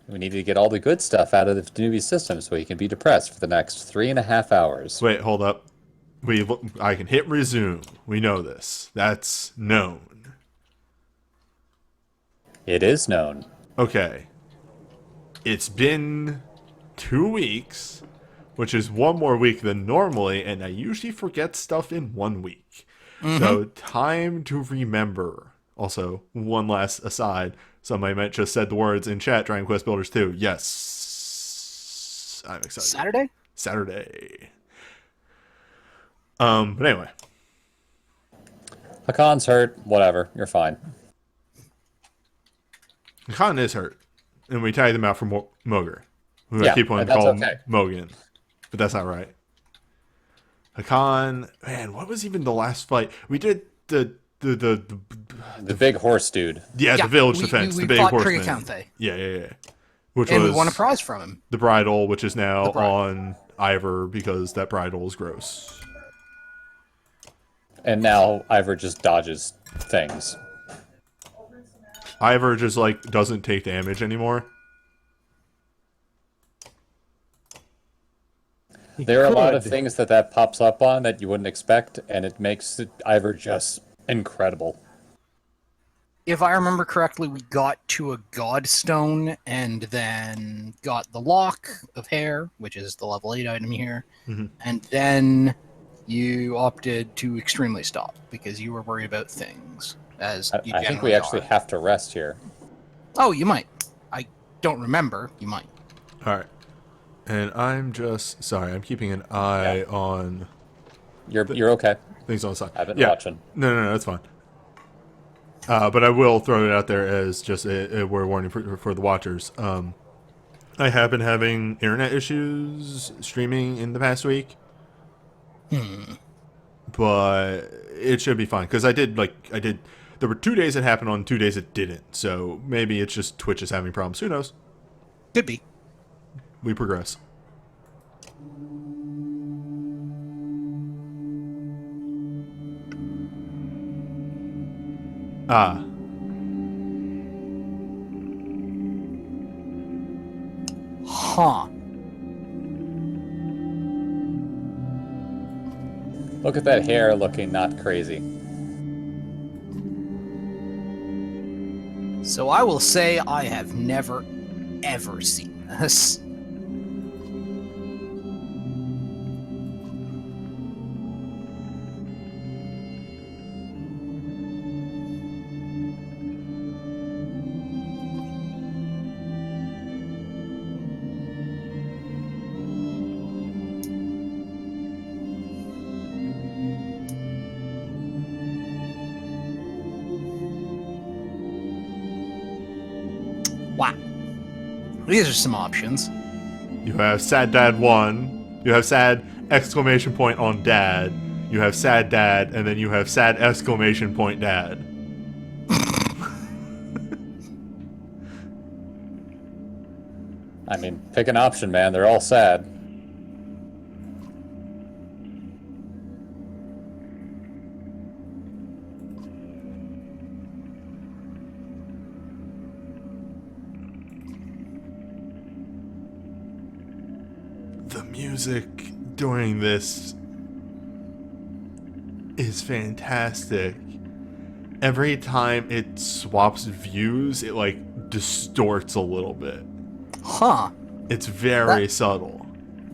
We need to get all the good stuff out of the newbie system so he can be depressed for the next 3.5 hours. Wait, hold up. I can hit resume. We know this. That's known. It is known. Okay. It's been 2 weeks, which is one more week than normally, and I usually forget stuff in 1 week. Mm-hmm. So, time to remember. Also, one last aside. Somebody might just said the words in chat, Dragon Quest Builders 2. Yes. I'm excited. Saturday? Saturday. But anyway. Hakon's hurt. Whatever. You're fine. Khan is hurt. And we tied them out for Moger. Who I Yeah, keep wanting to that's call okay. Mogan. But that's not right. Hakan, man, what was even the last fight? We did the big horse dude. yeah, the village defense, we the big fought horseman. Krigakanthe, Yeah. Which and was we won a prize from him. the bridle, which is now The bridle. on Ivor because that bridle is gross. And now Ivor just dodges things. Ivor just like doesn't take damage anymore. There are a lot of things that pops up on that you wouldn't expect, and it makes Ivor just incredible. If I remember correctly, we got to a Godstone and then got the Lock of Hair, which is the level 8 item here. Mhm. And then you opted to extremely stop because you were worried about things, as you I think generally we actually are. have to rest here. Oh, you might. I don't remember. You might. All right. And I'm just sorry. I'm keeping an eye on You're okay. things on the side. I've been watching. No, that's fine. But I will throw it out there as just a word warning for the watchers. I have been having internet issues streaming in the past week, but it should be fine because I did. There were 2 days it happened on, 2 days it didn't. So maybe it's just Twitch is having problems. Who knows? Could be. We progress. Ah. Huh. Look at that hair looking not crazy. So I will say I have never, ever seen this. Wow. These are some options. You have Sad Dad 1. You have Sad exclamation point on Dad. You have Sad Dad, and then you have Sad exclamation point Dad. I mean, pick an option, man. They're all sad. The music during this is fantastic. Every time it swaps views, it like distorts a little bit. Huh. It's very subtle.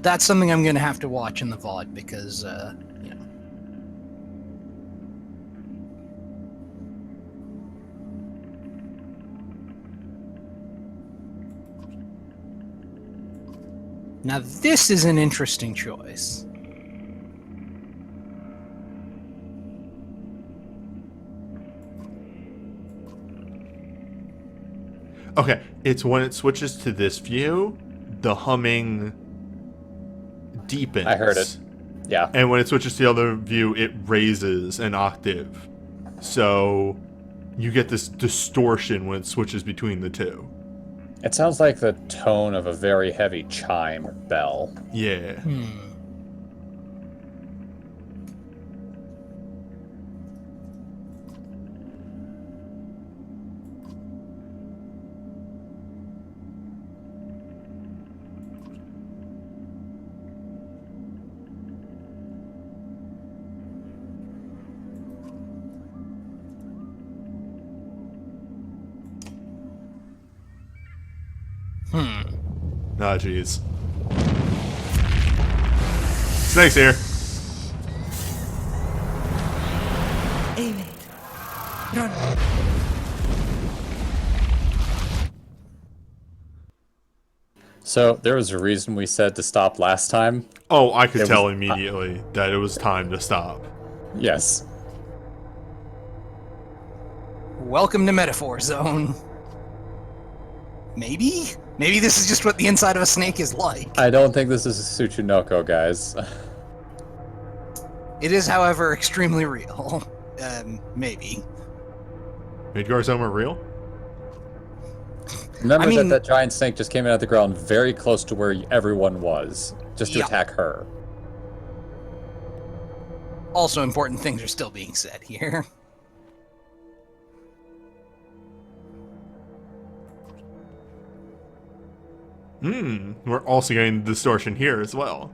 That's something I'm going to have to watch in the VOD because, you know. Now, this is an interesting choice. Okay, it's when it switches to this view, the humming deepens. I heard it. Yeah. And when it switches to the other view, it raises an octave. So you get this distortion when it switches between the two. It sounds like the tone of a very heavy chime or bell. Yeah. Ah, jeez. Snake's here. Aim it. Run. So there was a reason we said to stop last time. Oh, I could It tell was- immediately that it was time to stop. Yes. Welcome to Metaphor Zone. Maybe? Maybe this is just what the inside of a snake is like. I don't think this is a Tsuchinoko, guys. It is, however, extremely real. Maybe. Midgar's are real? Remember I mean- that giant snake just came out of the ground very close to where everyone was, just to Yeah. attack her. Also, important things are still being said here. We're also getting distortion here as well.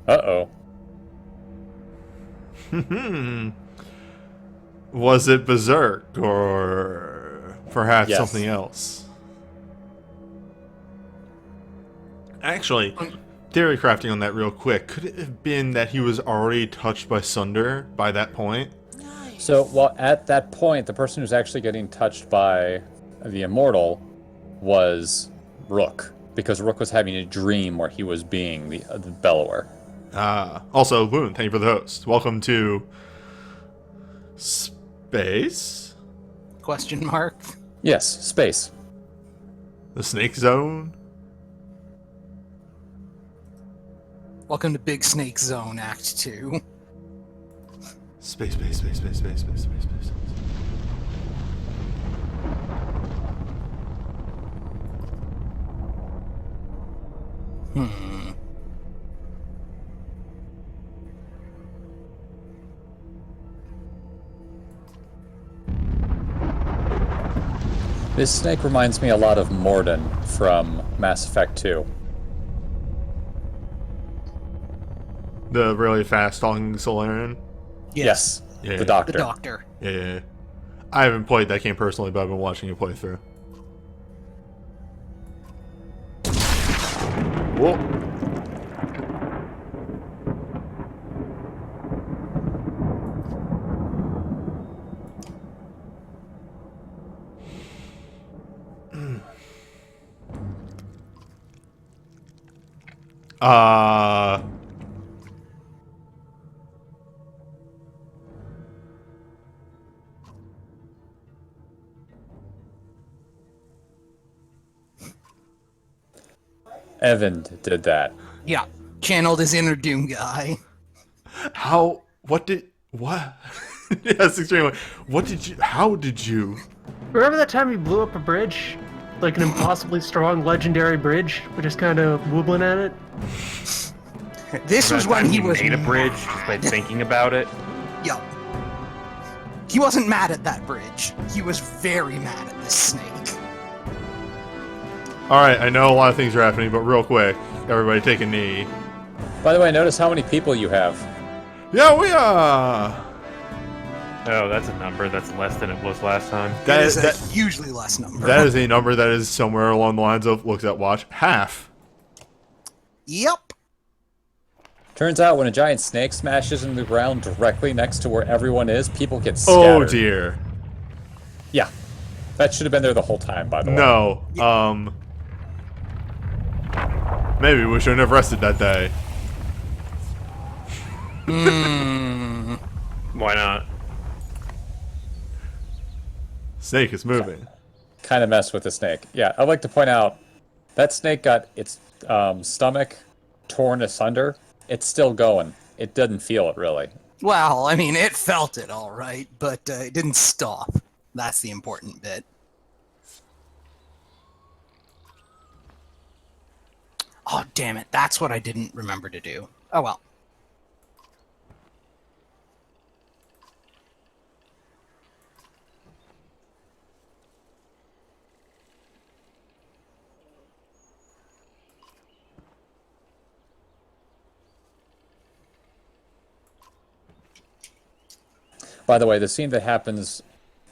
Uh-oh. Was it Berserk or perhaps Yes. something else? Actually, theory crafting on that real quick. Could it have been that he was already touched by Sunder by that point? So, well, at that point, the person who's actually getting touched by the Immortal was Rook, because Rook was having a dream where he was being the Bellower. Also, Loon, thank you for the host. Welcome to Space? Question mark. Yes, space. The Snake Zone? Welcome to Big Snake Zone Act 2. Space, space, space, space, space, space, space, space. This snake reminds me a lot of Morden from Mass Effect 2. The really fast talking Solarian? Yes, Yeah. the Doctor. The Doctor. Yeah. I haven't played that game personally, but I've been watching you play through. Whoa. Uh... Evan did that. Yeah. Channeled his inner Doom guy. How? What did? What? Yes, extremely. What did you? How did you? Remember that time we blew up a bridge? like an impossibly strong legendary bridge. We're just kind of woobling at it. This was when he was made a bridge mad. just by thinking about it. Yup. He wasn't mad at that bridge. He was very mad at this snake. Alright, I know a lot of things are happening, but real quick, everybody take a knee. By the way, notice how many people you have. Yeah, we are! Oh, that's a number that's less than it was last time. That is a hugely less number. That is a number that is somewhere along the lines of, looks at watch, half. Yep. Turns out when a giant snake smashes into the ground directly next to where everyone is, people get scattered. Oh dear. Yeah. That should have been there the whole time, by the way. No, maybe we shouldn't have rested that day. Why not? Snake is moving. Kind of messed with the snake. Yeah, I'd like to point out, that snake got its stomach torn asunder. It's still going. It doesn't feel it, really. Well, I mean, it felt it all right, but it didn't stop. That's the important bit. Oh, damn it. That's what I didn't remember to do. Oh, well. By the way, the scene that happens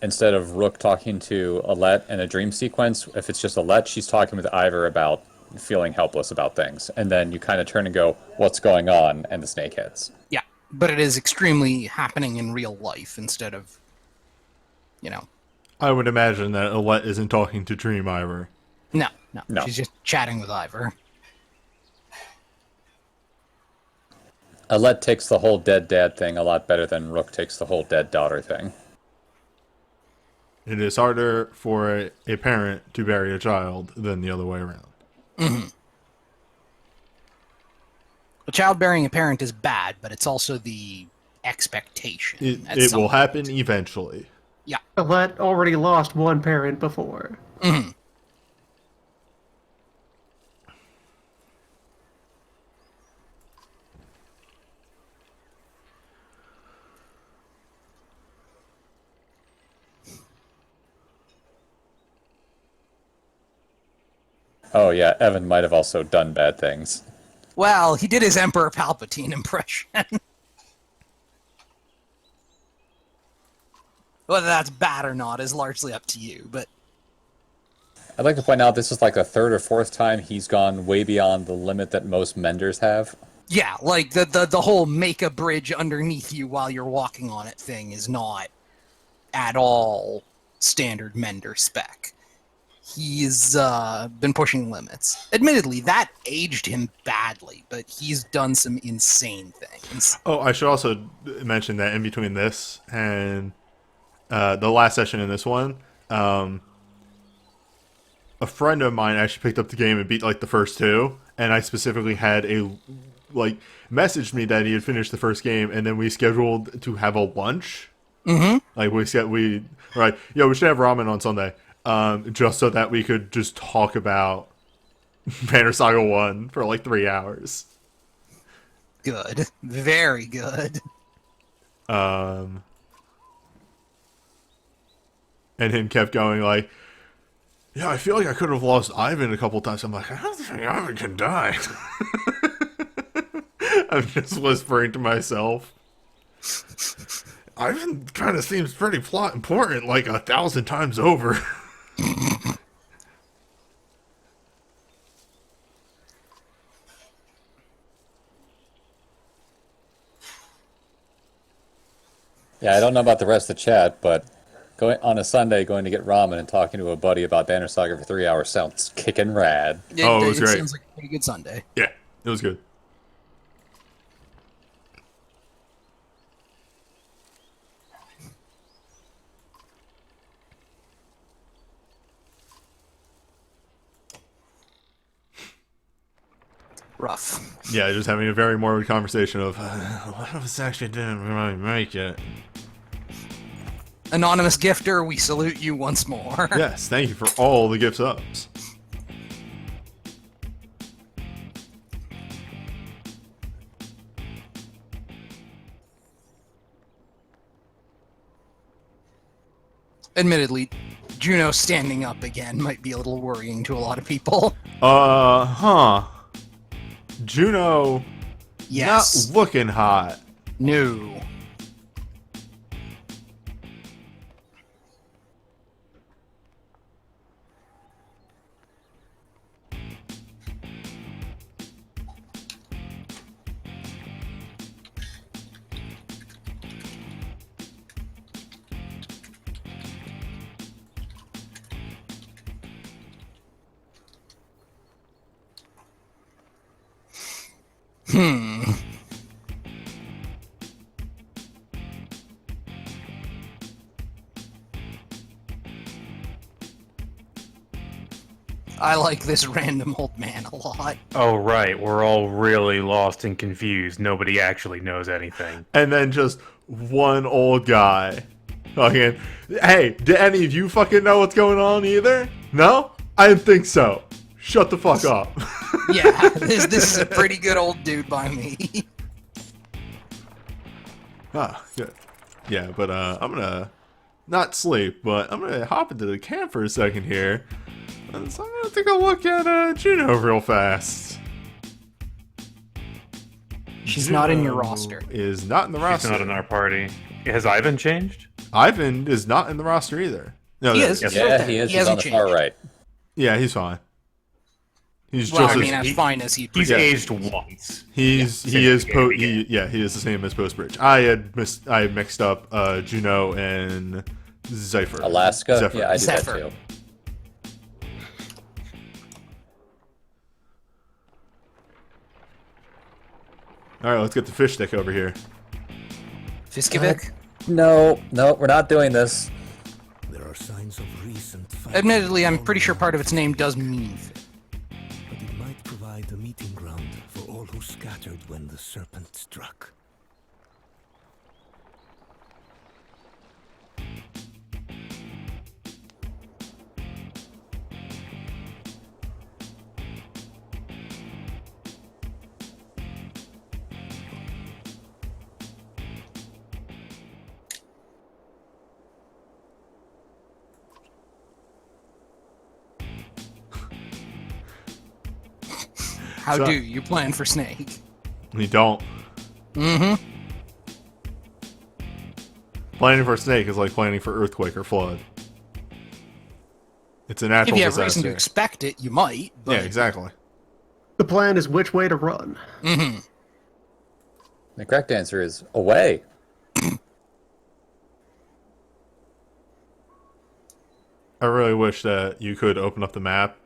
instead of Rook talking to Alette in a dream sequence, if it's just Alette, she's talking with Ivor about feeling helpless about things. And then you kind of turn and go, what's going on? And the snake hits. Yeah, but it is extremely happening in real life instead of, you know. I would imagine that Alette isn't talking to Dream Ivor. No. No. She's just chatting with Ivor. Alette takes the whole dead dad thing a lot better than Rook takes the whole dead daughter thing. It is harder for a parent to bury a child than the other way around. Mm-hmm. Well, childbearing a parent is bad, but it's also the expectation. It will happen eventually. Yeah. Alette already lost one parent before. Mm-hmm. Oh yeah, Evan might have also done bad things. Well, he did his Emperor Palpatine impression. Whether that's bad or not is largely up to you, but... I'd like to point out this is like the third or fourth time he's gone way beyond the limit that most menders have. Yeah, like the whole make a bridge underneath you while you're walking on it thing is not at all standard mender spec. He's been pushing limits. Admittedly, that aged him badly, but he's done some insane things. Oh, I should also mention that in between this and the last session in this one, a friend of mine actually picked up the game and beat like the first two, and I specifically had messaged me that he had finished the first game, and then we scheduled to have a lunch. Mm-hmm. Like we should have ramen on Sunday. Just so that we could just talk about Banner Saga 1 for like 3 hours. Good. Very good. And him kept going like, yeah, I feel like I could have lost Ivan a couple times. I'm like, I don't think Ivan can die. I'm just whispering to myself. Ivan kind of seems pretty plot important like 1,000 times over. Yeah, I don't know about the rest of the chat, but going on a Sunday, going to get ramen and talking to a buddy about Banner Saga for 3 hours sounds kickin' rad. It was great. Sounds like a pretty good Sunday. Yeah, it was good. Rough. Yeah, just having a very morbid conversation of, a lot of us actually didn't really make it. Anonymous gifter, we salute you once more. Yes, thank you for all the gift subs. Admittedly, Juno standing up again might be a little worrying to a lot of people. Juno, Yes. not looking hot. No. I like this random old man a lot. Oh, right. We're all really lost and confused. Nobody actually knows anything. And then just one old guy. Fucking, hey, did any of you fucking know what's going on either? No? I didn't think so. Shut the fuck up. Yeah, this is a pretty good old dude by me. Ah, good. Yeah, but I'm gonna not sleep, but I'm gonna hop into the camp for a second here. So I'm gonna take a look at Juno real fast. She's not in your Juno roster. Is not in the roster. She's not in our party. Has Ivan changed? Ivan is not in the roster either. No, He there is. he is. Yeah, he is. He He's on hasn't the far changed. right. Yeah, he's fine. He's Well, just I mean, as, as fine as he'd He's be. aged once. he since is the game he is the same as Post Bridge. I mixed up Juno and Zephyr. Alaska? Zephyr. Yeah, I did Zephyr. that too. All right, let's get the fish stick over here. Fiskevik? No, we're not doing this. There are signs of recent fighting. Admittedly, I'm pretty sure part of its name does mean fit. But it might provide a meeting ground for all who scattered when the serpent struck. How So- do you plan for Snake? We don't. Mm-hmm. Planning for a snake is like planning for earthquake or flood. It's a natural If you have disaster. reason to expect it, you might. But... Yeah, exactly. The plan is which way to run. Mm-hmm. The correct answer is away. I really wish that you could open up the map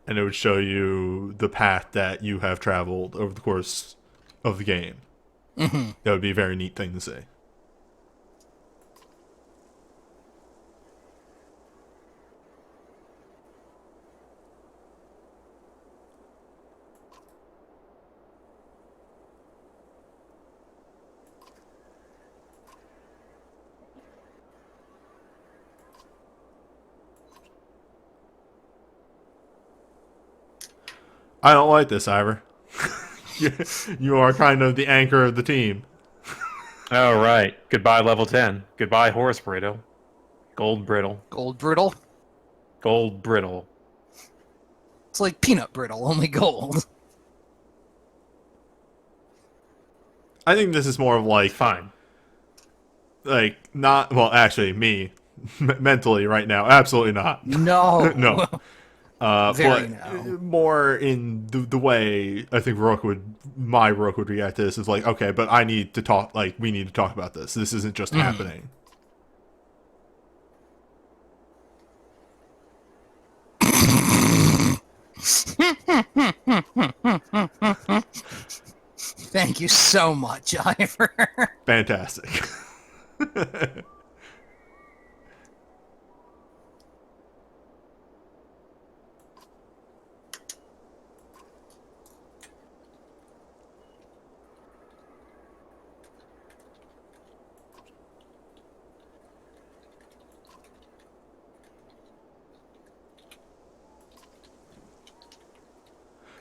and it would show you the path that you have traveled over the course of the game. Mm-hmm. That would be a very neat thing to see. I don't like this, Ivor. You are kind of the anchor of the team. Oh, right. Goodbye, level 10. Goodbye, horse brittle. Gold brittle. Gold brittle. Gold brittle. It's like peanut brittle, only gold. I think this is more of Fine. like not, well, actually, me, mentally right now, absolutely not. No. No. Very But no. more in the way I think my Rook would react to this is like, okay, but I need to talk, like, we need to talk about this. This isn't just happening. Thank you so much, Ivor. Fantastic.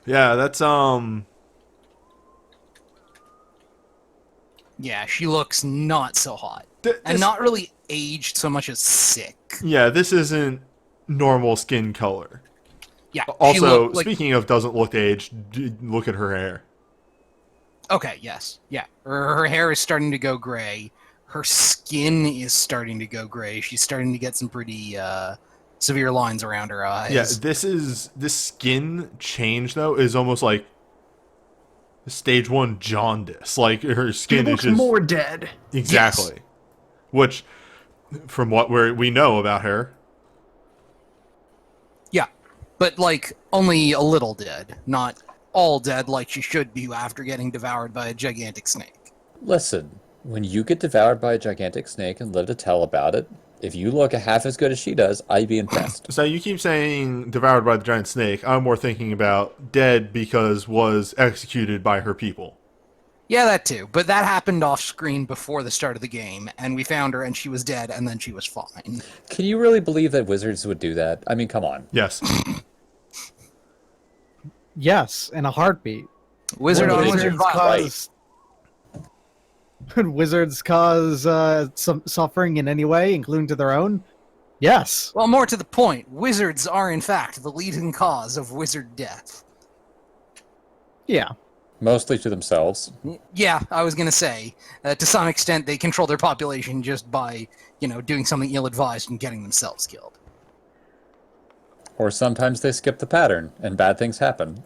Yeah, that's Yeah, she looks not so hot. this, And not really aged so much as sick. yeah, this isn't normal skin color. Yeah, she Also, looked like... speaking of doesn't look aged, look at her hair. Okay, yes. Yeah. Her hair is starting to go gray. Her skin is starting to go gray. She's starting to get some pretty severe lines around her eyes. Yeah, this skin change though is almost like stage 1 jaundice. Like her She skin is looks just more dead. exactly. Which, from what we know about her, Yeah. But, like, only a little dead. Not all dead like she should be after getting devoured by a gigantic snake. Listen, when you get devoured by a gigantic snake and live to tell about it, if you look half as good as she does, I'd be impressed. so you keep saying devoured by the giant snake. I'm more thinking about dead because was executed by her people. Yeah, that too. But that happened off screen before the start of the game, and we found her and she was dead, and then she was fine. Can you really believe that wizards would do that? I mean, come on. Yes. Yes, in a heartbeat. Wizard Well, on wizards wizard violence. Wizards cause some suffering in any way, including to their own? Yes. Well, more to the point, wizards are in fact the leading cause of wizard death. Yeah. Mostly to themselves. Yeah, I was gonna say, to some extent they control their population just by, doing something ill-advised and getting themselves killed. Or sometimes they skip the pattern, and bad things happen.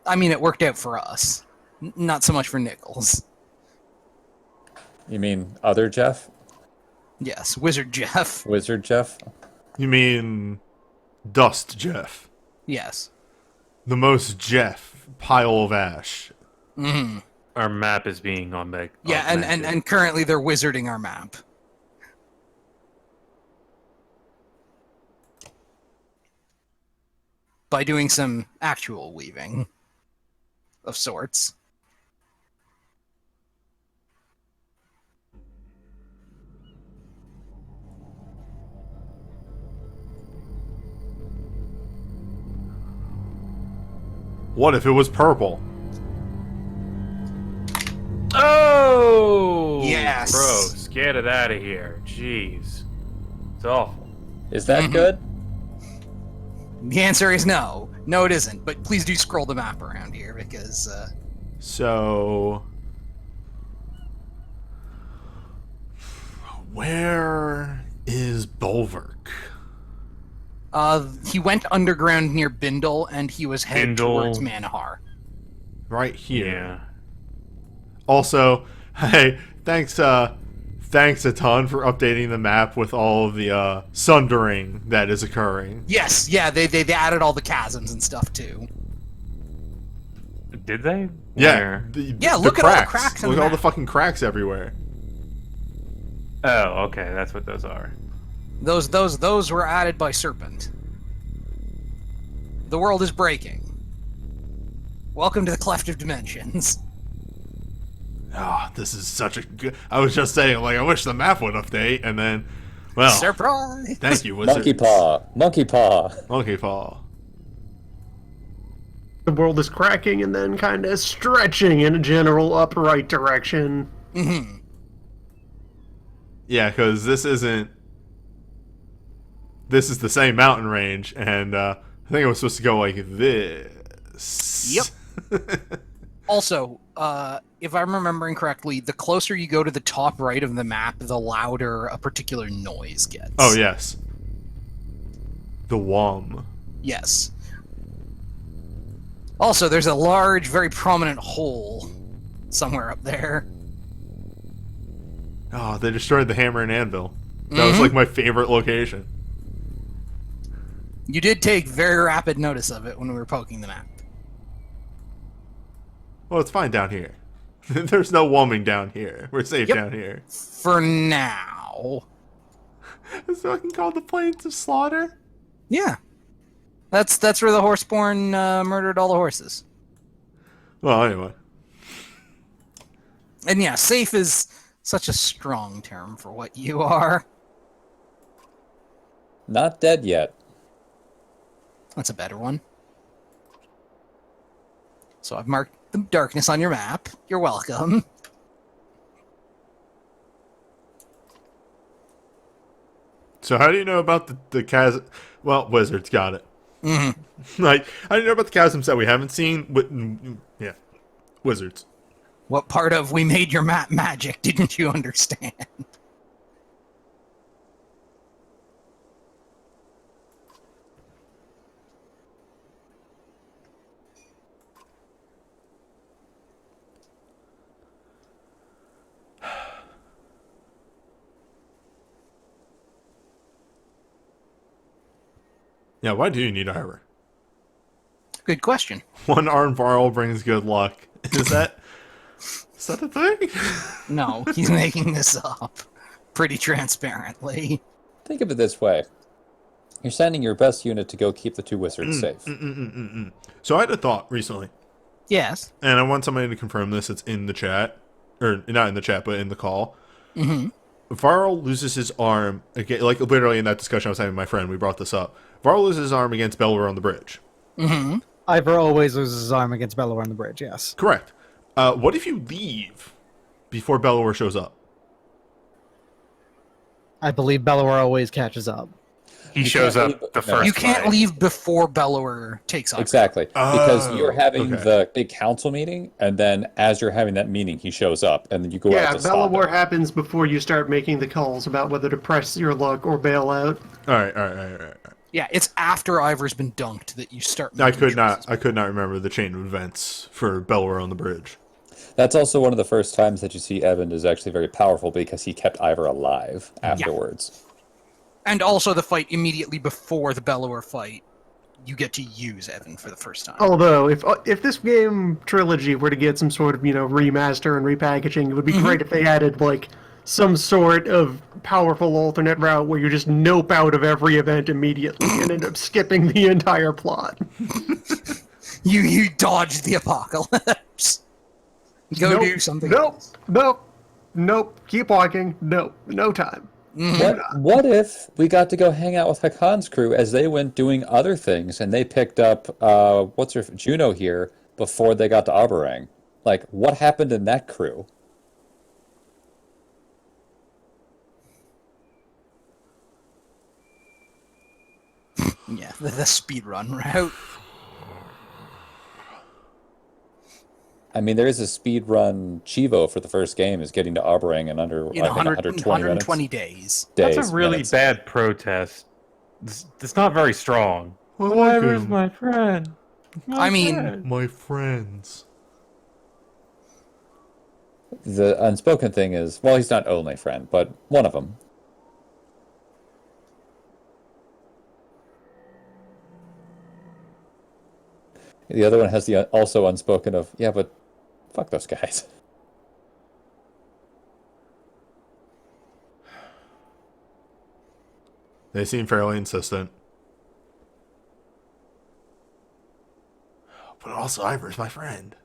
I mean, it worked out for us. Not so much for Nichols. You mean other Jeff? Yes, Wizard Jeff. Wizard Jeff? You mean Dust Jeff. Yes. The most Jeff pile of ash. Mm-hmm. Our map is being on the. Yeah, and currently they're wizarding our map. By doing some actual weaving. Of sorts. What if it was purple? Oh! Yes. Gross. Get it out of here. Jeez. It's awful. Is that good? The answer is no. No, it isn't. But please do scroll the map around here because. So, where is Bulwark? He went underground near Bindle, and he was headed Bindle. towards Manahar. Right here. Yeah. Also, hey, thanks a ton for updating the map with all of the sundering that is occurring. Yes, yeah, they added all the chasms and stuff too. Did they? Yeah, Where? Yeah, look at all the cracks in Look the at all the map. fucking cracks everywhere. Oh, okay. That's what those are. Those were added by Serpent. The world is breaking. Welcome to the Cleft of Dimensions. Oh, this is such a good... I was just saying, like, I wish the map would update, and then... Well, Surprise! thank you, Wizards. Monkey paw. Monkey paw. Monkey paw. The world is cracking and then kind of stretching in a general upright direction. Mm-hmm. Yeah, because this isn't... This is the same mountain range, and I think it was supposed to go like this. Yep. Also, if I'm remembering correctly, the closer you go to the top right of the map, the louder a particular noise gets. Oh, yes. The WOM. Yes. Also, there's a large, very prominent hole somewhere up there. Oh, they destroyed the hammer and anvil. That was like my favorite location. You did take very rapid notice of it when we were poking the map. Well, it's fine down here. There's no WOMing down here. We're safe Yep. down here. For now. It's fucking called the Plains of Slaughter? Yeah. That's where the Horseborn murdered all the horses. Well, anyway. And yeah, safe is such a strong term for what you are. Not dead yet. That's a better one. So I've marked the darkness on your map. You're welcome. So how do you know about the chasm? Well, wizards got it. Mm-hmm. Like, how do you know about the chasms that we haven't seen? Yeah, wizards. What part of we made your map magic didn't you understand? Yeah, why do you need Ivor? Good question. One armed Varl brings good luck. Is that a thing? No, he's making this up pretty transparently. Think of it this way. You're sending your best unit to go keep the two wizards safe. So I had a thought recently, Yes. and I want somebody to confirm this. It's in the chat, or not in the chat, but in the call. Mm-hmm. Varl loses his arm again, like literally in that discussion I was having with my friend. We brought this up. Varl loses his arm against Belor on the bridge. Mm-hmm. Ivor always loses his arm against Belor on the bridge, yes. Correct. What if you leave before Belor shows up? I believe Belor always catches up. He shows can't up leave- the no. first You can't way. leave before Bellower takes off. Exactly. Because you're having okay. the big council meeting, and then as you're having that meeting, he shows up, and then you go Yeah, out to stop Belawar him. happens before you start making the calls about whether to press your luck or bail out. All right. Yeah, it's after Ivor's been dunked that you start. I making could choices. not remember the chain of events for Belor on the bridge. That's also one of the first times that you see Evan is actually very powerful because he kept Ivor alive afterwards. And also the fight immediately before the Bellower fight, you get to use Evan for the first time. Although, if this game trilogy were to get some sort of, remaster and repackaging, it would be great if they added, like, some sort of powerful alternate route where you just nope out of every event immediately and end up skipping the entire plot. You dodge the apocalypse. Go Nope, do something. Nope. Keep walking. Nope. No time. What if we got to go hang out with Hakan's crew as they went doing other things, and they picked up, Juno here before they got to Arborang? Like, what happened in that crew? Yeah, the speed run route. I mean, there is a speed run Chivo for the first game is getting to Arborang in under, In I think, 120 days. That's days, a really minutes. bad protest. It's not very strong. Well, I like Where's him. my friend? I mean, My friends. The unspoken thing is, well, he's not only friend, but one of them. The other one has the also unspoken of, yeah, but fuck those guys. They seem fairly insistent. But also, Ivor's my friend.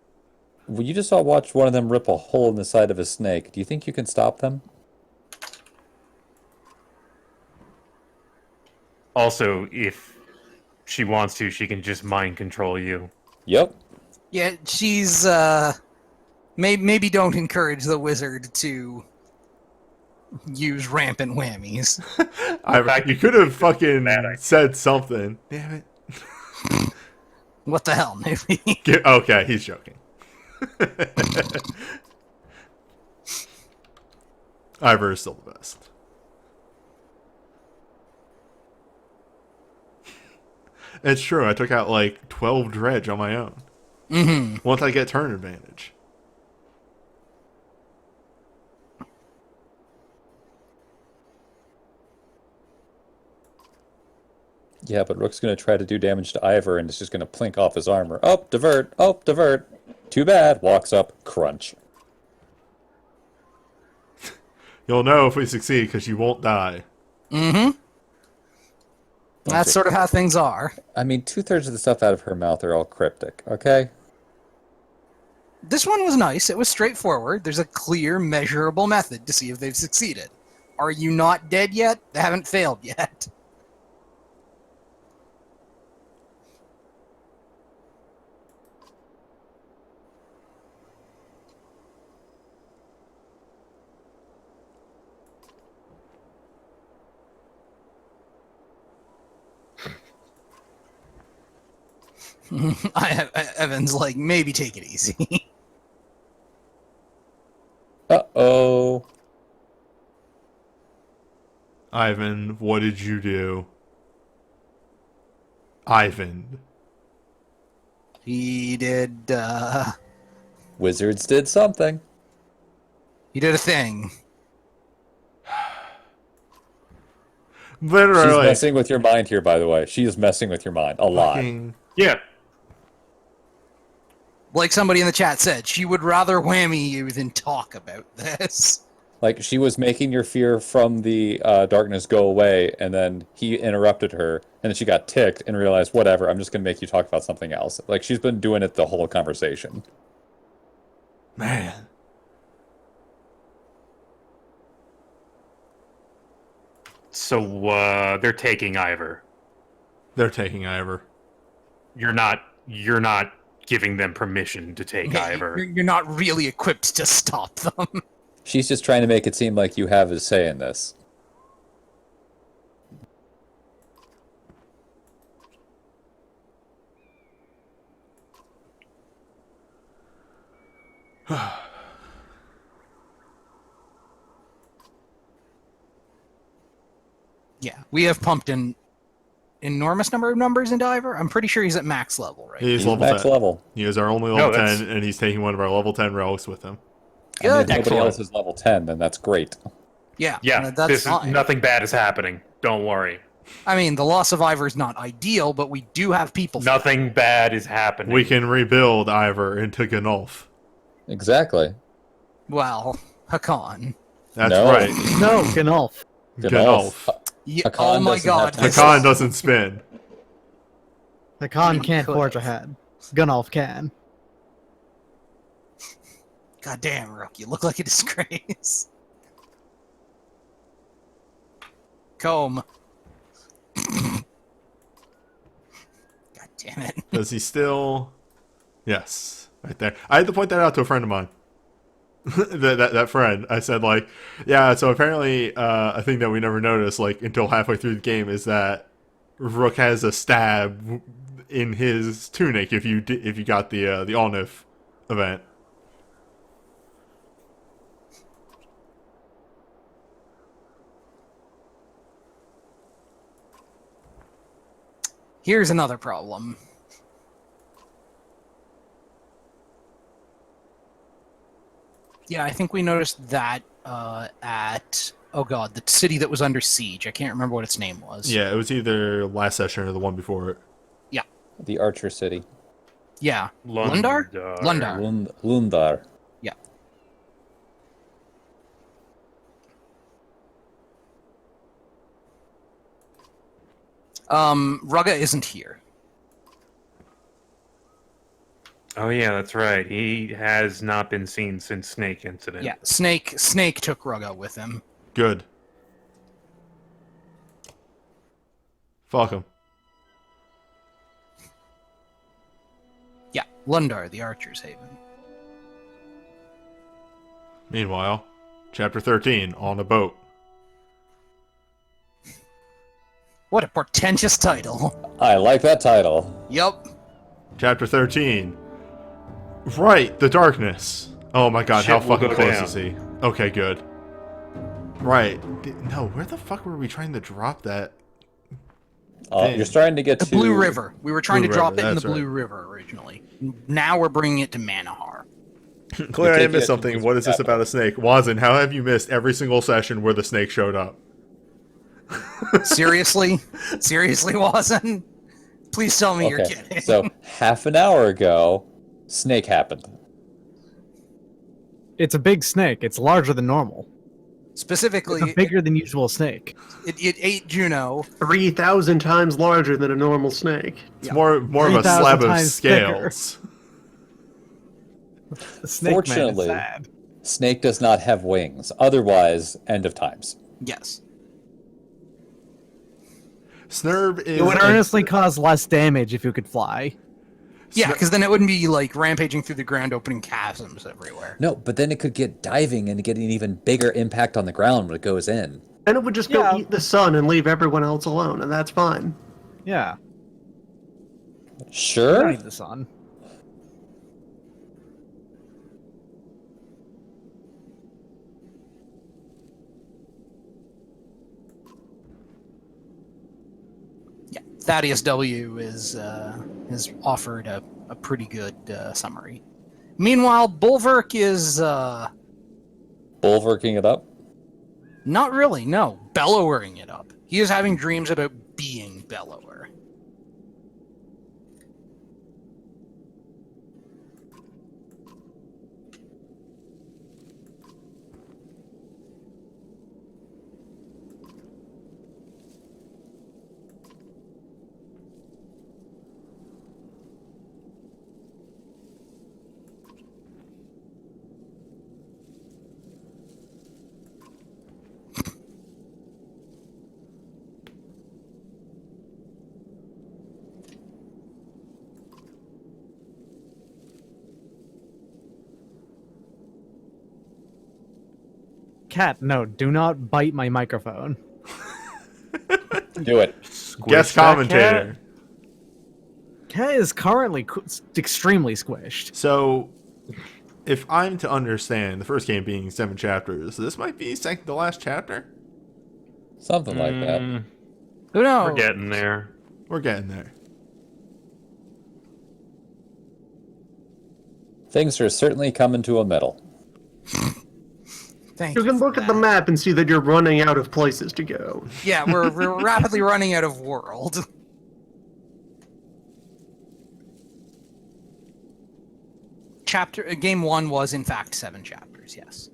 Well, you just saw watch one of them rip a hole in the side of a snake. Do you think you can stop them? Also, if she wants to, she can just mind control you. Yep. yeah, she's, maybe don't encourage the wizard to use rampant whammies. You could have fucking said something. Damn it. What the hell, maybe? Okay, he's joking. Ivor is still the best. It's true. I took out like 12 dredge on my own. Mm-hmm. Once I get turn advantage. Yeah, but Rook's going to try to do damage to Ivor, and it's just going to plink off his armor. Oh, divert. Oh, divert. Too bad. Walks up. Crunch. You'll know if we succeed because you won't die. Mm-hmm. That's sort of how things are. I mean, 2/3 of the stuff out of her mouth are all cryptic, okay? This one was nice. It was straightforward. There's a clear, measurable method to see if they've succeeded. Are you not dead yet? They haven't failed yet. Evan's like, maybe take it easy. Uh-oh. Ivan, what did you do? Ivan. He did, Wizards did something. he did a thing. She's Literally. messing with your mind here, by the way. She is messing with your mind a lot. Fucking- Yeah. Like somebody in the chat said, she would rather whammy you than talk about this. Like, she was making your fear from the darkness go away, and then he interrupted her, and then she got ticked and realized, whatever, I'm just going to make you talk about something else. Like, she's been doing it the whole conversation. Man. So they're taking Ivor. They're taking Ivor. You're not giving them permission to take Ivor. You're not really equipped to stop them. She's just trying to make it seem like you have a say in this. Yeah, we have pumped an enormous number of numbers into Ivor. I'm pretty sure he's at max level, right? He's He's level max 10. level. He is our only No, level that's- 10, and he's taking one of our level 10 relics with him. I mean, Good. if nobody Excellent. else is level 10, then that's great. Yeah, Yeah, that's fine. nothing bad is happening. Don't worry. I mean, the loss of Ivor is not ideal, but we do have people. for Nothing bad is happening. We can rebuild Ivor into Ganulf. Exactly. that. Well, Hakan. That's No. right. No, Ganulf. Ganulf. Yeah, Hakan oh my doesn't have god. to- The con doesn't spin. The Khan He can't could. forge ahead. Ganulf can. God damn, Rook, you look like a disgrace. Comb. God damn it. Does he still? Yes, right there. I had to point that out to a friend of mine. that friend. I said, like, yeah. So apparently, a thing that we never noticed, like, until halfway through the game, is that Rook has a stab in his tunic if you got the Alnif event. Here's another problem. Yeah, I think we noticed that at, oh god, the city that was under siege. I can't remember what its name was. Yeah, it was either last session or the one before it. The Archer City. Yeah. Lundar? Lundar. Lundar. Yeah. Rugga isn't here. Oh yeah, that's right. He has not been seen since Snake incident. Yeah, Snake took Rugga with him. Good. Fuck him. Yeah, Lundar, the Archer's Haven. Meanwhile, chapter 13 on a boat. What a portentous title. I like that title. Yup. Chapter 13. Right, the darkness. Oh my god, how Shit will fucking go close down. is he? Okay, good. Right. No, where the fuck were we trying to drop that? You're starting to get The to Blue River. We were trying Blue to drop River, it in the that's Blue River originally. Now we're bringing it to Manahar. Claire, I taking missed it something. towards What is this capital. about a snake? Wazin, how have you missed every single session where the snake showed up? Seriously? Seriously, Watson? Please tell me you're Okay, kidding. so half an hour ago, Snake happened. It's a big snake. It's larger than normal. Specifically, It's a bigger than usual snake. it ate Juno. 3,000 times larger than a normal snake. It's more of a 3,000 slab of times thicker. scales. The snake man is Fortunately- sad. Snake does not have wings. Otherwise, end of times. Yes. Snurb is It would earnestly cause less damage if you could fly. Yeah, because then it wouldn't be like rampaging through the ground, opening chasms everywhere. No, but then it could get diving and get an even bigger impact on the ground when it goes in. Then it would just go Yeah. eat the sun and leave everyone else alone, and that's fine. Yeah. I Sure. don't need the sun. Yeah, Thaddeus W is offered a pretty good summary. Meanwhile, Bulwark is Bulwarking it up. not really, no, bellowing it up. He is having dreams about being Bellower. Cat, no, do not bite my microphone. Do it. Guest that commentator. Cat is currently extremely squished. So, if I'm to understand, the first game being 7 chapters, this might be the last chapter? Something like that. Who knows? We're getting there. We're getting there. Things are certainly coming to a middle. Thank You can for look at the that. map and see that you're running out of places to go. Yeah, we're rapidly running out of world. Game 1 was in fact 7 chapters, yes.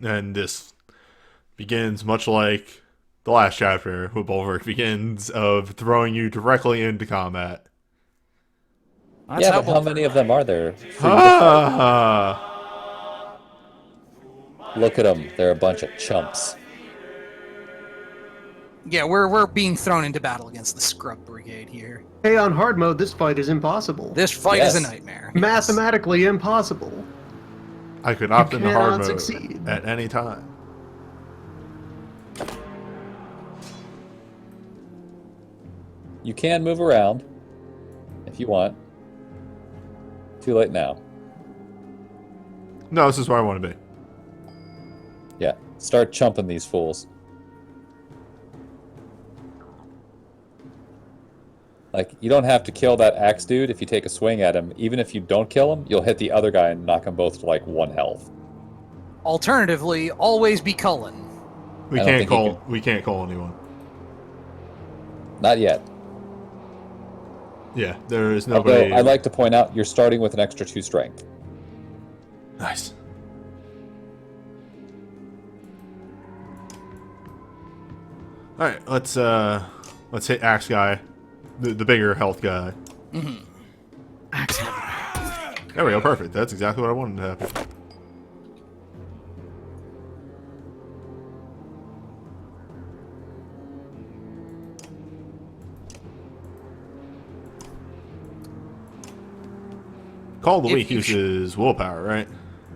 And this begins much like the last chapter, with Bulwark begins of throwing you directly into combat. That's Yeah, how but how many of them are there? for you to Ah! fight? Look at them. They're a bunch of chumps. Yeah, we're being thrown into battle against the Scrub Brigade here. Hey, on hard mode, this fight is impossible. This fight is a Yes. nightmare. Mathematically impossible. I could opt into hard cannot mode succeed. at any time. You can move around if you want. Too late now. No, this is where I want to be. Yeah, start chumping these fools. Like, you don't have to kill that axe dude if you take a swing at him. Even if you don't kill him, you'll hit the other guy and knock them both to like 1 health. Alternatively, always be Cullen. We I don't can't think he call. can- We can't call anyone. Not yet. Yeah, there is Although, nobody. I'd like to point out, you're starting with an extra 2 strength. Nice. All right, let's hit axe guy, the bigger health guy. There we go, perfect. That's exactly what I wanted to happen. Call of the If week you sh- uses willpower, right?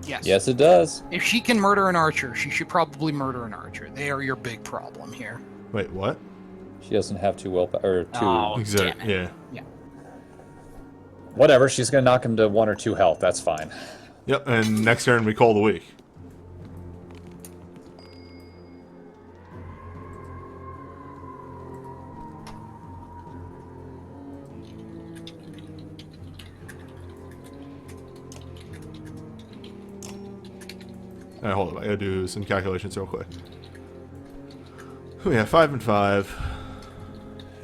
Yes. Yes, it does. If she can murder an archer, she should probably murder an archer. They are your big problem here. Wait, what? She doesn't have 2 willpower, or 2... Oh, Exact- damn it. Yeah. Whatever, she's gonna knock him to 1 or 2 health. That's fine. Yep, and next turn we call the week. Alright, hold on. I gotta do some calculations real quick. We have 5 and 5.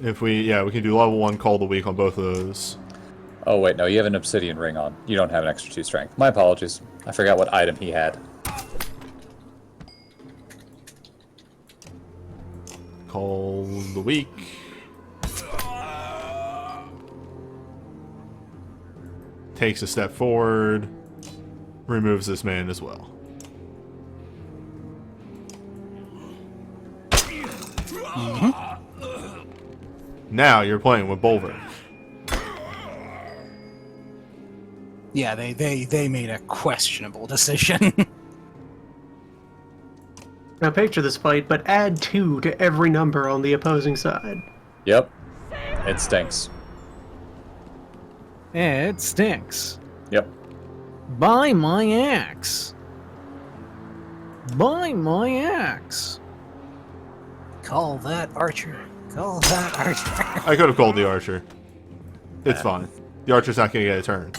If we can do level 1 call the week on both of those. Oh, wait, no, you have an obsidian ring on. You don't have an extra 2 strength. My apologies. I forgot what item he had. Call the week. Takes a step forward. Removes this man as well. Now you're playing with Bulwark. Yeah, they made a questionable decision. Now picture this fight, but add 2 to every number on the opposing side. Yep. It stinks. It stinks. Yep. Buy my axe. Buy my axe. Call that Archer. Call that Archer. I could have called the archer. It's fine. The archer's not going to get a turn.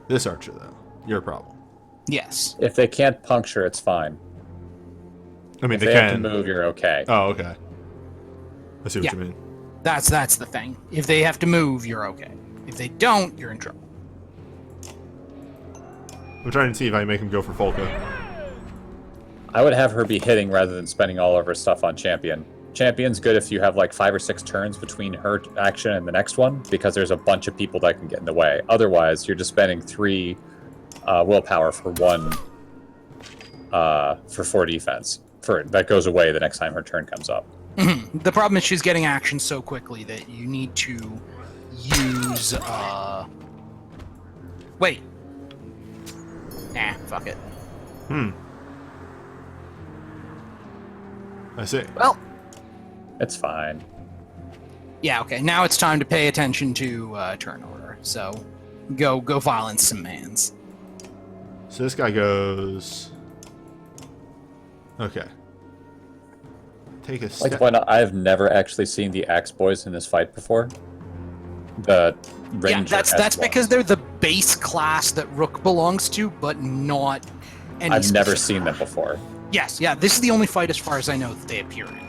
This archer, though, your problem. Yes. If they can't puncture, it's fine. I mean, If they they have to can. move, you're okay. Oh, okay. I see what Yeah. you mean. That's the thing. If they have to move, you're okay. If they don't, you're in trouble. I'm trying to see if I can make him go for Folka. I would have her be hitting rather than spending all of her stuff on champion. Champion's good if you have like 5 or 6 turns between her action and the next one, because there's a bunch of people that can get in the way. Otherwise, you're just spending 3 willpower for 1 for 4 defense. That goes away the next time her turn comes up. The problem is she's getting action so quickly that you need to use wait. Nah, fuck it. I see. Well, It's fine. yeah, okay. Now it's time to pay attention to turn order. So go violence some mans. So this guy goes... Okay. Take a Like step. to point out, I've never actually seen the Axe Boys in this fight before. The Ranger. Yeah, that's because they're the base class that Rook belongs to, but not any I've never specific- seen them before. Yes, yeah, this is the only fight, as far as I know, that they appear in.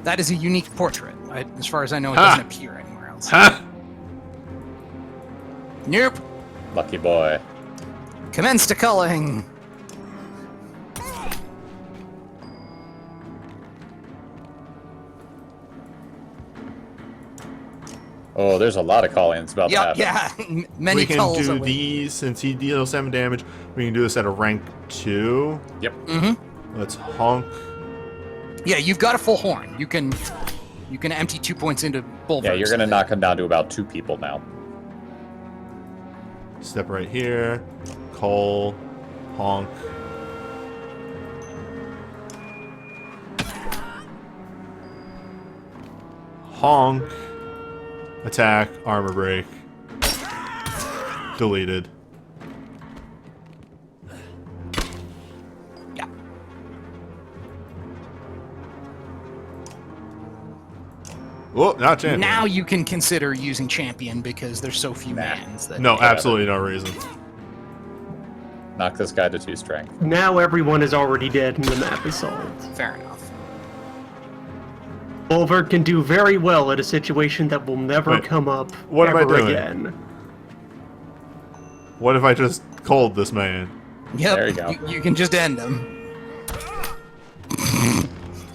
That is a unique portrait. As far as I know, it Ha! doesn't appear anywhere else. Ha! Nope. Lucky boy. Commence to culling. Oh, there's a lot of call-ins about Yep, that. yeah. Many We can culls do are waiting. these, since he deals 7 damage, we can do this at a rank 2. Yep. Let's honk. Yeah, you've got a full horn. You can empty 2 points into bulwarks. Yeah, you're gonna knock him down to about 2 people now. Step right here. Call. Honk. Honk. Attack. Armor break. Deleted. Yeah. Oh, not champion. Now you can consider using champion because there's so few mans that. No, absolutely no reason. Knock this guy to 2 strength. Now everyone is already dead and the map is solved. Fair enough. Bulwark can do very well at a situation that will never Wait, come up what am I ever doing? again. What if I just called this man? Yep. There you go. You can just end him.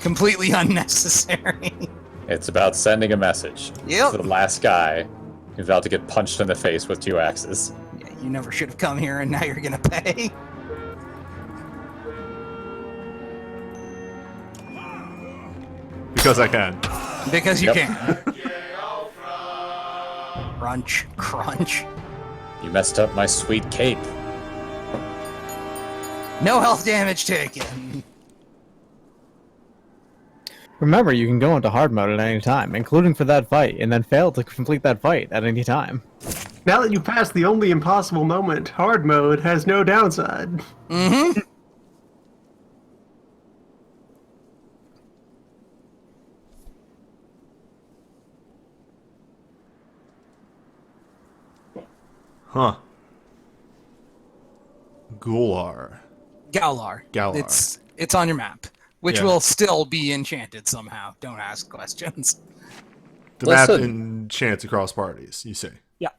Completely unnecessary. It's about sending a message. Yep. To the last guy who's about to get punched in the face with 2 axes. Yeah, you never should have come here, and now you're gonna pay. Because I can. Because you Yep. can. Crunch, crunch. You messed up my sweet cape. No health damage taken. Remember, you can go into hard mode at any time, including for that fight, and then fail to complete that fight at any time. Now that you've passed the only impossible moment, hard mode has no downside. Mm-hmm. Huh. Gular. Galar. Galar. It's on your map, which Yeah. will still be enchanted somehow. Don't ask questions. The map Listen. enchants across parties, you see. Yeah.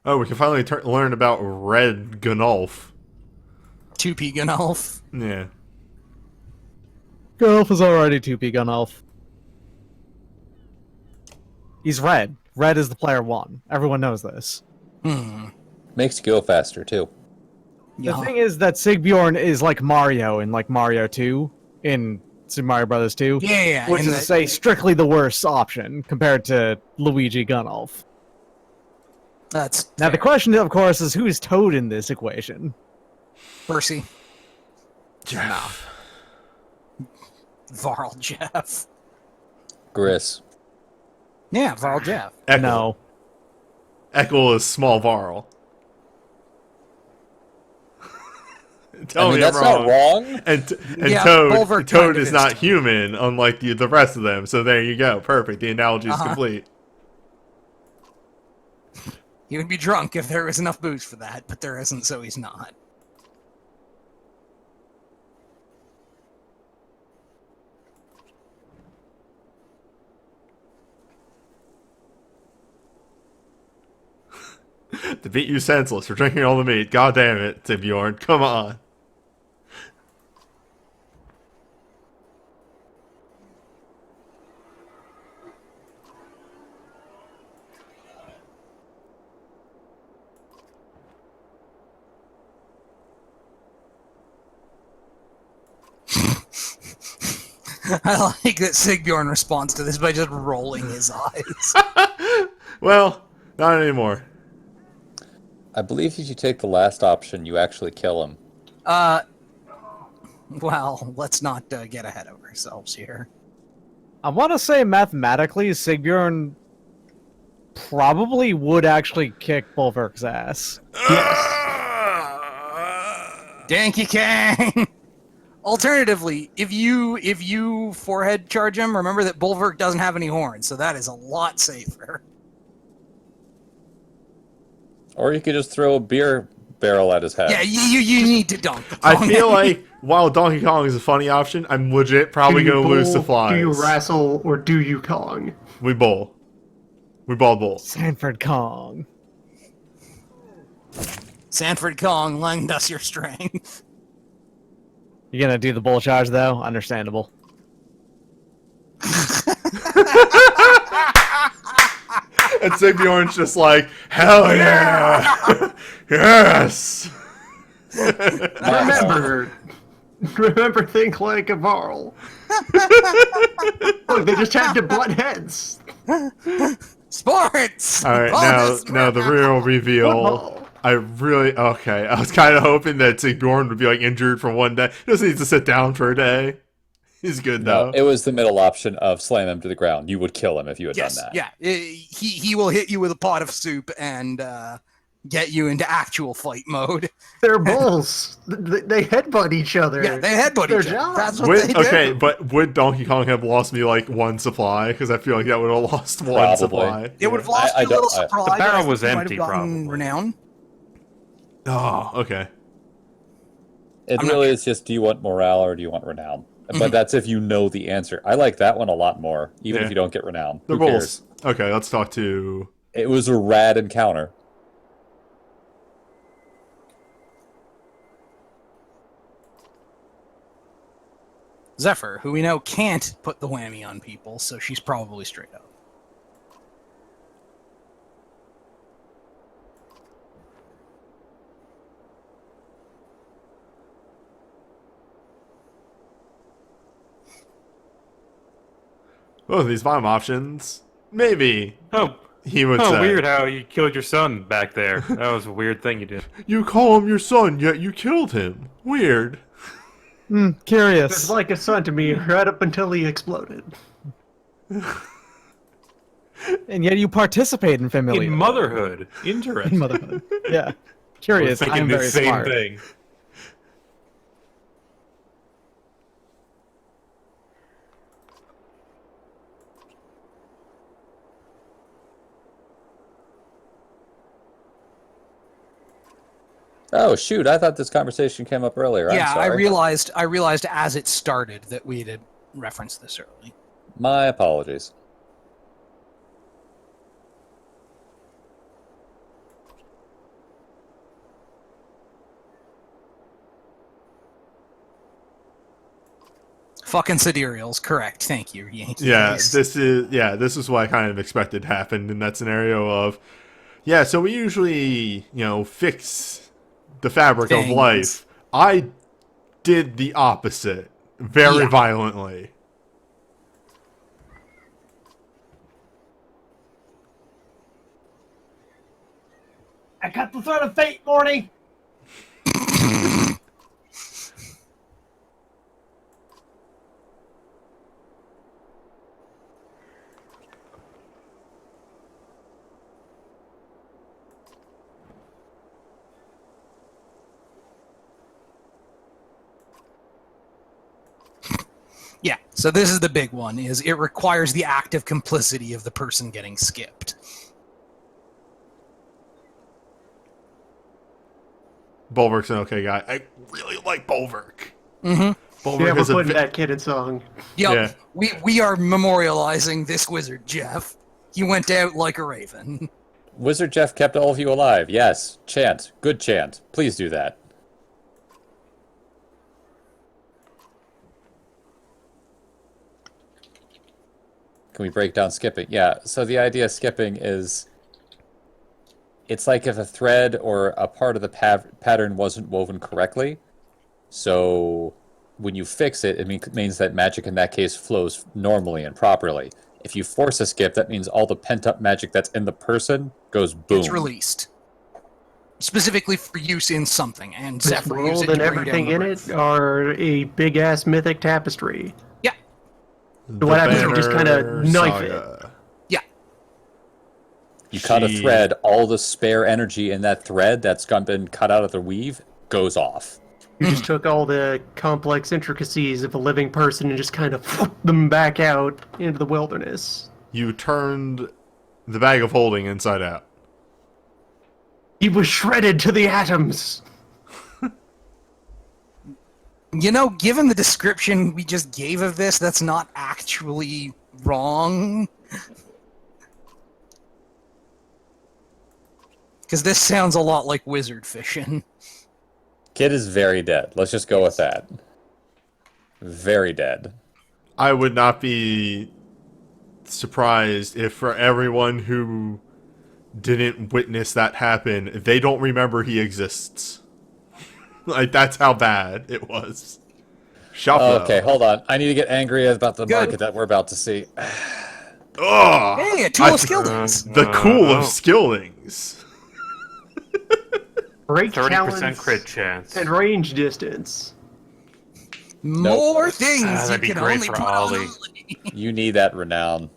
Oh, we can finally learn about Red Gunulf. 2P Gunulf. Yeah. Gunulf is already 2P Gunulf. He's red. Red is the player 1. Everyone knows this. Hmm. Makes you go faster, too. The thing is that Sigbjorn is like Mario in like Mario 2 in Super Mario Brothers 2. Yeah, which and is to say strictly the worst option compared to Luigi Gunolf. That's Now the question, of course, is who's Toad in this equation? Percy. Jeff. Varl Jeff. Gris. Yeah, Varl Jeff. Eckle. No. Eckle is small Varl. Tell I mean, me that's I'm not wrong. wrong. And Yeah, Toad Bulwark kind of is is not Toad. human, unlike the rest of them. So there you go. Perfect. The analogy is complete. He would be drunk if there was enough booze for that, but there isn't, so he's not. To beat you senseless for drinking all the meat. God damn it, Bjorn. Come on. I like that Sigbjorn responds to this by just rolling his eyes. Well, not anymore. I believe if you take the last option, you actually kill him. Well, let's not get ahead of ourselves here. I want to say mathematically, Sigbjorn probably would actually kick Bulwark's ass. Danky Kang! Alternatively, if you forehead charge him, remember that Bulwark doesn't have any horns, so that is a lot safer. Or you could just throw a beer barrel at his head. Yeah, you need to dunk. I feel like while Donkey Kong is a funny option, I'm legit probably Do you going to lose bowl, to flies. Do you wrestle or do you Kong? We bowl. We ball bowl. Sanford Kong. Sanford Kong, lend us your strength. You're gonna do the bull charge though? Understandable. And Sigbjorn's just like, hell yeah! Yes! Remember, think like a Varl. Look, they just had to butt heads. Sports! Alright, Bonus now the real reveal. Football. I was kind of hoping that Sigbjorn would be like injured for one day. He doesn't need to sit down for a day. He's good though. No, it was the middle option of slam him to the ground. You would kill him if you had Yes, done that. yeah. He will hit you with a pot of soup and get you into actual fight mode. They're bulls. They headbutt each other. Yeah, they headbutt Their each other. job. That's what they do. Okay, but would Donkey Kong have lost me like one supply? Because I feel like that would have lost one Probably. supply. It would have lost I you a little don't- I- supply. The but I barrel think was you might empty, have gotten probably. renown. Oh, okay. It I'm not really sure. is just, do you want morale or do you want renown? Mhm. But that's if you know the answer. I like that one a lot more, even Yeah. if you don't get renown. The Who rules. cares? Okay, let's talk to. It was a rad encounter. Zephyr, who we know can't put the whammy on people, so she's probably straight up. Both of these bottom options. Maybe Oh, he would say. weird how you killed your son back there. That was a weird thing you did. You call him your son, yet you killed him. Weird. It's Curious. like a son to me right up until he exploded. And yet you participate in familial. In motherhood. Interesting. In motherhood. Yeah. I was Curious. thinking I'm the very same smart. thing. Oh shoot! I thought this conversation came up earlier. I'm Yeah, I sorry. realized as it started that we had referenced this early. My apologies. Fucking sidereals, correct. Thank you, Yankee. Yeah, Face. this is what I kind of expected happened in that scenario of, yeah. So we usually fix the fabric of things. life. I did the opposite very Yeah. violently. I cut the thread of fate, Morty. Yeah, so this is the big one, is it requires the active complicity of the person getting skipped. Bulwark's an okay guy. I really like Bulwark. Mm-hmm. Bulwark Yeah, we're is a putting vi- that kid in song. Yep, we are memorializing this wizard, Jeff. He went out like a raven. Wizard Jeff kept all of you alive. Yes. Chant. Good chant. Please do that. Can we break down skipping? Yeah, so the idea of skipping is it's like if a thread or a part of the pattern wasn't woven correctly. So when you fix it, it means that magic in that case flows normally and properly. If you force a skip, that means all the pent-up magic that's in the person goes boom. It's released. Specifically for use in something, and This Zephyr used world it and to bring everything down in the it roof. are a big ass mythic tapestry. Yeah, the What happens if you just kinda Banner knife it? Saga. yeah. You cut a She- thread, all the spare energy in that thread that's been cut out of the weave goes off. You just took all the complex intricacies of a living person and just kind of whooped them back out into the wilderness. You turned the bag of holding inside out. He was shredded to the atoms. You know, given the description we just gave of this, that's not actually wrong. Because this sounds a lot like wizard fishing. Kid is very dead. Let's just go with that. Very dead. I would not be surprised if for everyone who didn't witness that happen, they don't remember he exists. Like, that's how bad it was. Shuffle. Okay, hold on. I need to get angry about the Good. market that we're about to see. Ugh! Hey, a tool of skills. The cool of Oh. skillings. Break 30% talents crit chance. and range distance. More things Ah, you that'd be can great only for put Ollie. on Ollie. You need that renown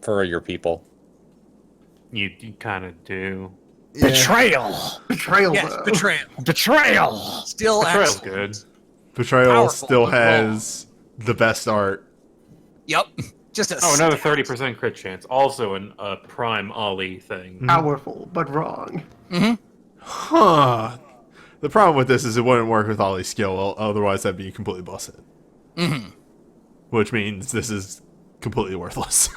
for your people. You kind of do. Betrayal. Betrayal, Yes, though. betrayal. Betrayal. Still Betrayal's excellent. good. Betrayal Powerful, still but has the best art. Yep. Just a Oh, another stat. 30% crit chance. Also a prime Ollie thing. Powerful, but wrong. Huh. The problem with this is it wouldn't work with Ollie's skill, otherwise that'd be completely busted. Mhm. Which means this is completely worthless.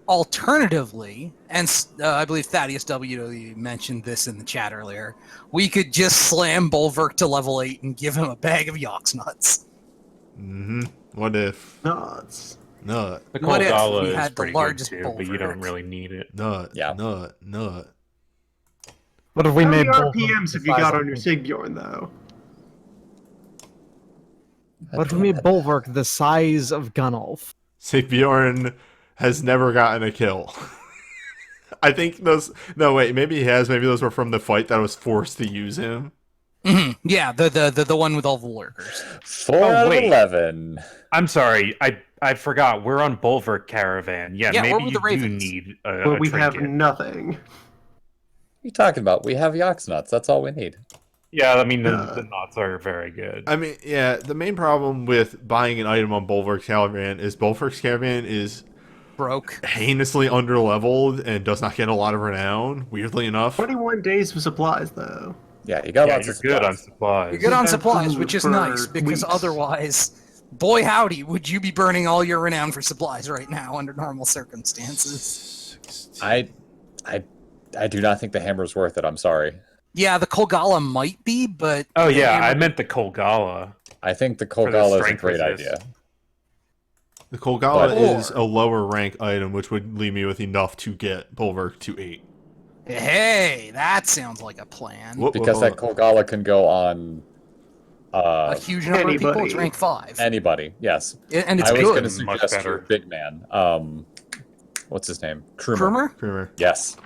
Alternatively, and I believe Thaddeus W. mentioned this in the chat earlier, we could just slam Bulwark to level 8 and give him a bag of Yox nuts. What if... Nuts. Nut. The What if Kolgala we is had the pretty largest good too, but you don't bulwark? really need it. Nut. Yeah. Nut. Nut. What if we How made many both RPMs the have you size got of- on your Sigbjorn, though? What if we made Bulwark the size of Gunnulf? Sigbjorn has never gotten a kill. I think those... No, wait, maybe he has. Maybe those were from the fight that was forced to use him. Mhm. Yeah, the one with all the lurkers. 4 out of wait. 11. I'm sorry, I forgot. We're on Bulwark Caravan. Yeah, Yeah, we're maybe with you the Ravens. do need a Where we have trinket. nothing. What are you talking about? We have Yox nuts. That's all we need. Yeah, I mean, the knots are very good. I mean, yeah, the main problem with buying an item on Bulwark's Caravan is Bulwark's Caravan is Broke. heinously underleveled and does not get a lot of renown, weirdly enough. 21 days of supplies, though. Yeah, you got Yeah, lots you're of good on supplies. supplies. You're good on And supplies, food which is for nice, because weeks. otherwise, boy howdy, would you be burning all your renown for supplies right now under normal circumstances. I do not think the hammer's worth it. I'm sorry. Yeah, the Kolgala might be, but... Oh the yeah, hammer- I meant the Kolgala. I think the the Kolgala is a strength great resist. idea. The Kolgala But- is a lower rank item, which would leave me with enough to get Bulwark to 8. Hey, that sounds like a plan. Because that Kolgala can go on A huge number of people. It's Anybody. rank 5. anybody. Yes. And it's I was good. going to Much suggest better. your big man. What's his name? Krumer? Kramer. Yes.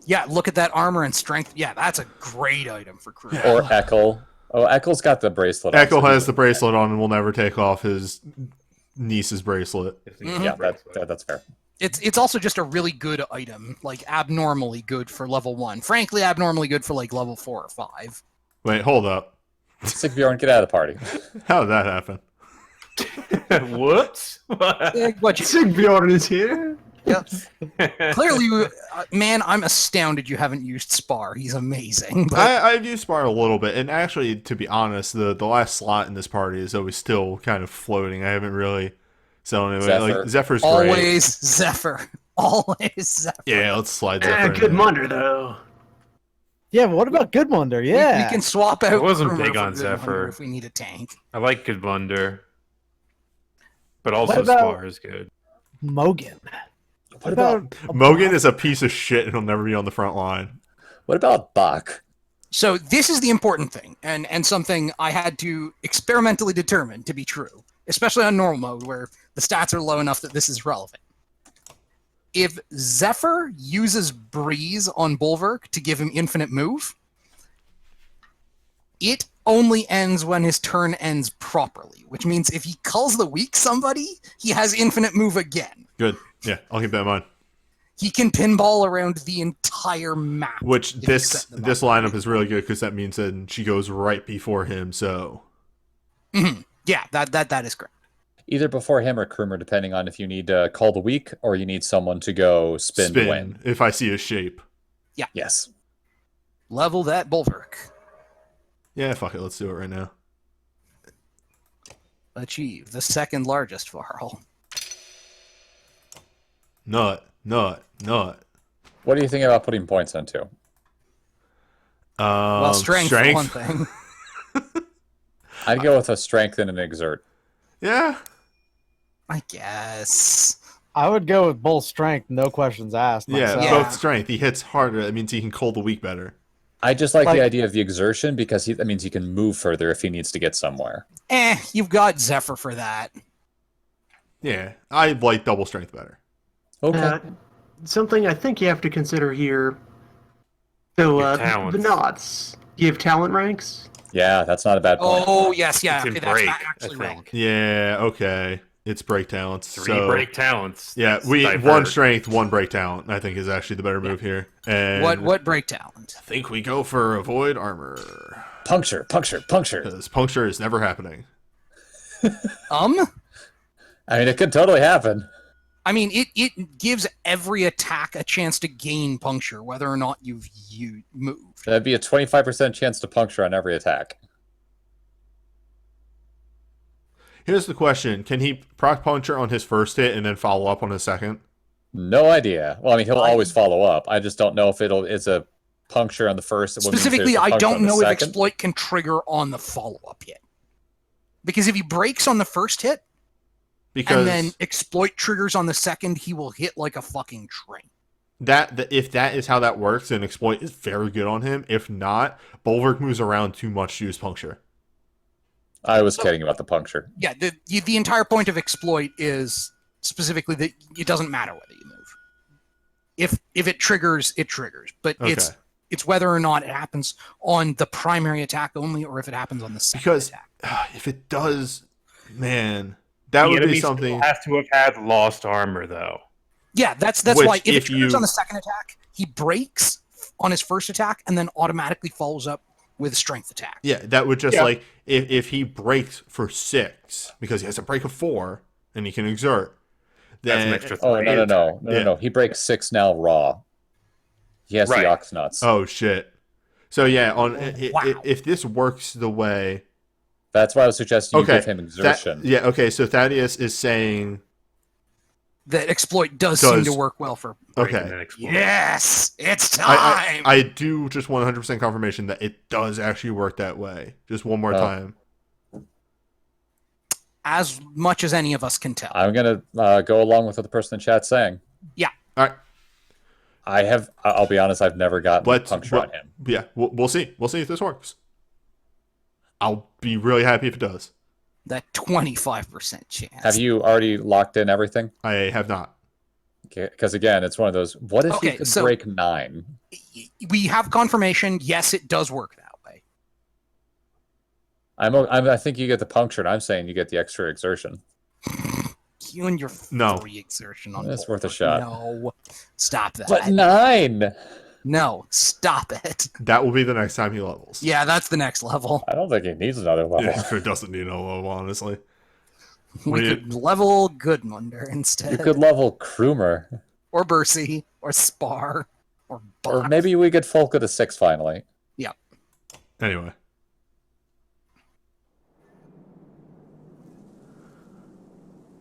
Yeah, look at that armor and strength. Yeah, that's a great item for Krumer. Or Ekel. Oh, Ekel's got the bracelet. on, Echo so has he the would- bracelet on and will never take off his niece's bracelet. Yeah, that's fair. It's also just a really good item, like abnormally good for level 1. Frankly, abnormally good for like level 4 or 5. Wait, hold up. Sigbjorn, get out of the party. How did that happen? Whoops. What you Sigbjorn is here. clearly, man, I'm astounded you haven't used Spar. He's amazing. But I've used Spar a little bit, and actually, to be honest, the last slot in this party is always still kind of floating. I haven't really settled anyway. Zephyr. Like Zephyr's great. always Zephyr. Always Zephyr. Yeah, let's slide Zephyr. in Good there. Wonder though. Yeah, but what about Good Wonder? Yeah. We can swap out. I wasn't Krumer big for on Good Zephyr. Wonder if we need a tank. I like Good Wonder. But also What about- Spar is good. Mogan. What about Mogan is a piece of shit and he'll never be on the front line. Bach? So this is the important thing, and something I had to experimentally determine to be true, especially on normal mode where the stats are low enough that this is relevant. If Zephyr uses Breeze on Bulwark to give him infinite move, it only ends when his turn ends properly, which means if he calls the weak somebody, he has infinite move again. Good. Yeah, I'll keep that in mind. He can pinball around the entire map. Which if you this set them this up. lineup is really good because that means that she goes right before him. So Yeah, that is correct. Either before him or Krumer, depending on if you need to call the weak or you need someone to go spin to win. if I see a shape. Yes. Level that Bulwark. Yeah, fuck it. Let's do it right now. Achieve the second largest Varl. Nut. What do you think about putting points into? Well, strength for one thing. I'd go with a strength and an exert. Yeah. I guess. I would go with both strength, no questions asked. Yeah, myself. Yeah. both strength. He hits harder. That means he can call the weak better. I just like Like- the idea of the exertion because that means he can move further if he needs to get somewhere. You've got Zephyr for that. Yeah, I like double strength better. Okay. Something I think you have to consider here. So Your the talents. knots. You have talent ranks. Yeah, that's not a bad point. Oh, yes, yeah. It's in Okay, that's break, not I actually think. wrong. Yeah, okay. It's break talents. 3 so, break talents. Yeah, It's we diverse. one strength, one break talent. I think is actually the better move here. And What break talent? I think we go for avoid armor Puncture. because puncture is never happening. I mean, it could totally happen. I mean, it gives every attack a chance to gain puncture, whether or not you've moved. That'd be a 25% chance to puncture on every attack. Here's the question: can he proc puncture on his first hit and then follow up on his second? No idea. Well, I mean, he'll always follow up. I just don't know if it's a puncture on the first. it will mean Specifically, there's a I puncture don't on the know if second. exploit can trigger on the follow-up hit. Because if he breaks on the first hit, Because and then exploit triggers on the second, he will hit like a fucking train. if that is how that works, then exploit is very good on him. If not, Bulwark moves around too much to use puncture. I was kidding about the puncture. Yeah, the entire point of exploit is specifically that it doesn't matter whether you move. If it triggers, it triggers. But Okay. it's whether or not it happens on the primary attack only, or if it happens on the second Because attack. if it does, man, that The would enemy be still something. has to have had lost armor, though. Yeah, that's Which, why if it if triggers you- on the second attack, he breaks on his first attack and then automatically follows up with a strength attack. Yeah, that would just Yeah. like if he breaks for 6 because he has a break of 4 and he can exert. That's Then an extra Oh, 3. no. He breaks 6 now raw. He has Right. the ox nuts. oh shit. So yeah, on Wow. if this works the way. That's why I was suggesting you Okay, give him exertion. yeah. Okay, so Thaddeus is saying That exploit does seem to work well for. Break okay. and then explode. Yes, it's time. I do just 100% confirmation that it does actually work that way. Just one more Oh. time. As much as any of us can tell. I'm going to go along with what the person in chat's saying. All right. I'll be honest, I've never gotten puncture on him. Yeah, we'll see. We'll see if this works. I'll be really happy if it does. That 25% chance. Have you already locked in everything? I have not. Because again, it's one of those. What if Okay, he could so- break 9? We have confirmation. Yes, it does work that way. I think you get the puncture, and I'm saying you get the extra exertion. You and your No. free exertion on It's board. worth a shot. No, stop that. But 9. No, stop it. That will be the next time he levels. Yeah, that's the next level. I don't think he needs another level. Yeah, it doesn't need a level, honestly. We could level Goodmunder instead. You could level Krumer, Or Bercy, or Spar, or Bach. or maybe we get Folka to 6 finally. Yeah. Anyway.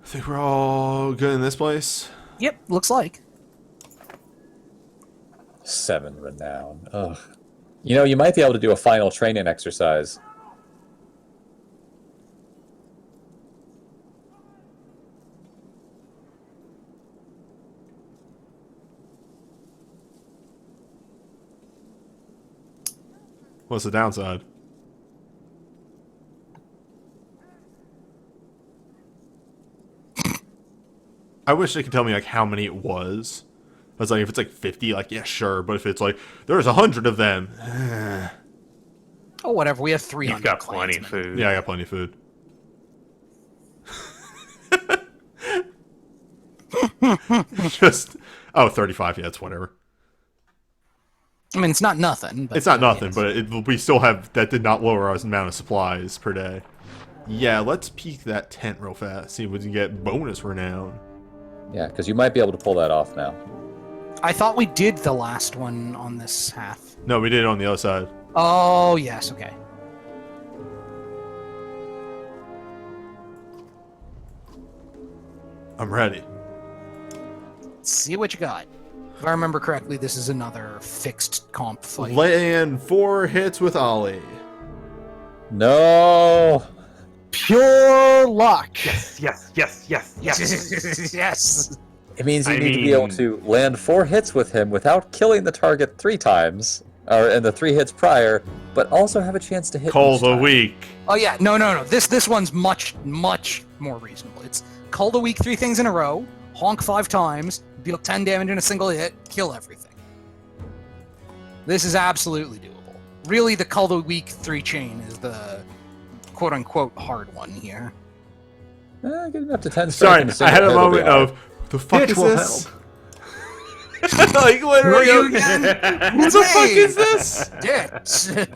I think we're all good in this place. Yep, looks like. 7 renown. Ugh. You know, you might be able to do a final training exercise. What's the downside? I wish they could tell me like how many it was. I was like, if it's like 50, like yeah, sure. But if it's like there's 100 of them, Oh, whatever. We have 300. You've got plenty of clansmen. food. yeah, I got plenty of food. Just 35. Yeah, it's whatever. I mean, it's not nothing. But It's not nothing, yes. but we still have that did not lower our amount of supplies per day. Yeah, let's peek that tent real fast. See if we can get bonus renown. Yeah, because you might be able to pull that off now. I thought we did the last one on this half. No, we did it on the other side. Oh, yes, okay. I'm ready. Let's see what you got. If I remember correctly, this is another fixed comp fight. Land 4 hits with Ollie. No! Pure luck. Yes. Yes. It means you I need to be able mean- to land 4 hits with him without killing the target 3 times, or in the 3 hits prior, but also have a chance to hit Call each the time. week. Oh yeah, no. This one's much more reasonable. It's call the week 3 things in a row, honk 5 times, deal 10 damage in a single hit, kill everything. This is absolutely doable. Really, the call the week 3 chain is the quote unquote hard one here. Getting up to 10 Sorry, strength in I had a single hit will be moment hard. of the fuck Bitch is will this? Like literally, what the fuck is this? Ditch.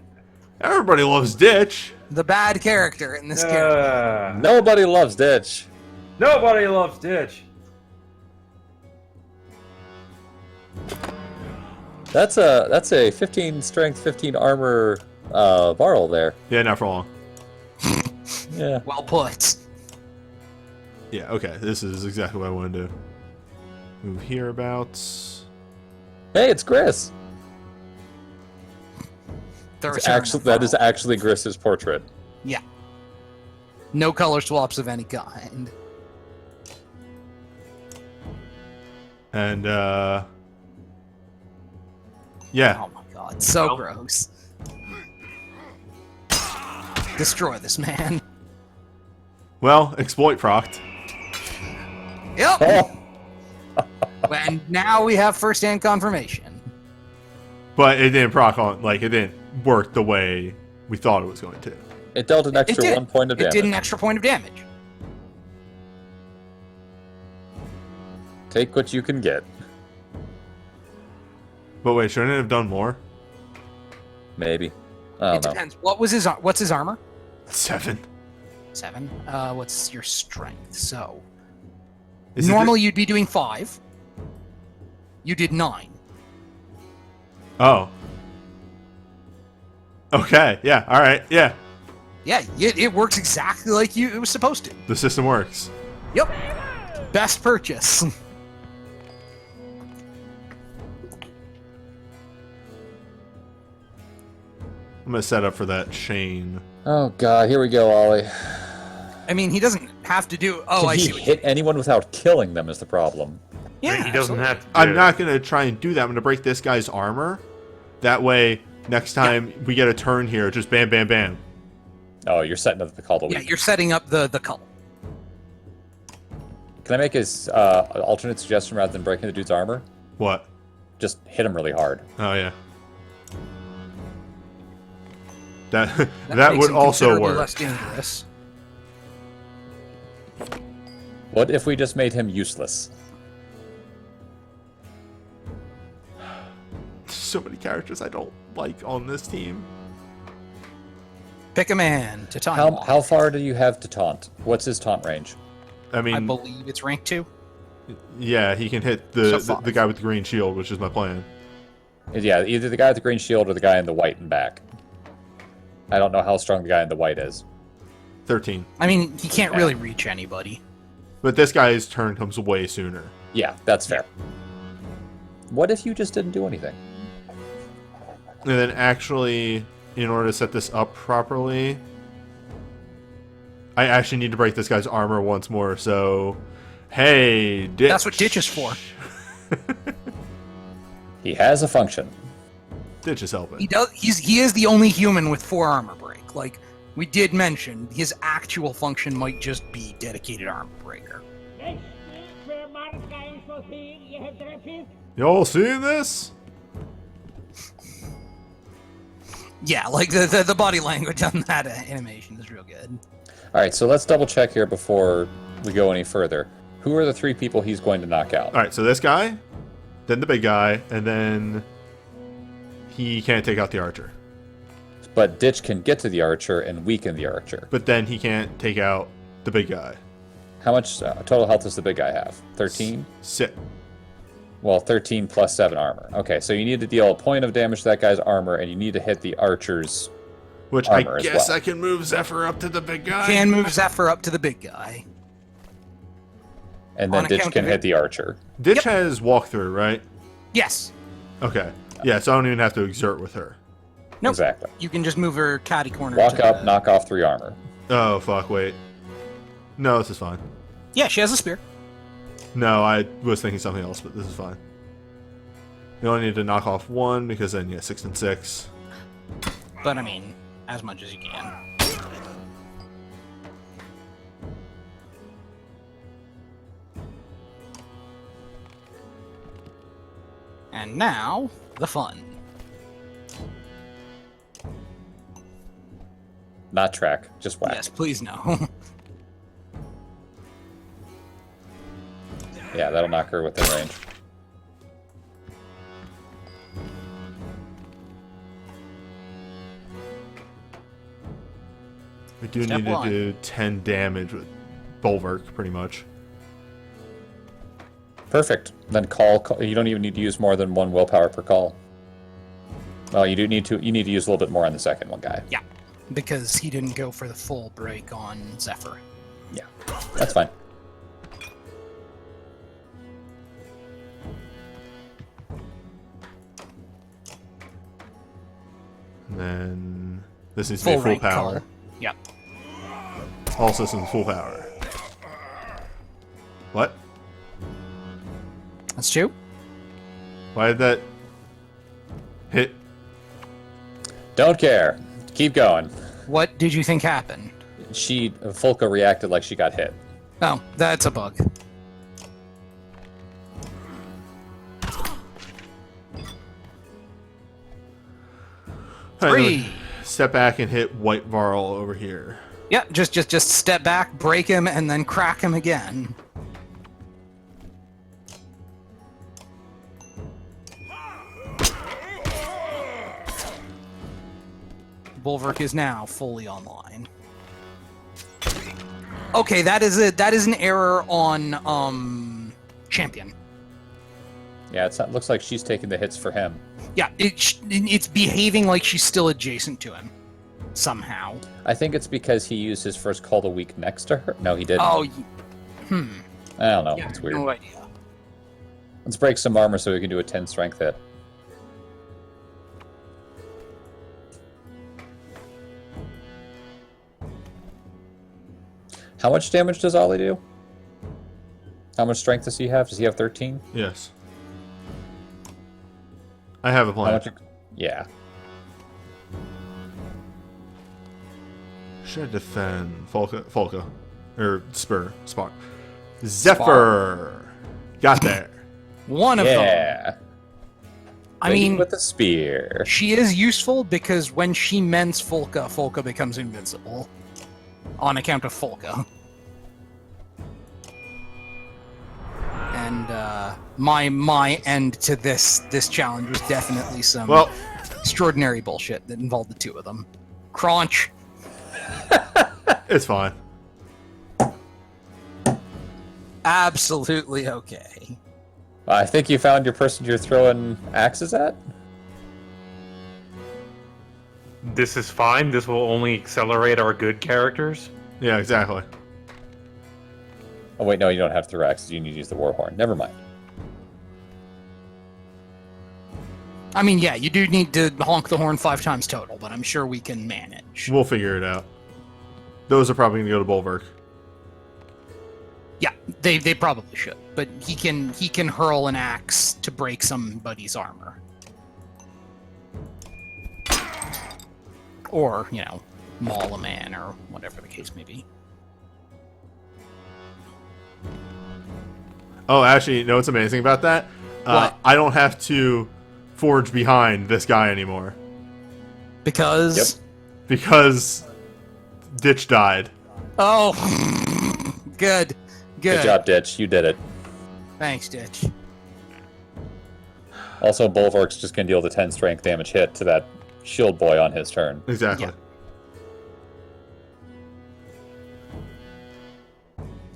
Everybody loves Ditch. The bad character in this character. Nobody loves Ditch. Nobody loves Ditch. That's a 15 strength, 15 armor Varl there. Yeah, not for long. Yeah. Well put. Yeah, okay, this is exactly what I want to do. Move hereabouts. Hey, it's Gris. Third It's turn actually, of that is Varl. actually Gris's portrait. Yeah. No color swaps of any kind. And yeah. Oh my god, so gross. Destroy this man. Well, exploit procced. Yep. Oh, And now we have first-hand confirmation. But it didn't proc on, like, it didn't work the way we thought it was going to. it dealt an extra did. 1 point of It damage. did an extra point of damage. Take what you can get. But wait, shouldn't it have done more? Maybe. I It don't know. depends. What's his armor? 7. 7. What's your strength? So Is it the- normally you'd be doing 5. You did 9. Oh. Okay, yeah, alright, yeah. Yeah, it works exactly like it was supposed to. The system works. Yep. Best purchase. I'm gonna set up for that chain. Oh god, here we go, Ollie. I mean, he doesn't have to do. Oh, Can I he see. What hit anyone without killing them is the problem. Yeah, He doesn't absolutely. have to. I'm not going to try and do that. I'm going to break this guy's armor. That way, next time we get a turn here, just bam, bam, bam. Oh, you're setting up the call to Yeah, weak. you're setting up the cult. Can I make his alternate suggestion rather than breaking the dude's armor? What? Just hit him really hard. Oh, yeah. That That makes would him also considerably work. less dangerous. What if we just made him useless? So many characters I don't like on this team. Pick a man to taunt. How far do you have to taunt? What's his taunt range? I mean, I believe it's rank 2. yeah, he can hit So the guy with the green shield, which is my plan. Yeah, either the guy with the green shield or the guy in the white and back. I don't know how strong the guy in the white is. 13. I mean, he can't really reach anybody. But this guy's turn comes way sooner. Yeah, that's fair. What if you just didn't do anything? And then actually, in order to set this up properly, I actually need to break this guy's armor once more. So, hey, Ditch. That's what Ditch is for. He has a function. Ditch is helping. He does. He is the only human with 4 armor break. Like we did mention, his actual function might just be dedicated armor breaker. Y'all seeing this? Yeah, like the body language on that animation is real good. All right, so let's double check here before we go any further. Who are the 3 people he's going to knock out? All right, so this guy, then the big guy, and then he can't take out the archer. But Ditch can get to the archer and weaken the archer. But then he can't take out the big guy. How much total health does the big guy have? 13? Sit. Well, 13 plus 7 armor. Okay, so you need to deal a point of damage to that guy's armor, and you need to hit the archer's Which I armor as guess well. I can move Zephyr up to the big guy. Can move Zephyr up to the big guy. And then on Ditch account can of hit it. the archer. Ditch has walkthrough, right? Yes. Okay. Yeah, so I don't even have to exert with her. Nope. Exactly. You can just move her catty corner. Walk to up, the... knock off 3 armor. Oh, fuck, wait. No, this is fine. Yeah, she has a spear. No, I was thinking something else, but this is fine. You only need to knock off 1, because then, yeah, 6 and 6. But I mean, as much as you can. And now, the fun. Not track, just whack. Yes, please no. Yeah, that'll knock her within range. We do Step need to 1. do 10 damage with Bulwark, pretty much. Perfect. Then call. You don't even need to use more than 1 willpower per call. Well, you do need to. You need to use a little bit more on the second one, guy. Yeah, because he didn't go for the full break on Zephyr. Yeah, that's fine. And then this needs to be Full full rank power. call. Yep. All systems full power. What? That's 2. Why did that hit? Don't care. Keep going. What did you think happened? Folka reacted like she got hit. Oh, that's a bug. All right, then 3. we step back and hit White Varl over here. Yeah, just step back, break him, and then crack him again. Bulwark is now fully online. Okay, that is an error on champion. Yeah, it looks like she's taking the hits for him. Yeah, it's behaving like she's still adjacent to him somehow. I think it's because he used his first call to weak next to her. No, he didn't. Oh, I don't know. yeah, It's weird. no idea. Let's break some armor so we can do a 10 strength hit. How much damage does Ollie do? How much strength does he have? Does he have 13? Yes. I have a How plan. much? Yeah. Should I defend Folka? Or Spark. Zephyr! Got there. One of them. Yeah. I mean, with the spear. she is useful because when she mends Folka, Folka becomes invincible. On account of Folka. And my end to this challenge was definitely some extraordinary bullshit that involved the two of them. Crunch. It's fine. Absolutely okay. I think you found your person you're throwing axes at? This is fine. This will only accelerate our good characters. Yeah, exactly. Oh wait, no, you don't have to throw axes. You need to use the war horn. Never mind. I mean, yeah, you do need to honk the horn 5 times total, but I'm sure we can manage. We'll figure it out. Those are probably going to go to Bulwark. Yeah, they probably should, but he can hurl an axe to break somebody's armor, or maul a man, or whatever the case may be. Oh, actually, you know what's amazing about that? What? I don't have to forge behind this guy anymore Because because Ditch died. oh, good. Good job, Ditch. You did it. Thanks, Ditch. Also, Bulwark's just going to deal the 10 strength damage hit to that shield boy on his turn. Exactly. Yeah.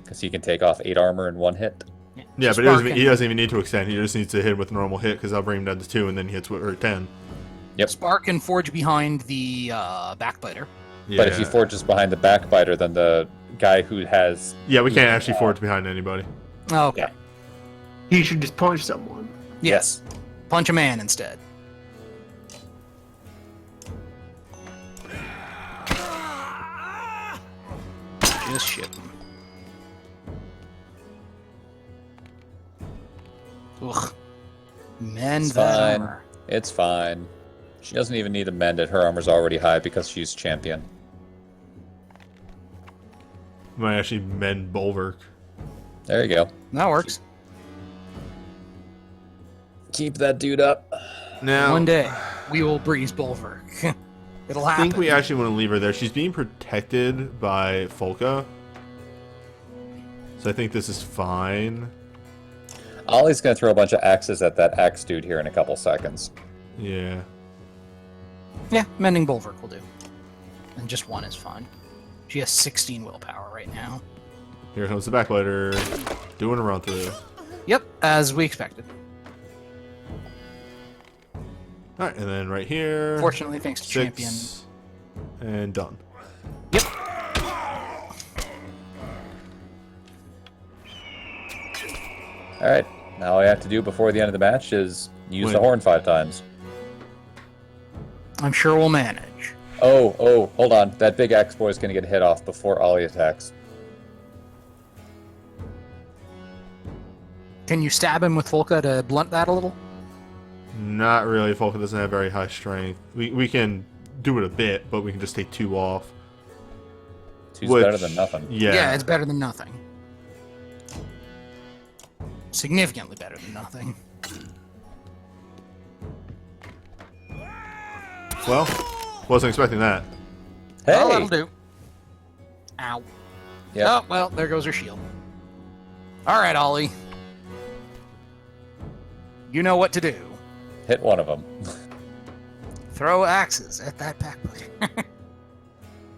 Because he can take off 8 armor in 1 hit. Yeah, but he doesn't even need to extend. He just needs to hit with a normal hit because I'll bring him down to 2 and then he hits with 10. Yep. Spark and forge behind the backbiter. Yeah. But if he forges behind the backbiter, then the guy who has... Yeah, we can't actually forge behind anybody. Okay. Yeah. He should just punch someone. Yes. Punch a man instead. Just ship him. Ugh. Mend It's that fine. armor. It's fine. She doesn't even need to mend it. Her armor's already high because she's champion. Might actually mend Bulwark. There you go. That works. Keep that dude up. Now, One day, we will breeze Bulwark. It'll I happen. think we actually want to leave her there. She's being protected by Folka. So I think this is fine. Ollie's going to throw a bunch of axes at that axe dude here in a couple seconds. Yeah. Yeah, mending Bulwark will do. And just 1 is fine. She has 16 willpower right now. Here comes the backlighter. Doing a run through. Yep, as we expected. Alright, and then right here. Fortunately, thanks to 6, champion. and done. Yep. Alright, now all I have to do before the end of the match is use Win. the horn 5 times. I'm sure we'll manage. Oh, hold on. That big axe boy is going to get hit off before Ollie attacks. Can you stab him with Folka to blunt that a little? Not really. Folka doesn't have very high strength. We can do it a bit, but we can just take 2 off. 2's better than nothing. Yeah. It's better than nothing. Significantly better than nothing. Well, wasn't expecting that. Hey! Well, that'll do. Ow. Yep. Oh, well, there goes her shield. Alright, Ollie. You know what to do. Hit one of them. Throw axes at that backbiter.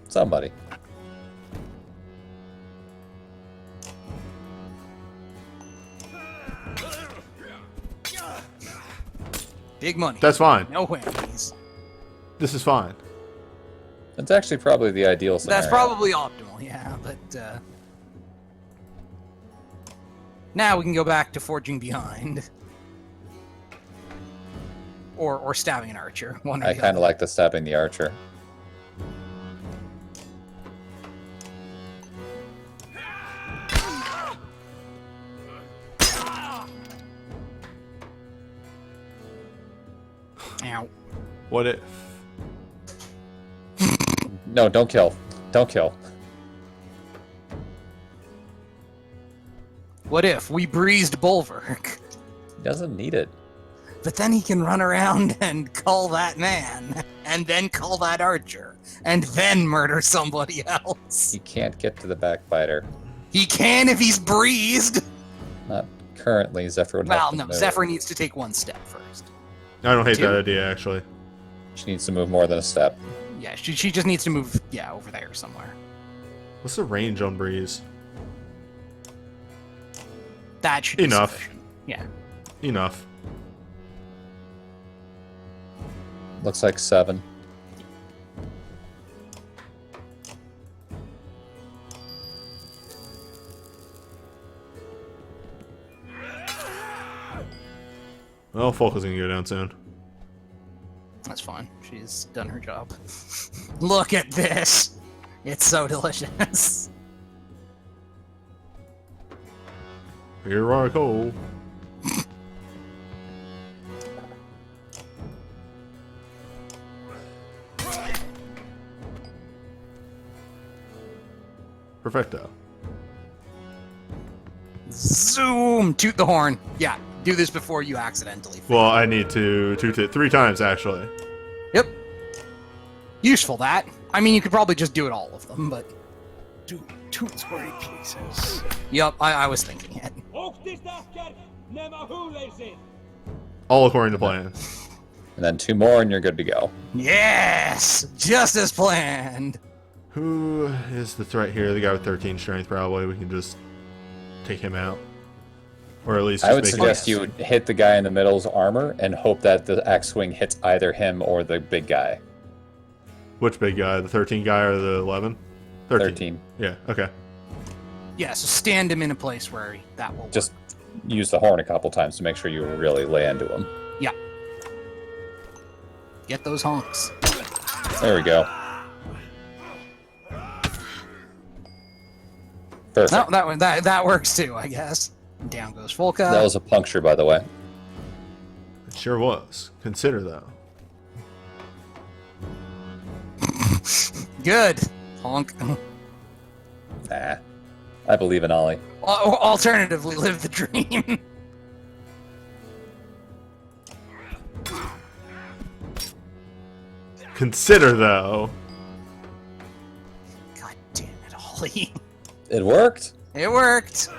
Somebody. Big money. That's fine. No whammies. This is fine. That's actually probably the ideal scenario. That's probably optimal, yeah, but now we can go back to forging behind. Or stabbing an archer. One or I the kind of other. like the stabbing the archer. Ow. What if? No, don't kill. Don't kill. What if we breezed Bulwark? He doesn't need it. But then he can run around and call that man, and then call that archer, and then murder somebody else. He can't get to the backbiter. He can if he's breezed. Not currently. Zephyr would Well, have to no, move. Zephyr needs to take one step first. I don't hate Two. that idea, actually. She needs to move more than a step. Yeah, she just needs to move, over there somewhere. What's the range on Breeze? That should be Enough. sufficient. Yeah. Enough. Looks like 7. Well, Folk is gonna go down soon. That's fine. She's done her job. Look at this! It's so delicious. Here I go. Perfecto. Zoom! Toot the horn. Yeah, do this before you accidentally fail. Well, I need to toot it 3 times, actually. Yep. Useful, that. I mean, you could probably just do it all of them, but... Do toots where he pleases. Yep, I was thinking it. All according to plan. And then 2 more and you're good to go. Yes! Just as planned! Who is the threat here? The guy with 13 strength, probably. We can just take him out. Or at least just I would make suggest you hit the guy in the middle's armor and hope that the axe swing hits either him or the big guy. Which big guy? The 13 guy or the 11? 13. Yeah, okay. Yeah, so stand him in a place where that will Just use the horn a couple times to make sure you really lay into him. work. Yeah. Get those honks. There we go. Perfect. No, that works too, I guess. Down goes Volka. That was a puncture, by the way. It sure was. Consider, though. Good. Honk. Nah. I believe in Ollie. Alternatively, live the dream. Consider, though. God damn it, Ollie. It worked. It worked.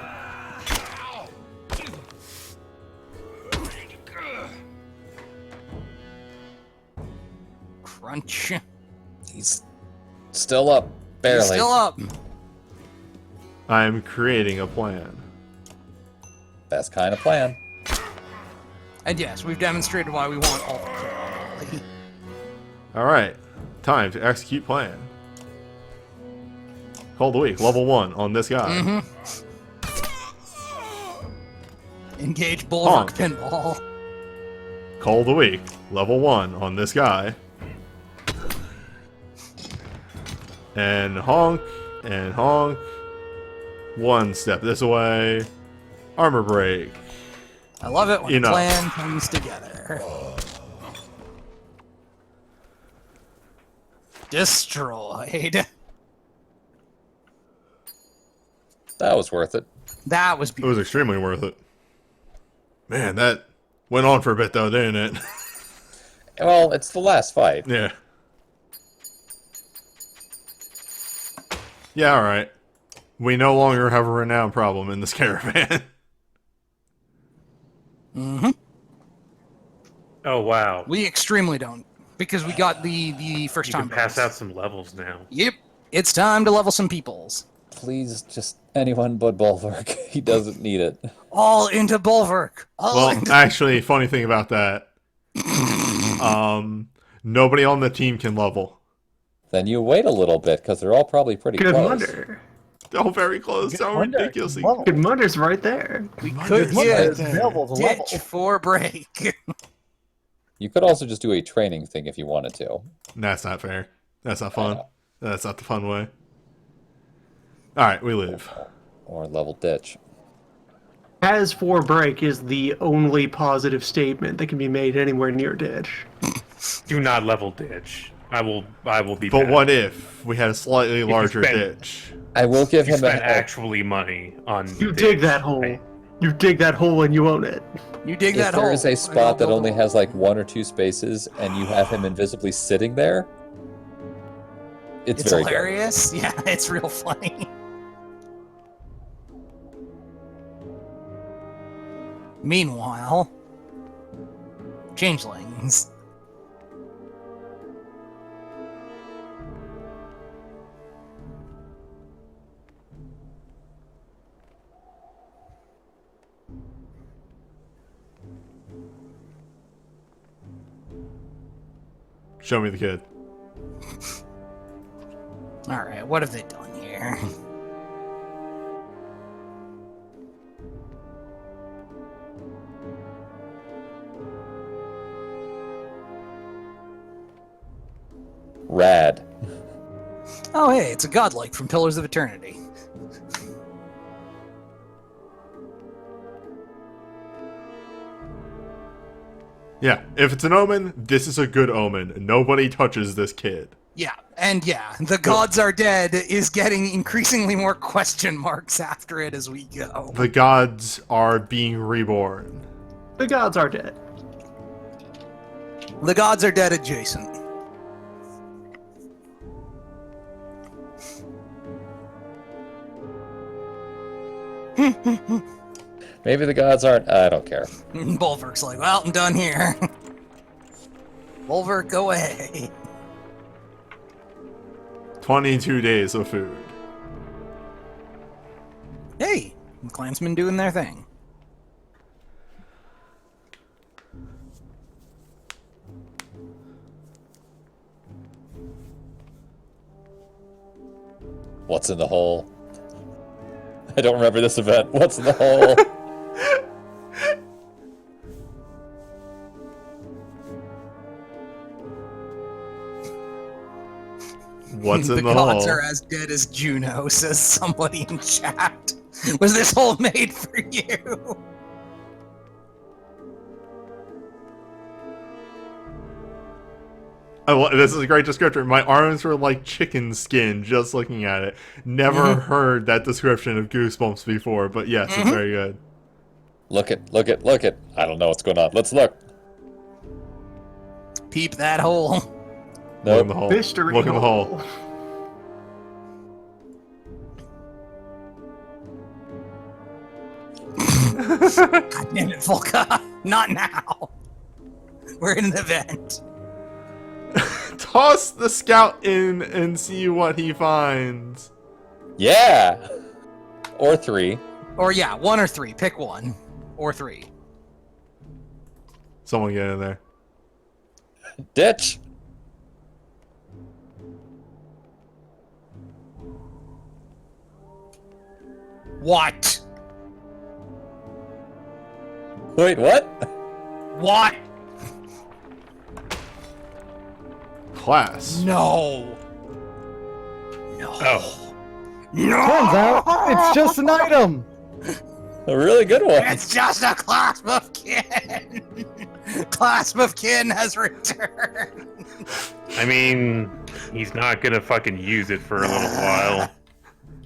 Crunch. He's still up. Barely. He's still up. I'm creating a plan. Best kind of plan. And yes, we've demonstrated why we want all the kill on Ollie. Alright. Time to execute plan. Call of the week, level 1 on this guy. Mm-hmm. Engage Bulwark Honk. Pinball. Call of the week, level 1 on this guy. And honk, and honk. 1 step this way. Armor break. I love it when Enough. a plan comes together. Destroyed. That was worth it. That was It was beautiful. extremely worth it. Man, that went on for a bit though, didn't it? Well, it's the last fight. Yeah. Yeah, alright. We no longer have a renown problem in this caravan. Mm-hmm. Oh wow. We extremely don't. Because we got the first You time can pass bonus. out some levels now. Yep. It's time to level some peoples. Please, just anyone but Bulwark. He doesn't need it. All into Bulwark. All Well, into... actually, funny thing about that. Nobody on the team can level. Then you wait a little bit, because they're all probably pretty Good close. wonder. They're all very close. So Wonder, ridiculously. level. Good wonder's right there. We Good could wonder get is available to level. ditch for break. You could also just do a training thing if you wanted to. That's not fair. That's not I fun. know. That's not the fun way. Alright, we leave. Or level ditch. As for break is the only positive statement that can be made anywhere near ditch. Do not level ditch. I will be. But back. what if we had a slightly you larger spend- ditch? I will give You him a spend actually money on. You ditch, dig that hole. right? You dig that hole and you own it. You dig If that hole. there is a and I'll spot that build only a has wall. like 1 or 2 spaces, and you have him invisibly sitting there, it's very good. hilarious. Yeah, it's real funny. Meanwhile, changelings. Show me the kid. All right, what have they done here? Rad. Oh, hey, it's a godlike from Pillars of Eternity. Yeah, if it's an omen, this is a good omen. Nobody touches this kid. Yeah, and yeah, the gods are dead is getting increasingly more question marks after it as we go. The gods are being reborn. The gods are dead. The gods are dead adjacent. Maybe the gods aren't. I don't care. Bulwark's like, well, I'm done here. Bulwark, go away. 22 days of food. Hey, the clansmen doing their thing. What's in the hole? I don't remember this event. What's in the hole? What's in the gods hole? are as dead as Juno, says somebody in chat. Was this hole made for you? This is a great description. My arms were like chicken skin just looking at it. Never heard that description of Goosebumps before, but yes, it's very good. Look it, look it, look it. I don't know what's going on. Let's look. Peep that hole. Look in Nope. the hole. Mystery Look in the hole. God damn it, Volka. Not now. We're in an event. Toss the scout in and see what he finds. Yeah. Or 3. Or yeah, 1 or 3. Pick 1. Or 3. Someone get in there. Ditch. What? Wait, what? What? Class. No. No. Oh. No. Turns out it's just an item. A really good one. It's just a clasp of kin. Clasp of kin has returned. I mean, he's not gonna fucking use it for a little while.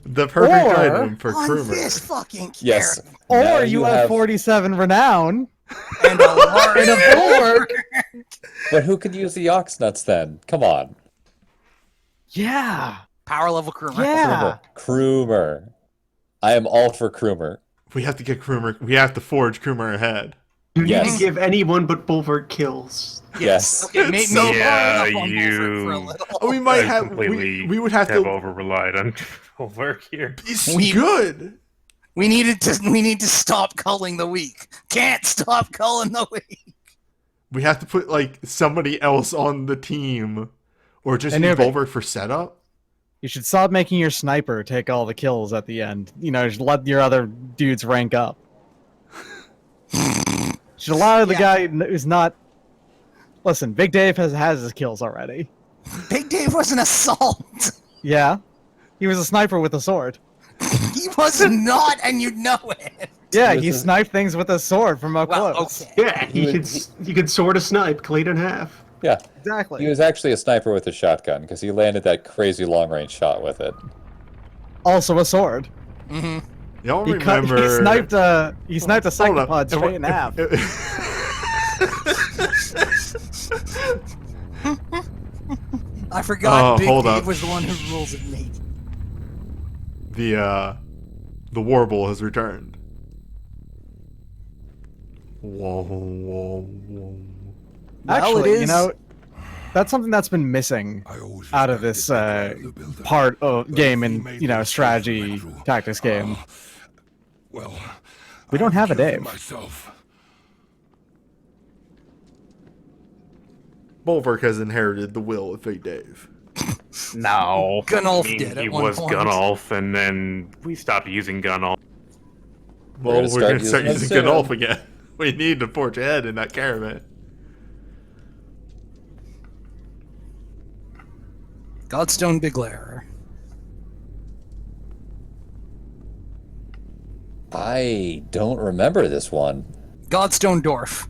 The perfect Or- item for On Krumer. this fucking Yes. caravan. Now Or you have 47 renown. And a large And a bulwark. But who could use the ox nuts then? Come on. Yeah. power level crewman. Yeah. Krumer. I am all for Krumer. We have to get Krumer. We have to forge Krumer ahead. You need Yes. to give anyone but Bulwark kills. Yes. Okay, It's maybe so Yeah, up on you- Bulwark for a little. We might I have. completely We would have to. over relied on work here. It's We- good. We need to stop culling the weak. Can't stop culling the weak. We have to put like somebody else on the team, or just And use if it- Bulwark for setup. You should stop making your sniper take all the kills at the end. You know, just let your other dudes rank up. Should allow the guy who's not. Listen, Big Dave has his kills already. Big Dave was an assault. Yeah, he was a sniper with a sword. He was not, and you know it. Yeah, He he was a- sniped things with a sword from up Well, close. okay. Yeah, he could sword a snipe, clean in half. Yeah, Exactly. he was actually a sniper with a shotgun because he landed that crazy long-range shot with it. Also a sword. Y'all He remember? sniped a Hold up. psychopod straight in half. I forgot Big hold Dave up. was the one who rules at me. The warble has returned. Whoa, whoa, whoa. Actually, it you is. know, that's something that's been missing out of this part of game and strategy tactics game. Well, We don't have a Dave. Myself. Bulwark has inherited the will of Fake Dave. No. Gunnulf I mean, did he at one was point. Gunnulf, and then we stopped using Gunnulf. Well, we're start going to start using using it soon. Gunolf again. We need to forge ahead in that caravan. Godstone Biglair. I don't remember this one. Godstone Dwarf.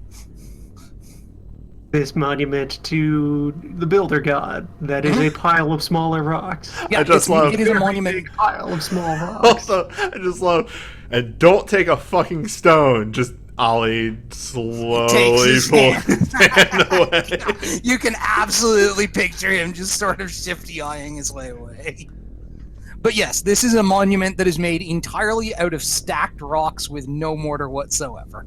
This monument to the builder god that is a pile of smaller rocks. Yeah, I just love- it is a Very monument. big pile of small rocks. Also, I just love, and don't take a fucking stone. Just Ollie slowly Takes his pull hand. his hand away. You can absolutely picture him just sort of shifty-eyeing his way away. But yes, this is a monument that is made entirely out of stacked rocks with no mortar whatsoever.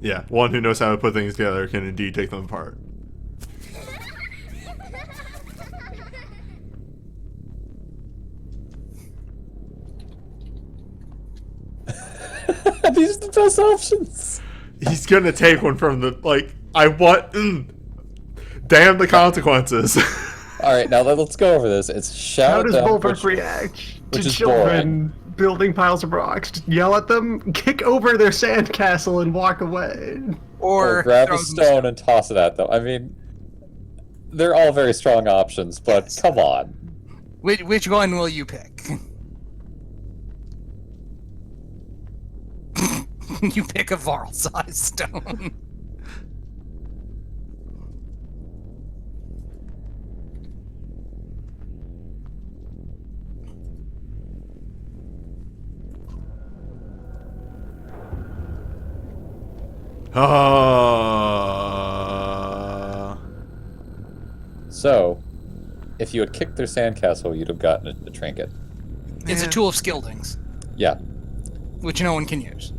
Yeah, one who knows how to put things together can indeed take them apart. These are the best options. He's gonna take one from the, I want, damn the consequences. All right, now let's go over this. It's shout How at does them, Bulwark which- react to which is children building piles of rocks? Just yell at them, kick over their sandcastle, and walk away. or Or grab throw a them stone and toss it at them. I mean, they're all very strong options, but Yes. come on. Which one will you pick? You pick a Varl-sized stone. So, if you had kicked their sandcastle, you'd have gotten a trinket. It's a tool of Skildings, Yeah. which no one can use.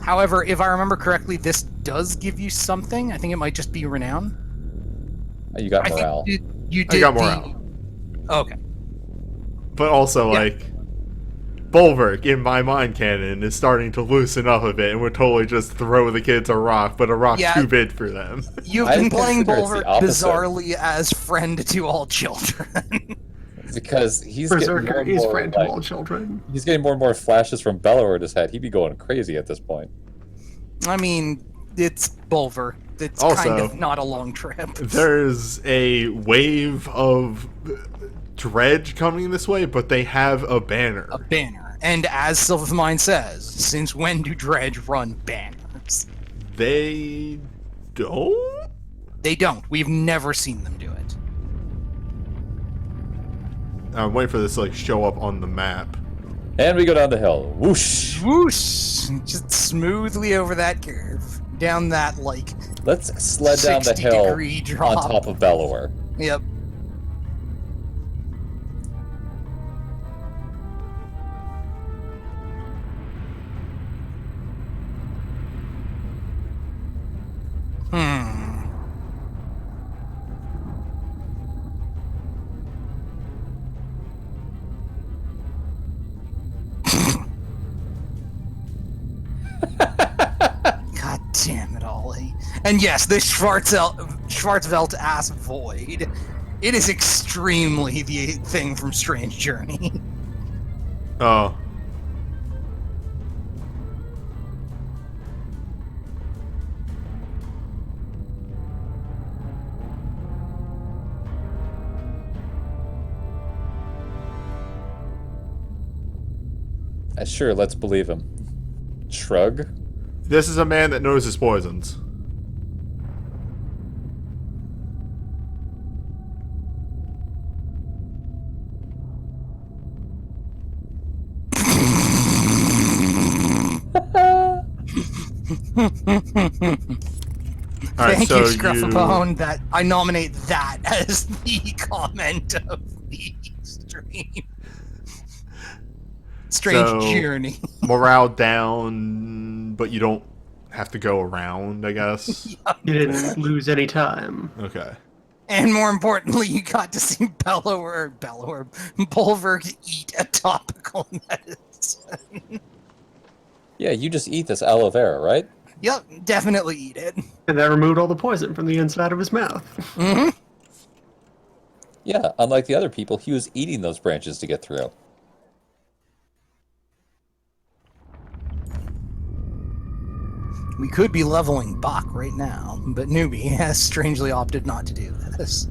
However, if I remember correctly, this does give you something. I think it might just be renown. You got I morale. think you did. I got morale. Okay. But also, Yeah. Bulwark, in my mind canon, is starting to loosen up a bit and would totally just throw the kids a rock, but a rock's Yeah. too big for them. You've I been playing consider it's the Bulwark opposite. bizarrely as friend to all children. Because he's getting more Berserker and is more, friend to all children. he's getting more and more flashes from Bellower in his head. He'd be going crazy at this point. I mean, it's Bulwark. It's Also, kind of not a long trip. There's a wave of dredge coming this way, but they have a banner. A banner. And as Silvermine says, since when do Dredge run banners? They don't? They don't. We've never seen them do it. I'm waiting for this to show up on the map. And we go down the hill. Whoosh! Whoosh! Just smoothly over that curve. Down that, Let's sled down the 60-degree hill drop. on top of Bellower. Yep. Hmm. God damn it, Ollie. And yes, this Schwarzwelt ass void. It is extremely the thing from Strange Journey. Oh. Sure, let's believe him. Shrug. This is a man that knows his poisons. All right, Thank so you, Scruffabone. That I nominate that as the comment of the stream. Strange So- journey. Morale down, but you don't have to go around, I guess. You didn't lose any time. Okay. And more importantly, you got to see Bulwark eat a topical medicine. Yeah, you just eat this aloe vera, right? Yep, definitely eat it. And that removed all the poison from the inside of his mouth. Mm-hmm. Yeah, unlike the other people, he was eating those branches to get through. We could be leveling Bach right now, but Newbie has strangely opted not to do this.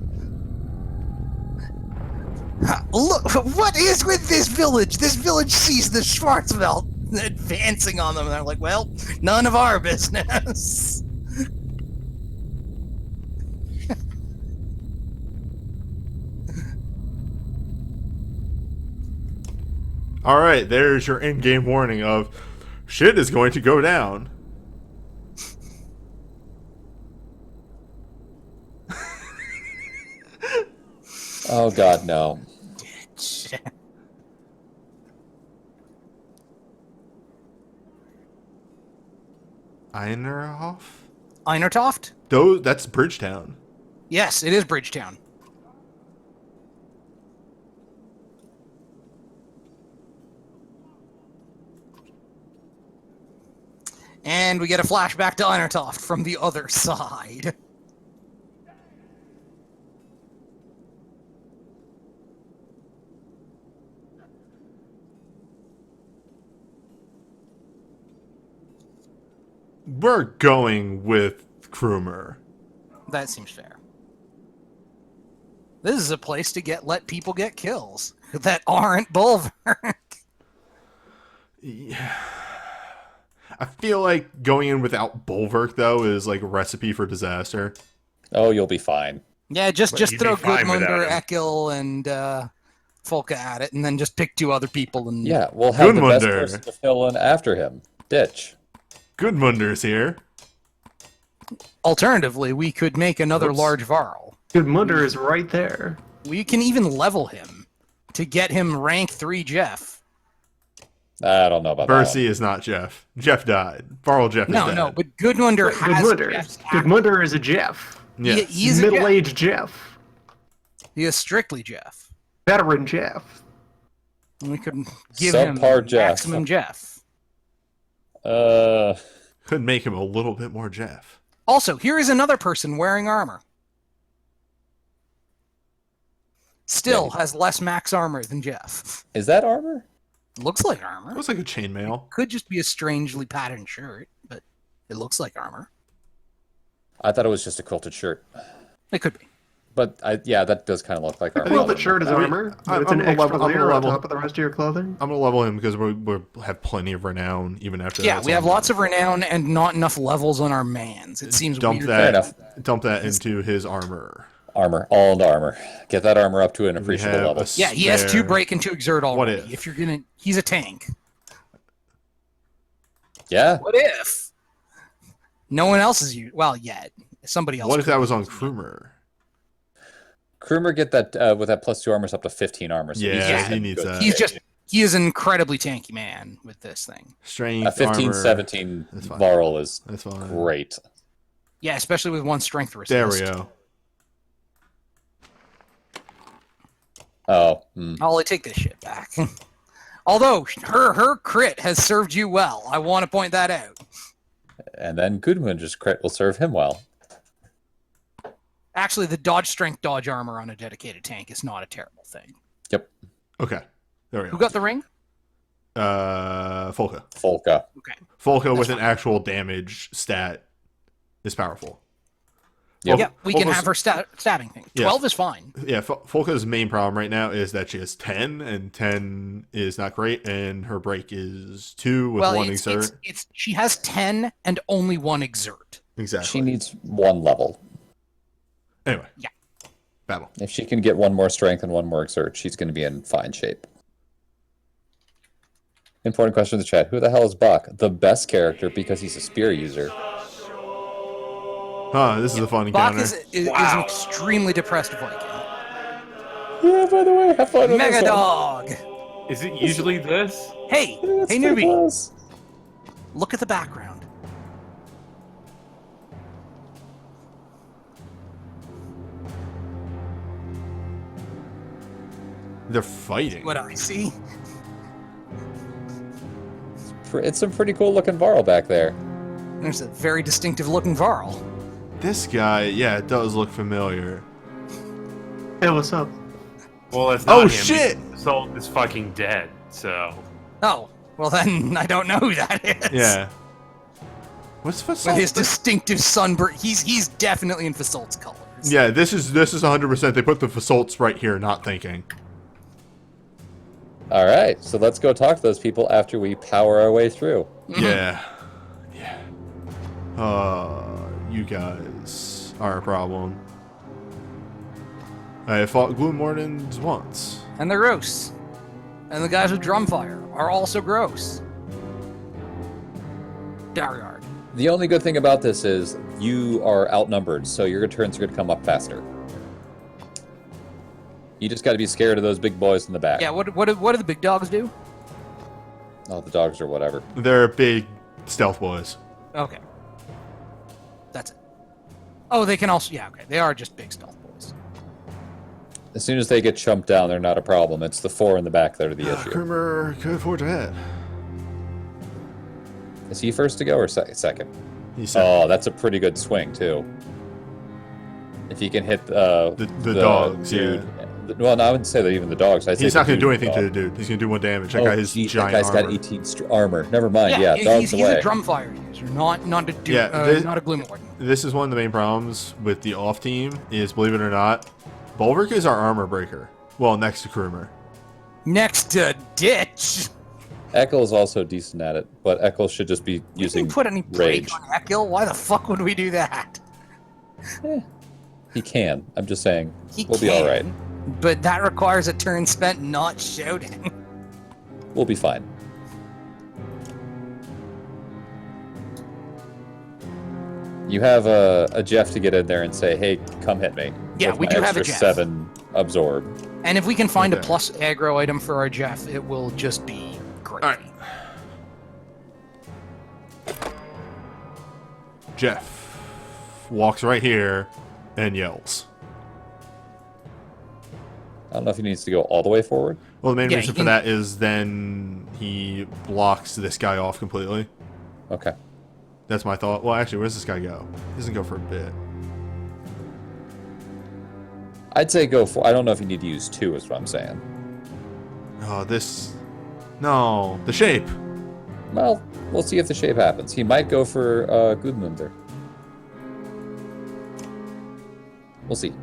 Look, what is with this village? This village sees the Schwarzwald advancing on them, and they're like, well, none of our business. All right, there's your in-game warning of shit is going to go down. Oh god, no. Einerhof? Einertoft? That's Bridgetown. Yes, it is Bridgetown. And we get a flashback to Einertoft from the other side. We're going with Krumer. That seems fair. This is a place to let people get kills that aren't Bulwark. Yeah. I feel like going in without Bulwark, though, is like a recipe for disaster. Oh, you'll be fine. Yeah, just you'd be throw fine without Gudmundur, him. Ekil, and Folka at it, and then just pick 2 other people. And Yeah, we'll have the best Gudmundur. person to fill in after him. Ditch. Gudmunder's here. Alternatively, we could make another Whoops. large Varl. Good Munder is right there. We can even level him to get him rank 3 Jeff. I don't know about Bercy is not Jeff. Jeff died. Varl Jeff is No, dead. no, but Gudmundur has Gudmundur. Jeff's Gudmundur is a Jeff. Yes. he's a Jeff. Middle-aged Jeff. He is strictly Jeff. Veteran Jeff. And we could give him Subpar Jeff. maximum Jeff. that. Could make him a little bit more Jeff. Also, here is another person wearing armor. Still has less max armor than Jeff. Is that armor? Looks like armor. Looks like a chainmail. Could just be a strangely patterned shirt, but it looks like armor. I thought it was just a quilted shirt. It could be. But yeah, that does kind of look like armor. Well, the shirt is I mean, armor, but I'm it's an gonna extra level- I'm gonna layer on level- top of the rest of your clothing. I'm gonna level him because we have plenty of renown even after. Yeah, that's we have on. lots of renown and not enough levels on our mans. It seems dump weird. Fair that. enough. Dump that into his armor. Armor, all into armor. Get that armor up to an We appreciable have level. a Yeah, he has 2 spare- break and 2 exert already. if? If you're gonna, he's a tank. Yeah, What if? No one else is well yet. Somebody else. What if could. that was on Krumer? Krumer get that with that +2 armor up to 15 armor. So Yeah, he's he needs good. that. He is an incredibly tanky man with this thing. Strength, A 15, armor. 17 That's fine. Varl is That's fine. great. Yeah, especially with 1 strength resist. There we go. Oh, I'll take this shit back. Although her crit has served you well, I want to point that out. and then Gudmundur's crit will serve him well. Actually, the dodge strength dodge armor on a dedicated tank is not a terrible thing. Yep, Okay. There we Who go. got the ring? Folka. Folka. Okay. Folka with fine. an actual damage stat is powerful. Yep. Yeah, we can have her stabbing thing. Yeah. 12 is fine. Yeah, Folka's main problem right now is that she has 10, and 10 is not great, and her break is 2 with one exert. She has 10 and only 1 exert. Exactly. She needs 1 level. Anyway. Yeah. Battle. If she can get 1 more strength and 1 more exert, she's going to be in fine shape. Important question in the chat. Who the hell is Buck? The best character because he's a spear user. Huh, this is a fun Bach encounter. is an extremely depressed Viking. Yeah, by the way, have fun with Mega this one. dog! Is it usually this? Hey! That's Hey, pretty newbie! close. Look at the background. They're fighting. What I see? It's a pretty cool looking Varl back there. There's a very distinctive looking Varl. This guy, yeah, it does look familiar. Hey, what's up? Well, it's not Oh, him. shit! Salt is fucking dead, so... Oh, well then I don't know who that is. Yeah. What's Fasolt's? With his distinctive sunburn, he's definitely in Fasolt's colors. Yeah, this is 100%. They put the Fasolt's right here, not thinking. All right, so let's go talk to those people after we power our way through. Yeah. Yeah. You guys are a problem. I fought Gloomwardens once. And they're gross. And the guys with Drumfire are also gross. Daryard. The only good thing about this is you are outnumbered, so your turns are going to come up faster. You just got to be scared of those big boys in the back. Yeah, what do the big dogs do? Oh, the dogs or whatever. They're big stealth boys. Okay. That's it. Oh, they can also... Yeah, okay. They are just big stealth boys. As soon as they get chumped down, they're not a problem. It's the 4 in the back that are the issue. Krumer could forge ahead. Is he first to go or second? He said Oh, that's a pretty good swing, too. If he can hit the dogs, dude. yeah. Well, no, I wouldn't say that even the dogs. I'd say He's the not going to do dude anything to dog. the dude. He's going to do 1 damage. That Oh, guy has geez, giant that guy's armor. got 18 armor. Never mind. Yeah, dogs he's away. a Drumfire user, not a dude, Yeah, not a Gloomwarden. This is one of the main problems with the off team is, believe it or not, Bulwark is our armor breaker. Well, next to Krumer. Next to Ditch. Eccles also decent at it, but Eccles should just be You using didn't put any break rage. on Ekil. Why the fuck would we do that? He can. I'm just saying. He We'll can, be all right. But that requires a turn spent not shouting. We'll be fine. You have a Jeff to get in there and say, "Hey, come hit me." Yeah, with we my do have a extra Jeff. 7 absorb. And if we can find a Okay. plus aggro item for our Jeff, it will just be great. All right. Jeff walks right here and yells. I don't know if he needs to go all the way forward. Well, the main Yeah, reason he for can- that is then he blocks this guy off completely. Okay. That's my thought. Well, actually, where's this guy go? He doesn't go for a bit. I'd say go for. I don't know if you need to use 2, is what I'm saying. Oh, this... No, the shape. Well, we'll see if the shape happens. He might go for Gudmundur. We'll see.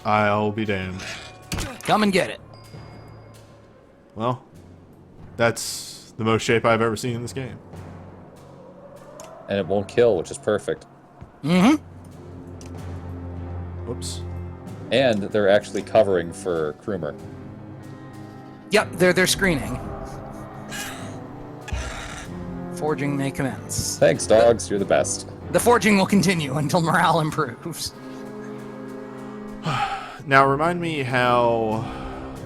I'll be damned. Come and get it. Well, that's the most shape I've ever seen in this game. And it won't kill, which is perfect. Mm-hmm. Whoops. And they're actually covering for Krumer. Yep, they're screening. Forging may commence. Thanks, dogs. You're the best. The forging will continue until morale improves. Now, remind me how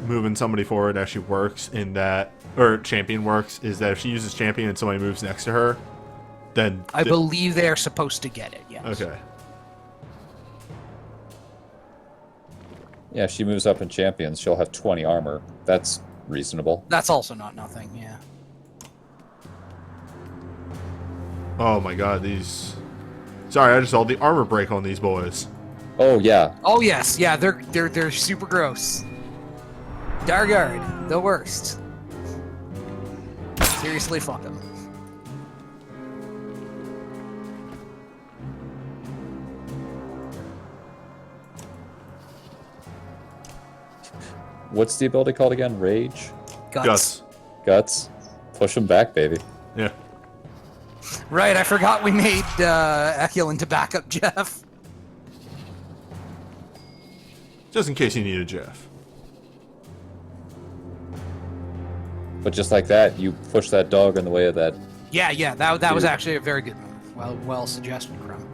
moving somebody forward actually works in that, or champion works, is that if she uses champion and somebody moves next to her, then... I believe they are supposed to get it, yes. Okay. Yeah, if she moves up in champions, she'll have 20 armor. That's reasonable. That's also not nothing, yeah. Oh my god, these... Sorry, I just saw the armor break on these boys. Oh, yeah. Oh yes, yeah, they're super gross. Dargard, the worst. Seriously, fuck him. What's the ability called again? Rage? Guts. Guts? Push him back, baby. Yeah. Right, I forgot we made Ekil into backup Jeff. Just in case you need a Jeff. But just like that, you push that dog in the way of that. Yeah, that was Dude. actually a very good move. Well suggested, Crumb.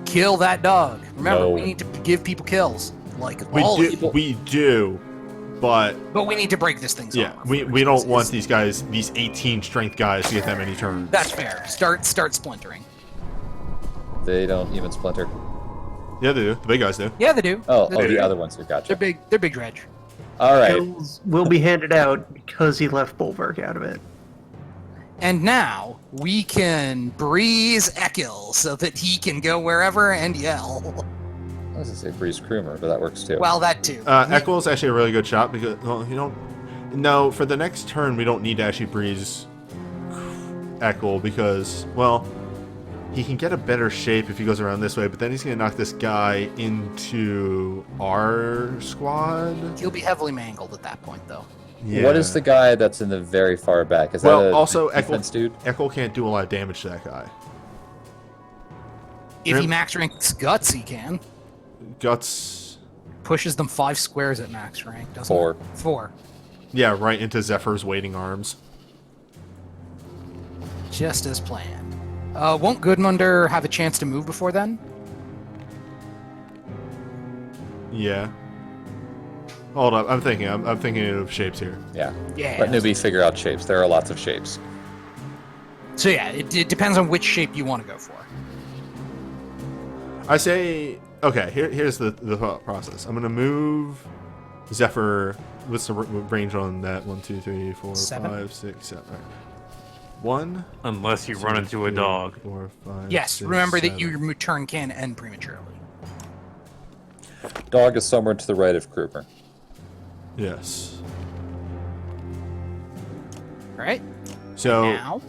Kill that dog. Remember, No. we need to give people kills. Like We all do, people. we do, but But we need to break this thing's yeah, armor we first. don't want these guys, these 18 strength guys, to get that many turns. That's fair. Start splintering. They don't even splinter. Yeah, they do. The big guys do. Yeah, they do. Oh, They do. the other ones who gotcha. They're big. They're big dredge. All right. Kills will be handed out because he left Bulwark out of it. And now we can breeze Ekil so that he can go wherever and yell. I was gonna say Breeze Krumer, but that works too. Well, that too. Equil's actually a really good shot because, well, you don't. No, for the next turn, we don't need to actually breeze Equil because, well, he can get a better shape if he goes around this way, but then he's going to knock this guy into our squad. He'll be heavily mangled at that point, though. Yeah. What is the guy that's in the very far back? Is Well, that a also, defense dude? Equil can't do a lot of damage to that guy. If he max ranks guts, he can. Guts. Pushes them 5 squares at max rank, doesn't 4. it? 4. Yeah, right into Zephyr's waiting arms. Just as planned. Won't Goodmunder have a chance to move before then? Yeah. Hold up, I'm thinking of shapes here. Yeah. Yeah. Let newbie figure out shapes. There are lots of shapes. So yeah, it depends on which shape you want to go for. I say, okay, here's the thought process. I'm gonna move Zephyr. What's the range on that? 1, 2, 3, 4, 7? 5, 6, 7. All right. 1. Unless you run into a 2, dog. 4, 5, Yes, 6, remember that 7. your turn can end prematurely. Dog is somewhere to the right of Krumer. Yes. Right? So, Now.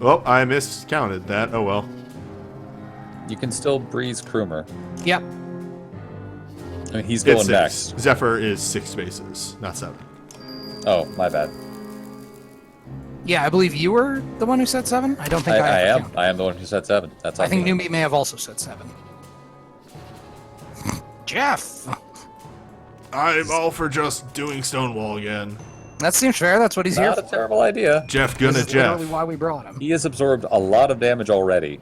oh, I miscounted that. Oh well. You can still breeze Krumer. Yep. I mean, he's It's going 6. next. Zephyr is 6 spaces, not 7. Oh, my bad. Yeah, I believe you were the one who said 7. I don't think I, I ever am. counted. I am the one who said 7. That's I think on me. Newbie may have also said 7. Jeff! I'm all for just doing Stonewall again. That seems fair. That's what he's here Not a for. terrible idea. Jeff This gonna is Jeff. literally why we brought him. He has absorbed a lot of damage already.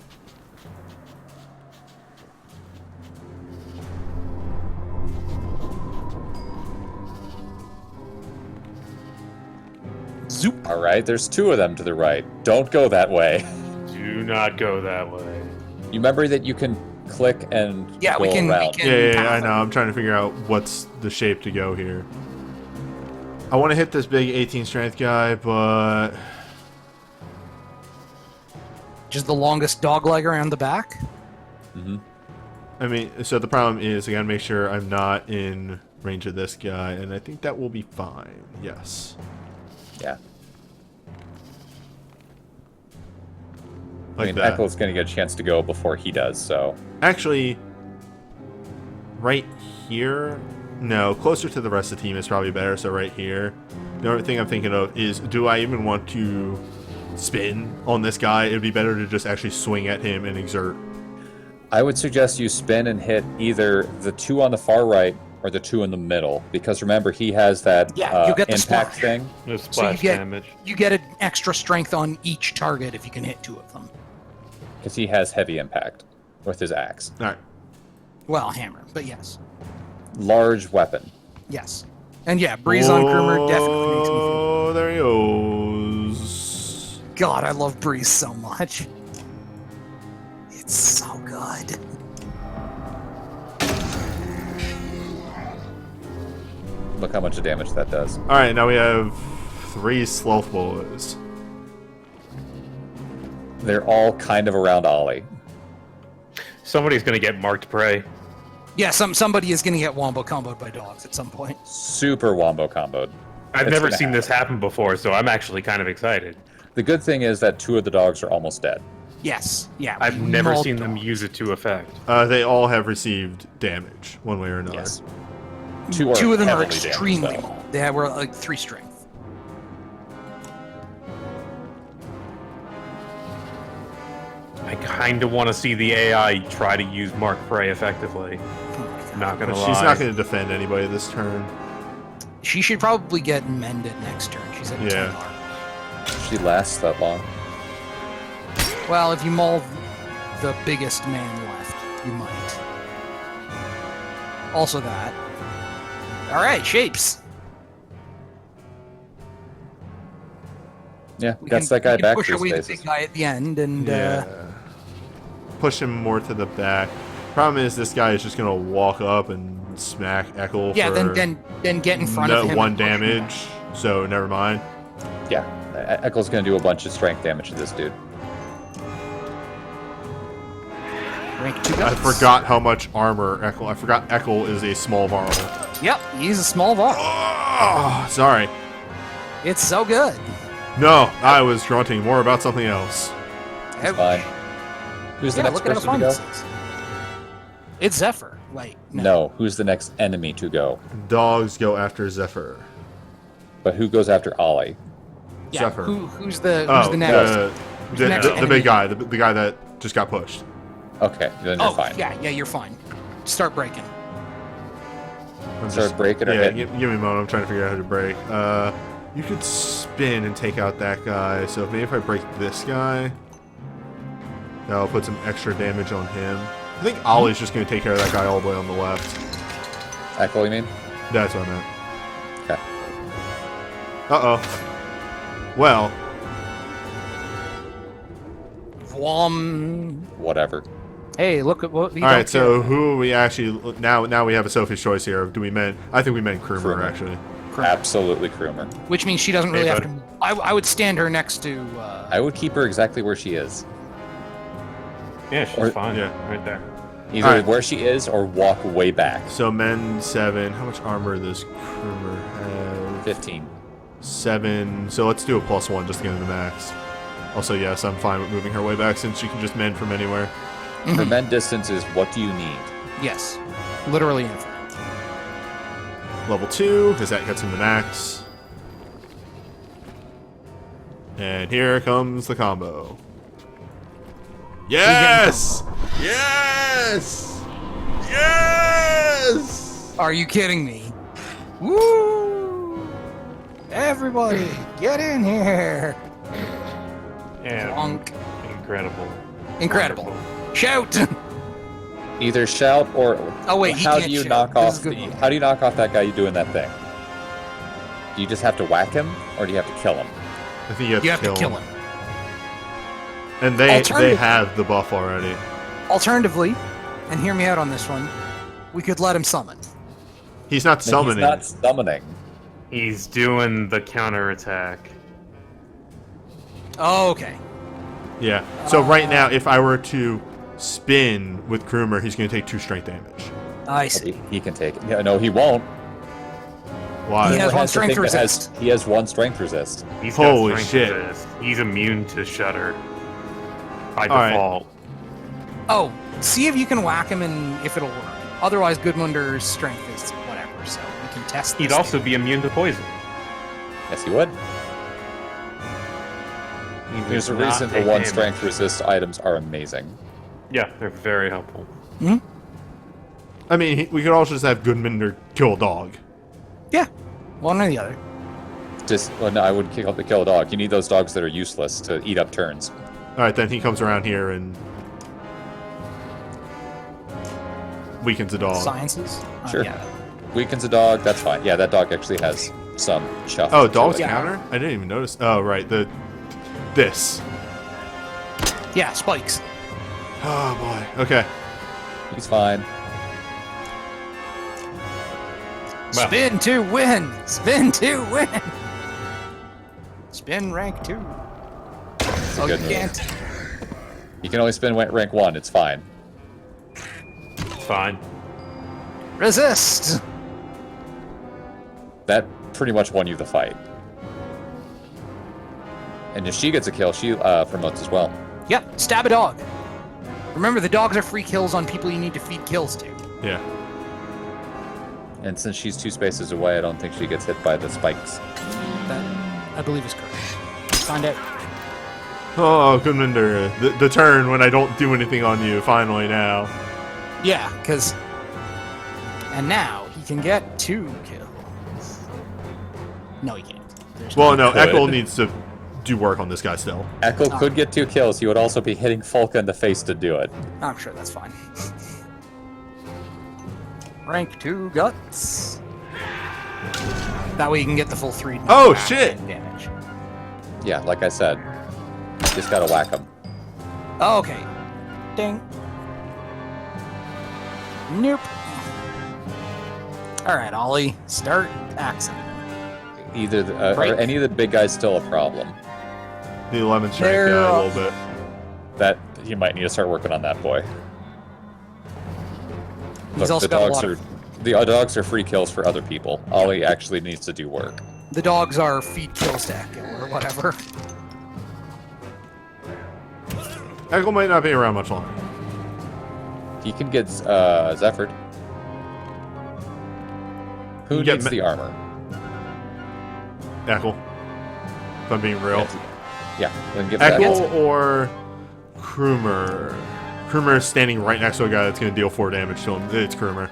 Zoop. All right, there's 2 of them to the right. Don't go that way. Do not go that way. You remember that you can click and Yeah, go we can. around. Yeah, I path know. him. I'm trying to figure out what's the shape to go here. I want to hit this big 18 strength guy, but Just the longest dog leg around the back. Mm-hmm. I mean, so the problem is I gotta make sure I'm not in range of this guy, and I think that will be fine. Yes. Yeah. Like I mean, that. Echo's going to get a chance to go before he does, so... Actually, right here? No, closer to the rest of the team is probably better, so right here. The only thing I'm thinking of is, do I even want to spin on this guy? It'd be better to just actually swing at him and exert. I would suggest you spin and hit either the 2 on the far right or the 2 in the middle, because remember, he has that Yeah, you get the impact splash. thing. No So splash damage. you get an extra strength on each target if you can hit 2 of them. Because he has heavy impact with his axe. Alright. Well, hammer, but yes. Large weapon. Yes. And yeah, Breeze on Krumer definitely makes me feel. Oh, there he goes. God, I love Breeze so much. It's so good. Look how much damage that does. Alright, now we have 3 sloth boys. They're all kind of around Ollie. Somebody's going to get marked prey. Yeah, somebody is going to get wombo comboed by dogs at some point. Super wombo comboed. I've It's never gonna seen this happen. happen before, so I'm actually kind of excited. The good thing is that 2 of the dogs are almost dead. Yes, yeah. I've never mauled seen them dogs. use it to effect. They all have received damage, one way or another. Yes. 2 of them are heavily damaged, extremely though. mauled. They were like 3 strength. I kind of want to see the AI try to use Mark Prey effectively. Not gonna lie. She's not going to defend anybody this turn. She should probably get mended next turn. She's at 10 Yeah. armor. She lasts that long. Well, if you maul the biggest man left, you might. Also that. All right, shapes. Yeah, We gets can- that guy we can back push to away his the bases. big guy at the end, and Push him more to the back. Problem is, this guy is just going to walk up and smack Echo yeah, for then get in front of him. 1 and push him damage. So, never mind. Yeah, Eccle's gonna do a bunch of strength damage to this dude. back. Rank 2 I guys. forgot how much armor Echo. I forgot Echo is a small varl. Yep, he's a small var. Oh, sorry. It's so good. No, I was grunting more about something else. It's fine. Who's the Yeah, next look at how person to fun go? this is. It's Zephyr. Wait, No, who's the next enemy to go? Dogs go after Zephyr. But who goes after Ollie? Yeah, Zephyr. who's the Oh, next? the next the enemy? big guy, the guy that just got pushed. Okay, then you're Oh, fine. yeah, you're fine. Start breaking. I'm Start breaking or Yeah, hitting? give me a moment. I'm trying to figure out how to break. You could spin and take out that guy. So maybe if I break this guy, that'll put some extra damage on him. I think Ollie's just going to take care of that guy all the way on the left. Echo, you mean? That's what I meant. Okay. Uh-oh. Well, Vwam. Whatever. Hey, look at what. all right. So who are we actually now? We have a Sophie's choice here. Do we meant? I think we meant Krumer Krumer. actually. Absolutely Krumer. Which means she doesn't really Hey, have buddy. to. I would stand her next to. I would keep her exactly where she is. Yeah, she's Or- fine. yeah. Right there. Either Alright. where she is or walk way back. So men 7. How much armor does Krumer have? 15. 7. So let's do a +1 just to get into max. Also, yes, I'm fine with moving her way back since she can just mend from anywhere. Mm-hmm. For men distances, what do you need? Yes, literally infinite. Level 2, because that gets him to max. And here comes the combo. Yes! Yes! Yes! Are you kidding me? Woo! Everybody, get in here! Yeah. Bonk. Incredible. Incredible. Shout! Either shout or Oh, wait, he how can't do you shout. knock This off is a good the, one. how do you knock off that guy doing that thing? Do you just have to whack him or do you have to kill him? I think you have, You have to kill him. And they Alternative- have the buff already. Alternatively, and hear me out on this one, we could let him summon. He's not He's summoning. not summoning. He's doing the counterattack. Oh, okay. Yeah. So right now, if I were to spin with Krumer, he's going to take 2 strength damage. I see. He can take it. Yeah, no, he won't. Why? He has Krumer one the strength thing that resist. He has 1 strength resist. He's Holy got strength shit. resist. He's immune to Shudder. By All right. default. Oh, see if you can whack him and if it'll work. Otherwise, Goodmunder's strength is whatever, so we can test this. He'd also be immune to poison. Yes, he would. He There's does a not reason for take 1 damage. strength resist items are amazing. Yeah, they're very helpful. I mean, we could also just have Goodminder kill a dog. Yeah, one or the other. Just, well, no, I wouldn't kill a dog. You need those dogs that are useless to eat up turns. All right, then he comes around here and weakens a dog. Sciences? Sure. Yeah. Weakens a dog, that's fine. Yeah, that dog actually has some chuff. Oh, to dogs it. counter? I didn't even notice. Oh, right. This. Yeah, spikes. Oh boy. Okay. He's fine. Well. Spin to win! Spin to win! Spin rank 2. Oh, you good move. can't. You can only spin rank 1, it's fine. It's fine. Resist! That pretty much won you the fight. And if she gets a kill, she promotes as well. Yep, stab a dog. Remember, the dogs are free kills on people you need to feed kills to. Yeah. And since she's 2 spaces away, I don't think she gets hit by the spikes. That, I believe, is correct. Find out. Oh, Gudmundur, the turn when I don't do anything on you, finally now. Yeah, because... And now, he can get 2 kills. No, he can't. There's Well, no, Could. Echo needs to do work on this guy still. Echo could get 2 kills. He would also be hitting Folka in the face to do it. I'm sure that's fine. Rank 2 guts. That way you can get the full 3 Oh, back shit! and damage. Yeah, like I said. Just gotta whack him. Oh, okay. Ding. Nope. Alright, Ollie. Start axing. Either are Break. any of the big guys still a problem? The 11 strength They're, guy a little bit. That you might need to start working on that boy. He's Look, also the got a dogs lot are of- the dogs are free kills for other people. Ollie actually needs to do work. The dogs are feed kills to Echo or whatever. Echo might not be around much longer. He can get Zephyr. Who You get needs the armor? Echo. If I'm being real. Yeah, then give that. Echo or Krumer. Krumer is standing right next to a guy that's going to deal 4 damage to him. It's Krumer.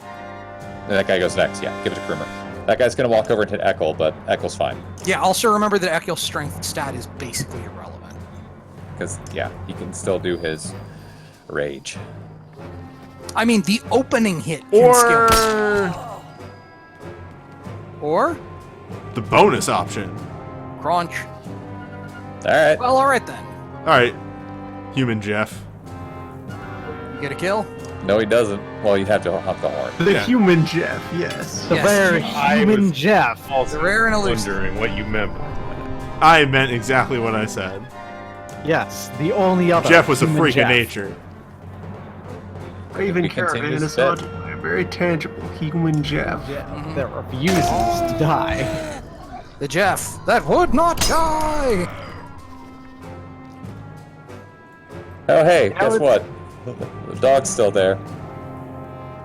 That guy goes next. Yeah, give it to Krumer. That guy's gonna walk over and hit Echo, but Echo's fine. Yeah, also remember that Echo's strength stat is basically irrelevant. Because, yeah, he can still do his rage. I mean, the opening hit can skill. Or The bonus option. crunch. Alright. Well, alright then. Alright. Human Jeff. You get a kill? No, he doesn't. Well, you'd have to hop the horn. The Yeah. human Jeff, yes. The Yes. rare I human was Jeff. Also The rare and elusive. wondering what you meant. I meant exactly what I said. Yes, the only other. Jeff was a human freak Jeff. of nature. Or even We continue caravan to is set. not a very tangible human Jeff. That refuses to die. The Jeff that would not die. Oh, hey, guess would- what? The dog's still there.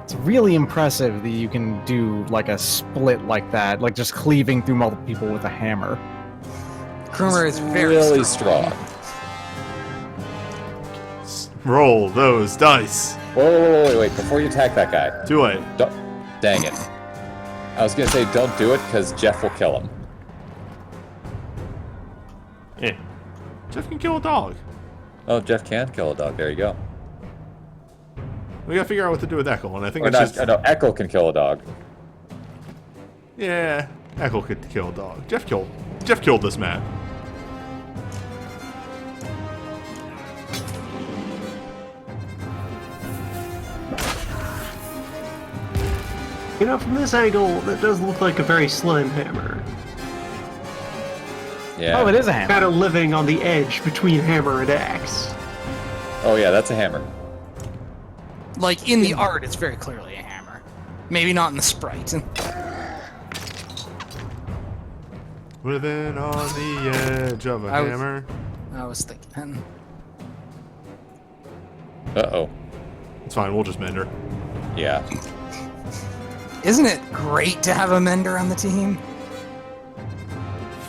It's really impressive that you can do like a split like that, like just cleaving through multiple people with a hammer. Krumer is very really strong. Roll those dice. Whoa, wait. Before you attack that guy. Too late. Dang it. I was gonna say don't do it, because Jeff will kill him. Eh. Jeff can kill a dog. Oh, Jeff can kill a dog. There you go. We gotta figure out what to do with Echo, and I think Or it's not, just... no, Echo can kill a dog. Yeah, Echo could kill a dog. Jeff killed this man. You know, from this angle, that does look like a very slim hammer. Yeah. Oh, it is a hammer. Kind of living on the edge between hammer and axe. Oh, yeah, that's a hammer. Like in the art, it's very clearly a hammer. Maybe not in the sprite. Living on the edge of a I was- hammer. I was thinking. Uh-oh. It's fine, we'll just mend her. Yeah. Isn't it great to have a mender on the team?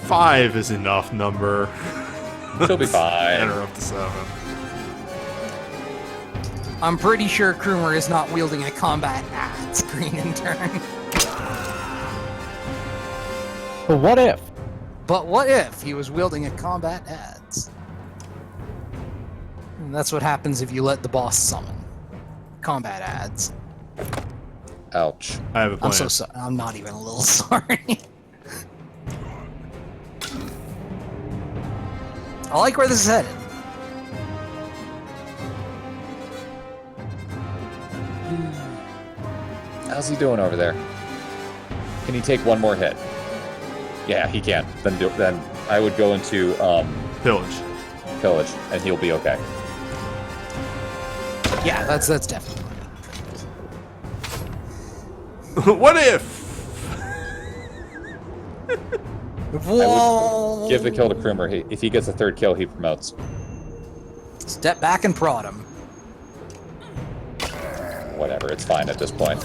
5 is enough number. She'll be fine. Get her up to 7. I'm pretty sure Krumer is not wielding a combat axe green in turn. But what if? But what if he was wielding a combat adze? And that's what happens if you let the boss summon. Combat adze. Ouch. I have a plan. I'm so sorry. I'm not even a little sorry. I like where this is headed. How's he doing over there? Can he take one more hit? Yeah, he can. Then I would go into Pillage. pillage, and he'll be okay. Yeah, that's definitely. What if? Whoa! Give the kill to Krumer. If he gets a third kill, he promotes. Step back and prod him. Whatever, it's fine at this point.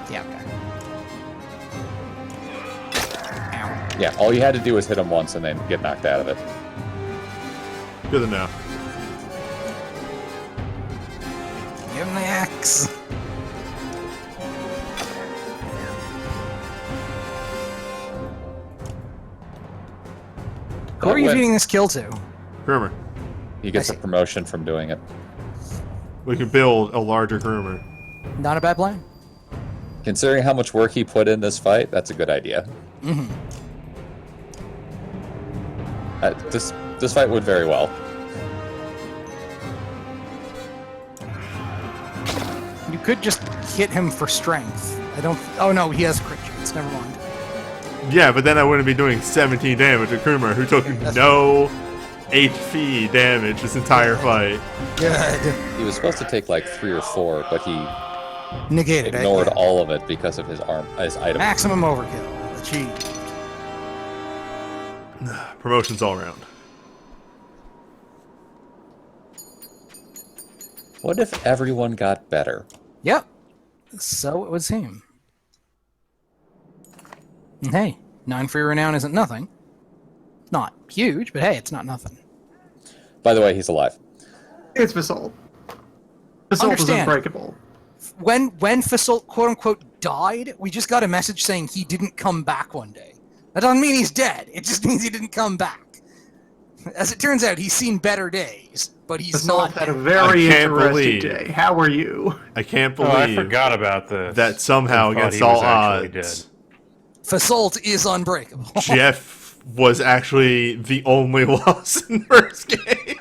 Yeah, okay. Ow. Yeah, all you had to do was hit him once and then get knocked out of it. Good enough. Give him the axe. Who are you went- feeding this kill to? Groomer. He gets I a see. promotion from doing it. We can build a larger groomer. Not a bad plan. Considering how much work he put in this fight, that's a good idea. Mm-hmm. This fight went very well. You could just hit him for strength. I don't. Oh no, he has crit chance. Never mind. Yeah, but then I wouldn't be doing 17 damage to Krumer, who took That's no HP damage this entire fight. Good. He was supposed to take like 3 or 4, but he Negated ignored it. all of it because of his item. Maximum overkill. Achieved. Promotions all around. What if everyone got better? Yep. So it would seem. And hey, 9 free renown isn't nothing. Not huge, but hey, it's not nothing. By the way, he's alive. It's Basalt. Basalt is Understand. unbreakable. When Fasol quote unquote died, we just got a message saying he didn't come back one day. That doesn't mean he's dead. It just means he didn't come back. As it turns out, he's seen better days, but he's Basalt not had a dead. very I can't interesting believe- day. How are you? I can't Oh, I believe forgot about this. that somehow I thought against he was all actually odds, Fasalt is unbreakable. Jeff was actually the only loss in the first game.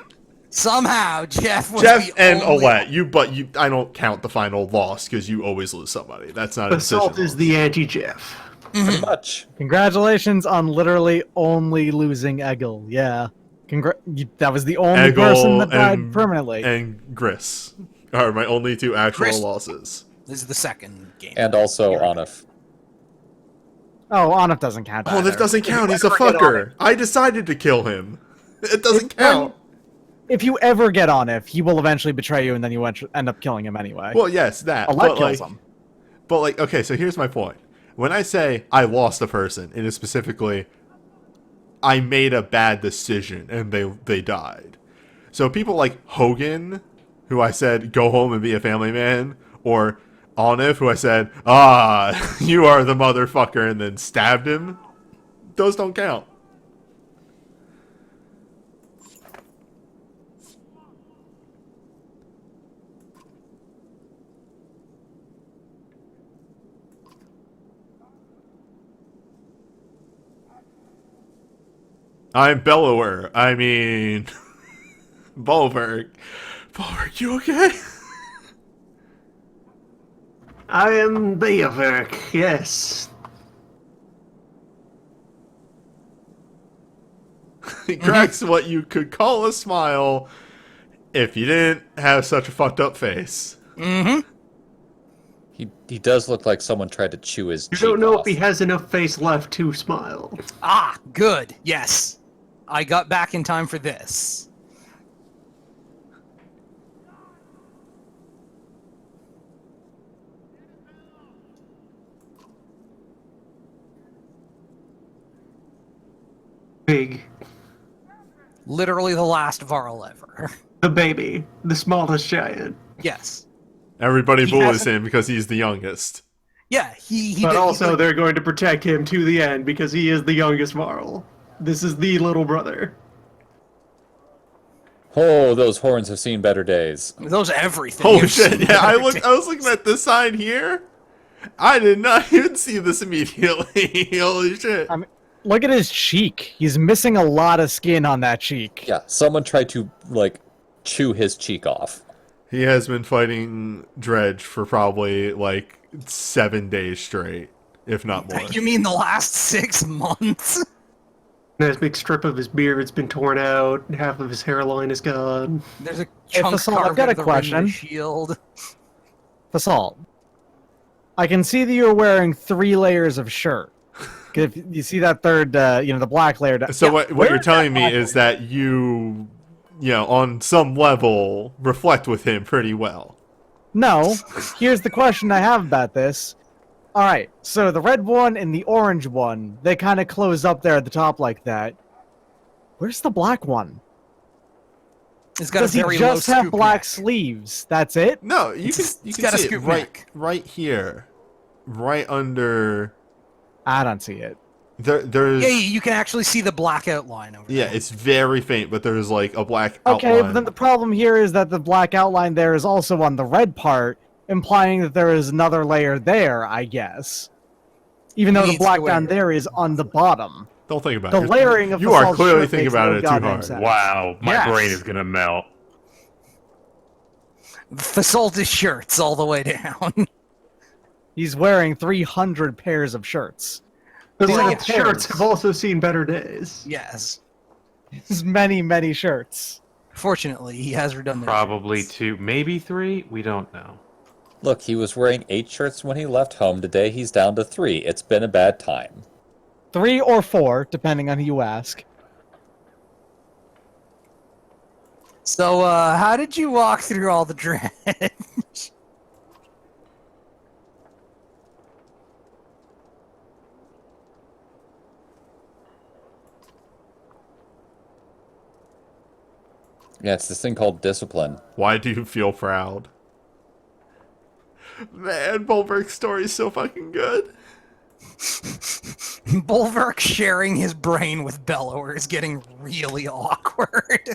Somehow, Jeff was Jeff the and only... Olette, I don't count the final loss because you always lose somebody. That's not a Basalt decision. is the anti-Jeff. Pretty much. Congratulations on literally only losing Egil. Yeah. That was the only Egil person that died and- permanently. and Gris are my only 2 actual Gris- losses. This is the second game. And also Onif. Oh, Onif doesn't count. Oh, this either. doesn't count. He's a ever get on fucker. I decided to kill him. It doesn't count. If you ever get Onif, he will eventually betray you, and then you end up killing him anyway. Well, yes, that. Alette But kills like, him. but like, okay, so here's my point. When I say I lost a person, it is specifically I made a bad decision and they died. So people like Hogan, who I said go home and be a family man, or Onif, who I said you are the motherfucker, and then stabbed him. Those don't count. I'm Bellower. I mean, Bulwark. Bulwark, you okay? I am Beoverk, yes. He cracks what you could call a smile if you didn't have such a fucked up face. Mm-hmm. He does look like someone tried to chew his You cheek don't know off. if he has enough face left to smile. Ah, good. Yes. I got back in time for this. Big. Literally the last Varl ever. The baby. The smallest giant. Yes. Everybody He bullies hasn't- him because he's the youngest. Yeah, he But did, also, they're going to protect him to the end because he is the youngest Varl. This is the little brother. Oh, those horns have seen better days. those everything. Holy You've shit! seen Yeah, I better was looking at this sign here. I did not even see this immediately. Holy shit! I mean, look at his cheek. He's missing a lot of skin on that cheek. Yeah, someone tried to, like, chew his cheek off. He has been fighting Dredge for probably like 7 days straight, if not more. You mean the last 6 months? There's a big strip of his beard's been torn out. Half of his hairline is gone. There's a chunk Fasol, I've carved got out a of the rim of question. his shield. Basalt. I can see that you're wearing 3 layers of shirt. If you see that third, the black layer. So Yeah, what where you're is telling that me black is layer? that you on some level, reflect with him pretty well. No. Here's the question I have about this. All right, so the red one and the orange one, they kind of close up there at the top like that. Where's the black one? It's got Does a he very just low have scoop black neck. sleeves? That's it? No, you It's can got a see it scoop right neck. right here, right under. I don't see it. There's Yeah, you can actually see the black outline over yeah, there. it's very faint, but there's like a black Okay, outline. but then the problem here is that the black outline there is also on the red part, implying that there is another layer there, I guess. Even though the Needs to black wear down it. there is on the bottom. Don't think about The it. layering of You are Fasal's clearly shirt thinking makes about no it too goddamn hard. sense. Wow, my Yes. brain is gonna melt. Fasalta's shirts all the way down. He's wearing 300 pairs of shirts. The These are little shirts pairs. have also seen better days. Yes. There's many, many shirts. Fortunately, he has redundant. Probably shirts. 2, maybe 3. We don't know. Look, he was wearing 8 shirts when he left home. Today he's down to 3. It's been a bad time. 3 or 4, depending on who you ask. So, how did you walk through all the dredge? Yeah, it's this thing called discipline. Why do you feel proud? Man, Bulwark's story is so fucking good. Bulwark sharing his brain with Bellower is getting really awkward.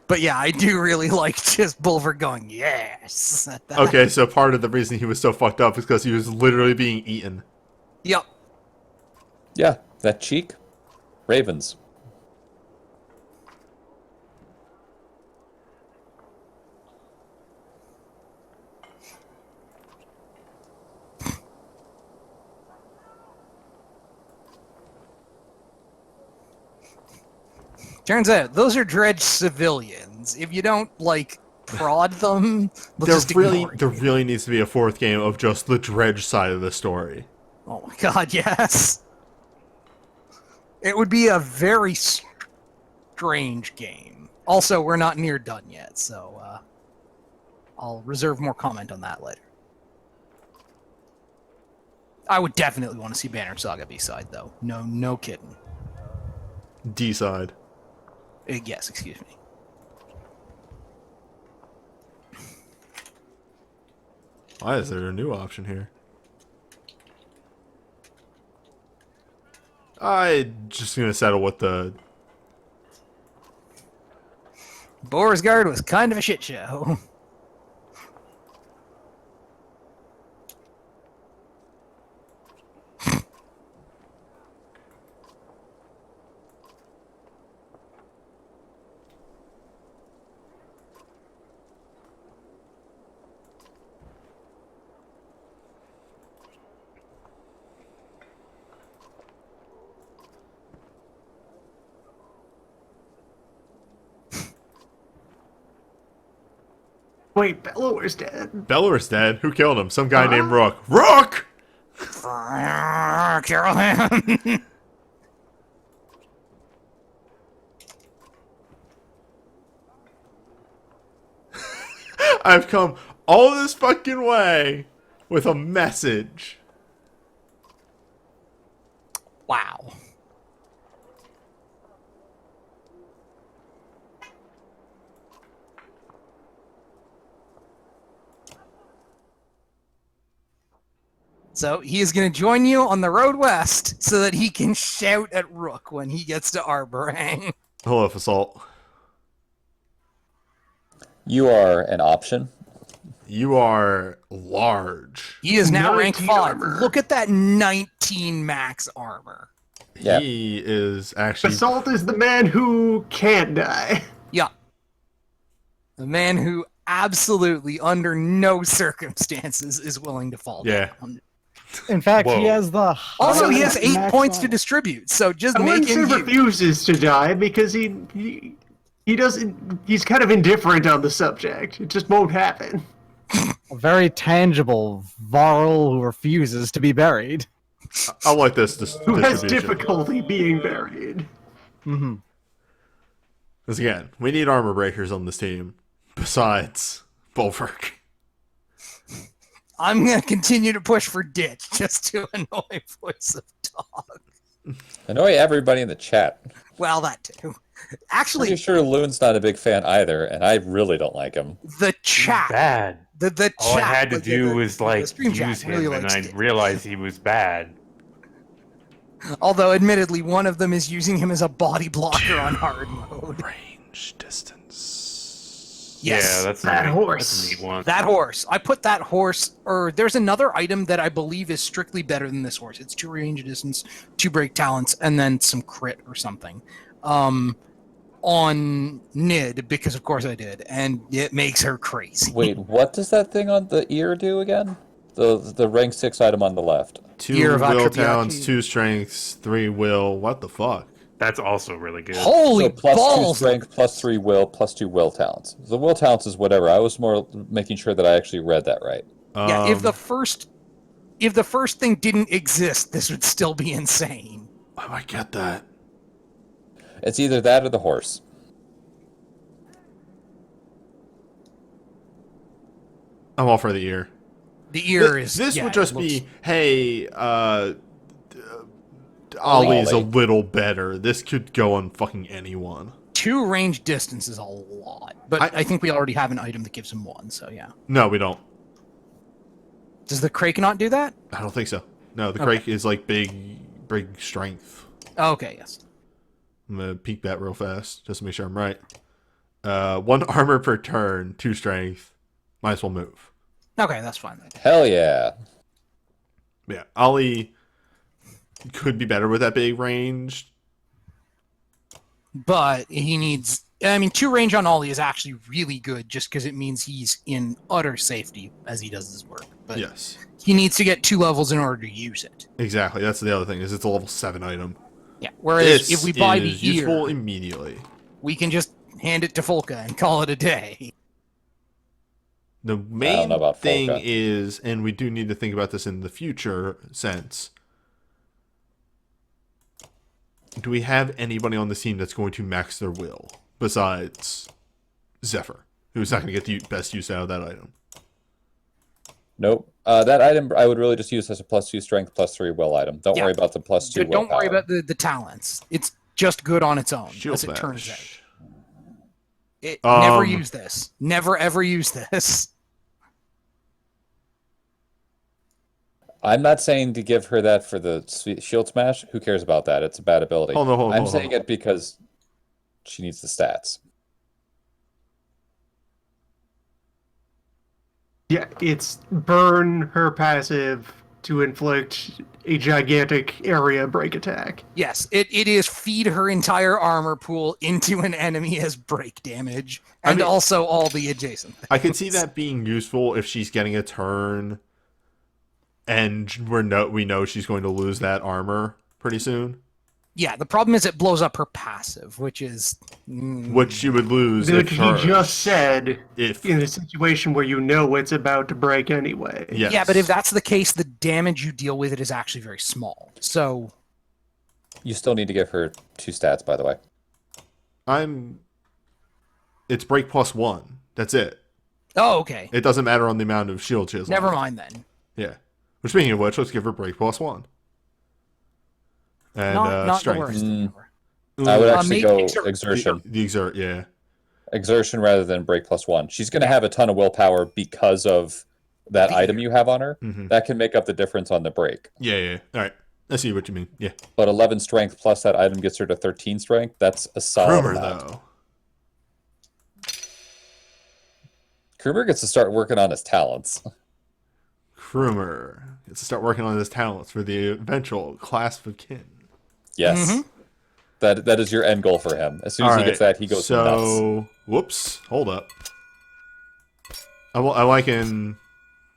But yeah, I do really like just Bulwark going, yes. At that. Okay, so part of the reason he was so fucked up is because he was literally being eaten. Yep. Yeah, that cheek? Ravens. Turns out, those are dredge civilians. If you don't, like, prod them, they'll just ignore you. There really needs to be a 4th game of just the dredge side of the story. Oh my god, yes. It would be a very strange game. Also, we're not near done yet, so I'll reserve more comment on that later. I would definitely want to see Banner Saga B-side, though. No kidding. D side. Yes, excuse me. Why is there a new option here? I'm just gonna settle with the. Borisgard was kind of a shit show. Wait, Bellower's dead. Bellower's dead. Who killed him? Some guy named Rook. Rook! Carolyn. I've come all this fucking way with a message. Wow. So he is going to join you on the road west so that he can shout at Rook when he gets to Arborang. Hello, Assault. You are an option. You are large. He is now rank 19 5. armor. Look at that 19 max armor. Yeah. He is actually. Basalt is the man who can't die. Yeah. The man who absolutely, under no circumstances, is willing to fall Yeah. down. In fact, Whoa. he has the. Also, he has highest 8 max points to armor. distribute, so just I make wouldn't say him huge. refuses to die because he He doesn't. He's kind of indifferent on the subject. It just won't happen. A very tangible Varl who refuses to be buried. I like this Who has distribution. difficulty being buried. Mm-hmm. Because again, we need armor breakers on this team. Besides Bulwark. I'm going to continue to push for ditch just to annoy Voice of Dog. Annoy everybody in the chat. Well, that too. Actually, Pretty sure Loon's not a big fan either, and I really don't like him. the chat. Bad. The chat. All I had to like, do the- was the like stream chat use him, really and likes I Ditch. realized he was bad. Although, admittedly, one of them is using him as a body blocker on hard mode. Range distance. Yes. Yeah, that's That a horse. That's a neat one. That horse. I put that horse, or there's another item that I believe is strictly better than this horse. It's 2 range distance, 2 break talents, and then some crit or something. On Nid, because of course I did, and it makes her crazy. Wait, what does that thing on the ear do again? The rank 6 item on the left. 2 Ear of will Atrabiachi. talents, 2 strengths, 3 will. What the fuck? That's also really good. Holy So plus 2 balls! strength, plus 3 will, plus 2 will talents. The will talents is whatever. I was more making sure that I actually read that right. Yeah, if the first thing didn't exist, this would still be insane. I might get that. It's either that or the horse. I'm all for the ear. The ear is. This yeah, would just it looks- be, hey, Ollie's a Ollie. little better. This could go on fucking anyone. 2 range distance is a lot, but I think we already have an item that gives him 1. So yeah. No, we don't. Does the Crake not do that? I don't think so. No, the Okay. Crake is like big strength. Okay, yes. I'm gonna peek that real fast just to make sure I'm right. 1 armor per turn, 2 strength. Might as well move. Okay, that's fine then. Hell yeah. Yeah, Ollie could be better with that big range. But he needs. I mean, 2 range on Ollie is actually really good, just because it means he's in utter safety as he does his work. But Yes, he needs to get 2 levels in order to use it. exactly. That's the other thing. Is it's a level 7 item. Yeah. Whereas This if we buy the is useful ear, immediately. we can just hand it to Folka and call it a day. The main know about thing Folka. is, and we do need to think about this in the future sense, do we have anybody on the team that's going to max their will besides Zephyr, who's not going to get the best use out of that item? Nope. That item I would really just use as a plus 2 strength, plus 3 will item. Don't Yeah. worry about the plus 2 So don't worry willpower. about the talents. It's just good on its own, Shield as it turns out. Bash. Never use this. Never ever use this. I'm not saying to give her that for the shield smash. Who cares about that? It's a bad ability. Hold on, hold on, I'm hold saying on. it because she needs the stats. Yeah, it's burn her passive to inflict a gigantic area break attack. Yes, it is feed her entire armor pool into an enemy as break damage, and mean- also all the adjacent things. I could see that being useful if she's getting a turn and we know she's going to lose that armor pretty soon, Yeah, the problem is it blows up her passive, which is which she would lose Which if he her, just said if in a situation where you know it's about to break anyway. yes. yeah. But if that's the case, the damage you deal with it is actually very small. So You still need to give her 2 stats, by the way. it's break +1. That's it. oh, okay, It doesn't matter on the amount of shield she has. never left. mind then. Yeah. Well, speaking of which, let's give her break +1. And Not the strength. worst. Mm. ever. I would Ooh, actually maybe go exert. exertion. the exert, yeah. Exertion rather than break +1. She's going to have a ton of willpower because of that The item ear. you have on her. Mhm. That can make up the difference on the break. Yeah. All right. I see what you mean. Yeah. But 11 strength plus that item gets her to 13 strength. That's a solid Rumor, amount. though. Krumer gets to start working on his talents. Krumer gets to start working on his talents for the eventual clasp of kin. Yes. Mhm. That is your end goal for him. As soon as he gets that, he goes nuts. so, whoops. Hold up. I like in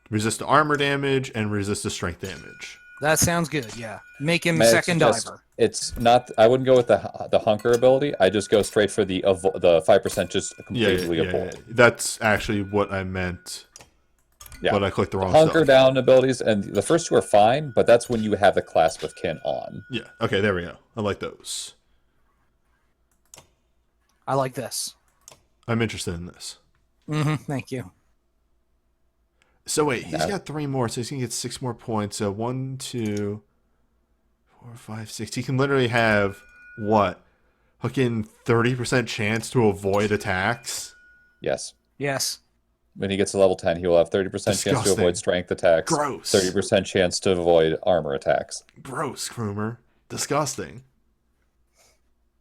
resist to armor damage and resist to strength damage. That sounds good. Yeah, make him May I second suggest- diver. It's not. I wouldn't go with the hunker ability. I just go straight for the 5% just completely avoid. That's actually what I meant. Yeah. But I clicked the wrong Hunker stuff. down abilities, and the first two are fine, but that's when you have the clasp with kin on. Yeah. Okay, there we go. I like those. I like this. I'm interested in this. Thank you. So wait, he's No. got 3 more, so he's gonna get 6 more points. So 1, 2, 4, 5, 6. He can literally have what? Fucking 30% chance to avoid attacks. Yes. Yes. When he gets to level 10, he will have 30% chance to Disgusting. avoid strength attacks. Gross. 30% chance to avoid armor attacks. Gross, Kroomer. Disgusting.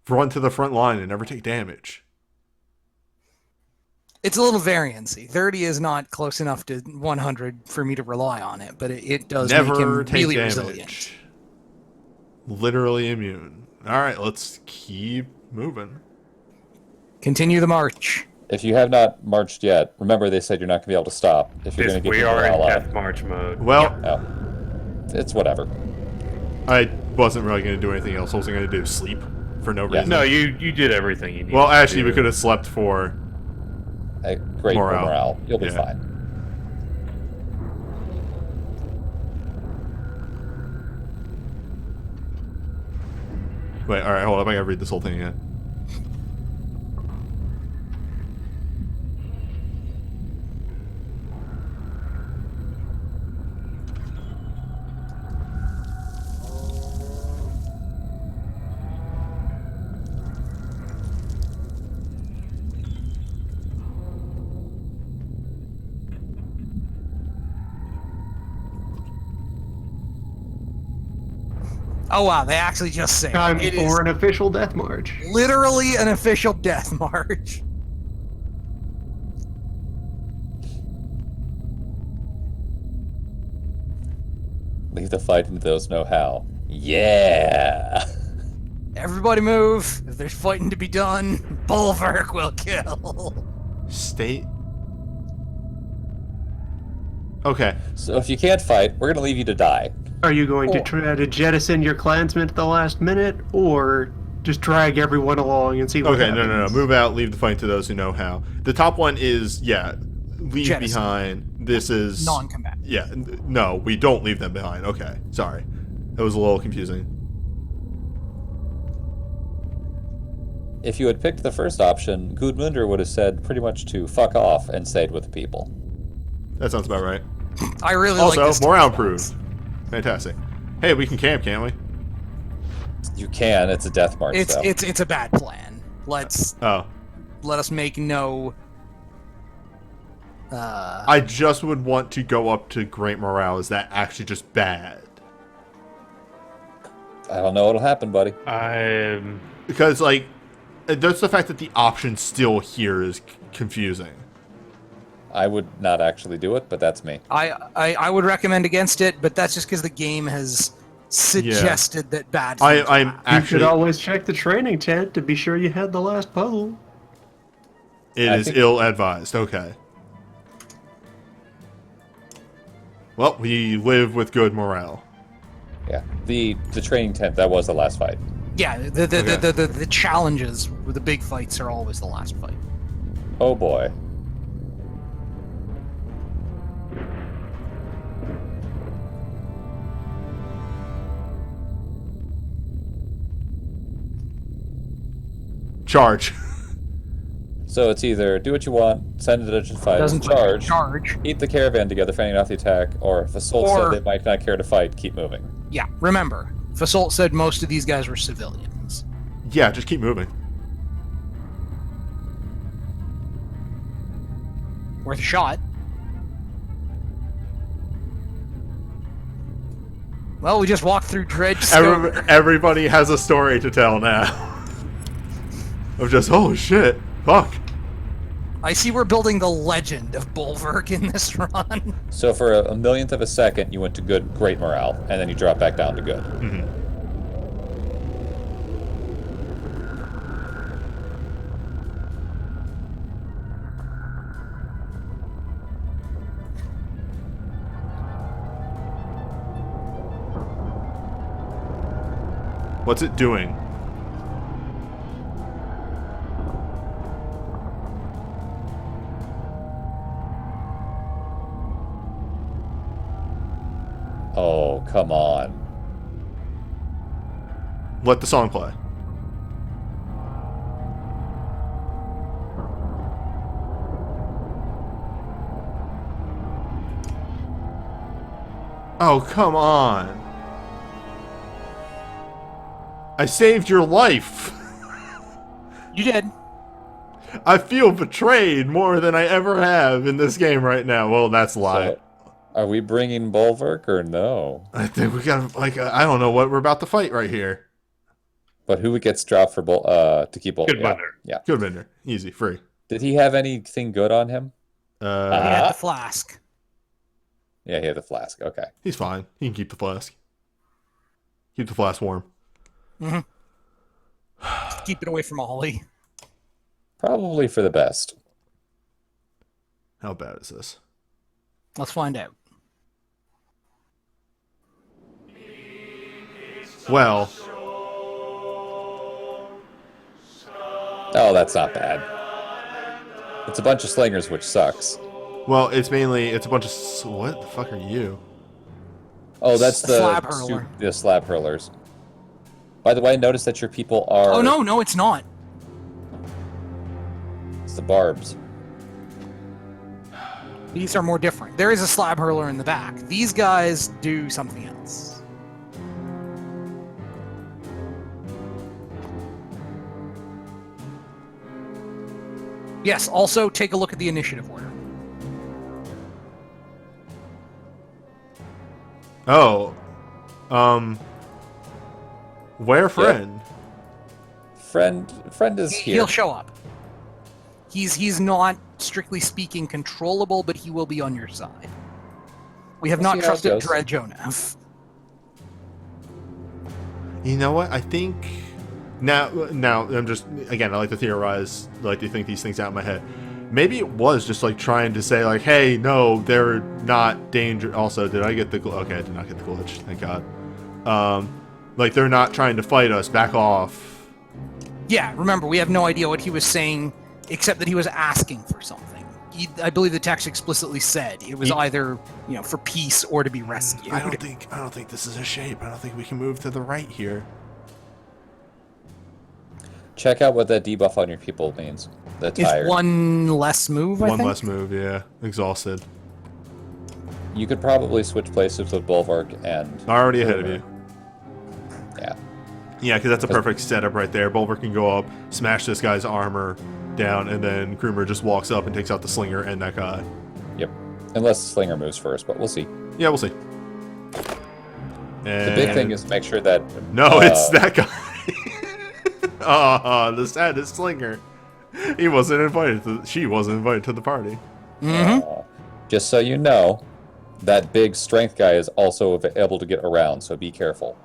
Run to the front line and never take damage. It's a little variancy. 30 is not close enough to 100 for me to rely on it, but it does make Never him take really damage. resilient. Literally immune. Alright, let's keep moving. Continue the march. If you have not marched yet, remember they said you're not going to be able to stop. If you're going to get We your are in morale up. death march mode. Well, Oh. It's whatever. I wasn't really going to do anything else. What was I going to do? Sleep? For no Yeah. reason? No, you did everything you needed. Well, actually, to we do. could have slept for... Great Morale. morale. You'll be Yeah. fine. Wait, alright, hold up. I gotta read this whole thing again. Oh wow, they actually just say Time it for is an official death march. literally an official death march. Leave the fighting to those know how. Yeah! Everybody move. If there's fighting to be done, Bulwark will kill. State... Okay. So if you can't fight, we're going to leave you to die. Are you going to Or- try to jettison your clansmen at the last minute, or just drag everyone along and see what Okay, happens? no. Move out, leave the fight to those who know how. The top one is, yeah, leave Jettison. behind. This is... Non-combatant. Yeah, no, we don't leave them behind. Okay, sorry. That was a little confusing. If you had picked the first option, Gudmundur would have said pretty much to fuck off and stayed with the people. That sounds about right. I really Also, like this. morale response. improved. Fantastic. Hey, we can camp, can't we? You can, it's a death march, though. It's a bad plan. Let us make no. I just would want to go up to great morale. Is that actually just bad? I don't know what'll happen, buddy. I'm Because, like, that's the fact that the option still here is confusing. I would not actually do it, but that's me. I would recommend against it, but that's just because the game has suggested that bad. things will I'm happen. You should actually... always check the training tent to be sure you had the last puzzle. It I is think- ill-advised. Okay. Well, we live with good morale. Yeah. The training tent, that was the last fight. Yeah, the challenges with the big fights are always the last fight. Oh boy. Charge. So it's either do what you want, send it to fight, Doesn't charge. eat the caravan together, fending off the attack, or if Assault Or- said they might not care to fight, keep moving. Yeah, remember, Fasult said most of these guys were civilians. Yeah, just keep moving. Worth a shot. Well, we just walked through Dredge. Everybody has a story to tell now. Of just, oh shit, fuck. I see we're building the legend of Bulwark in this run. So for a millionth of a second, you went to great morale, and then you dropped back down to good. What's it doing? Oh, come on. Let the song play. Oh, come on. I saved your life. You did. I feel betrayed more than I ever have in this game right now. Well, that's a lie. So, are we bringing Bulwark or no? I think we got, like, I don't know what we're about to fight right here. But who gets dropped for to keep Bulwark? Good Bender. Yeah. Good Bender. Easy. Free. Did he have anything good on him? He had the flask. Yeah, he had the flask. Okay. He's fine. He can keep the flask. Keep the flask warm. Mm-hmm. Keep it away from Ollie. Probably for the best. How bad is this? Let's find out. Well, Oh, that's not bad. It's a bunch of slingers, which sucks. well, it's a bunch of what the fuck are you? Oh, that's the Slab hurler. the slab hurlers. By the way, notice that your people are. Oh no, it's not. It's the barbs. These are more different. There is a slab hurler in the back. These guys do something else. Yes, also take a look at the initiative order. Oh, where friend? Friend is here. He'll show up. He's not, strictly speaking, controllable, but he will be on your side. We have We'll not see how it trusted goes. Dredjonef. You know what? I think now I'm just, again, I like to theorize, I like to think these things out in my head. Maybe it was just like trying to say like, hey, no, they're not danger. Also, did I get the okay? I did not get the glitch. Thank God. Like they're not trying to fight us. Back off. Yeah, remember, we have no idea what he was saying, except that he was asking for something. I believe the text explicitly said it was either, for peace or to be rescued. I don't think this is a shape. I don't think we can move to the right here. Check out what that debuff on your people means. The It's tired. one less move, I One think? less move. Yeah, exhausted. You could probably switch places with Bulwark and. Already ahead of you. Yeah. Yeah, because that's a perfect setup right there. Bulwark can go up, smash this guy's armor down, and then Krumer just walks up and takes out the slinger and that guy. Yep. Unless Slinger moves first, but we'll see. Yeah, we'll see. The big thing is make sure that. No, it's that guy. The saddest slinger. He wasn't invited. She wasn't invited to the party. Just so you know, that big strength guy is also able to get around, so be careful.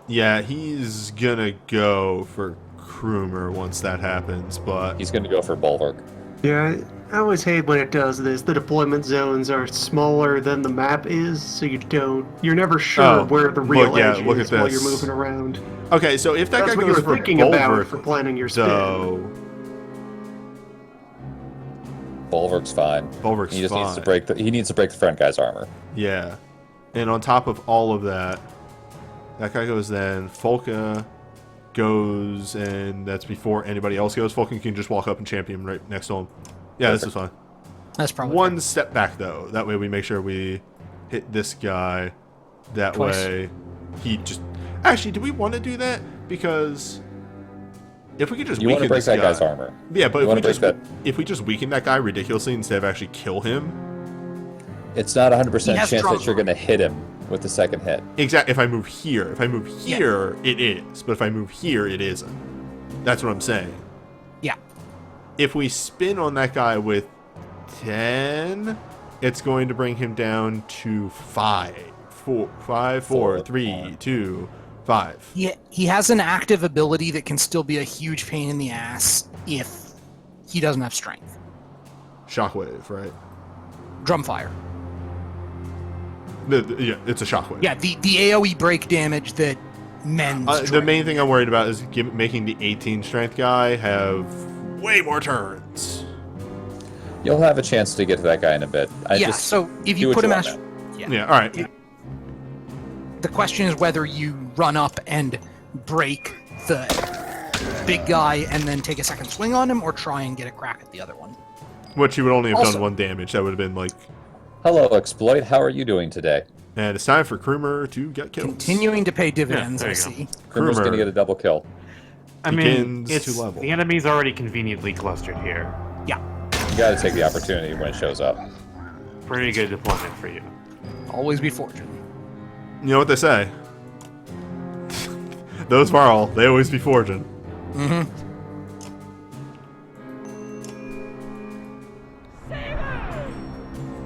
Yeah, he's gonna go for Krumer once that happens, but He's going to go for Bulwark. Yeah, I always hate when it does this. The deployment zones are smaller than the map is, so you're never sure where the real edge look is at while this. you're moving around. okay. So if that That's guy what you goes were for thinking about Bulwark, for planning your spin. so Bulwark's fine. Bulwark's He just fine. needs to break he needs to break the front guy's armor. Yeah, and on top of all of that, that guy goes. Then Folka goes, and that's before anybody else goes. Folka can just walk up and champion right next to him. Yeah, this is fine. That's probably One step back though. That way we make sure we hit this guy. That Twice. way he just. Actually, do we want to do that? Because if we could just You want weaken to break this that guy, guy's armor. yeah. But You if wanna we just break if we just weaken that guy ridiculously instead of actually kill him, It's not 100% He has chance drum that you're going to hit him with the second hit. exactly. If I move here, it is. But if I move here, it isn't. That's what I'm saying. Yeah. If we spin on that guy with 10, it's going to bring him down to 5. 4, 3, 2, 5. He has an active ability that can still be a huge pain in the ass if he doesn't have strength. Shockwave, right? Drumfire. Yeah, it's a shockwave. Yeah, the AoE break damage that mends. The main thing I'm worried about is making the 18 strength guy have way more turns. You'll have a chance to get to that guy in a bit. So if do you what put him want as... now. Yeah, all right. The question is whether you run up and break the big guy and then take a second swing on him, or try and get a crack at the other one. Which he would only have Also- done 1 damage. That would have been like... Hello, Exploit. How are you doing today? And it's time for Krumer to get killed. Continuing to pay dividends, there I you go. see. Krumer's Krumer. going to get a double kill. I mean, Begins it's, to level. the enemy's already conveniently clustered here. Yeah, You got to take the opportunity when it shows up. Pretty good deployment for you. always be fortunate. You know what they say? Those Varl, they always be forging. Mm-hmm.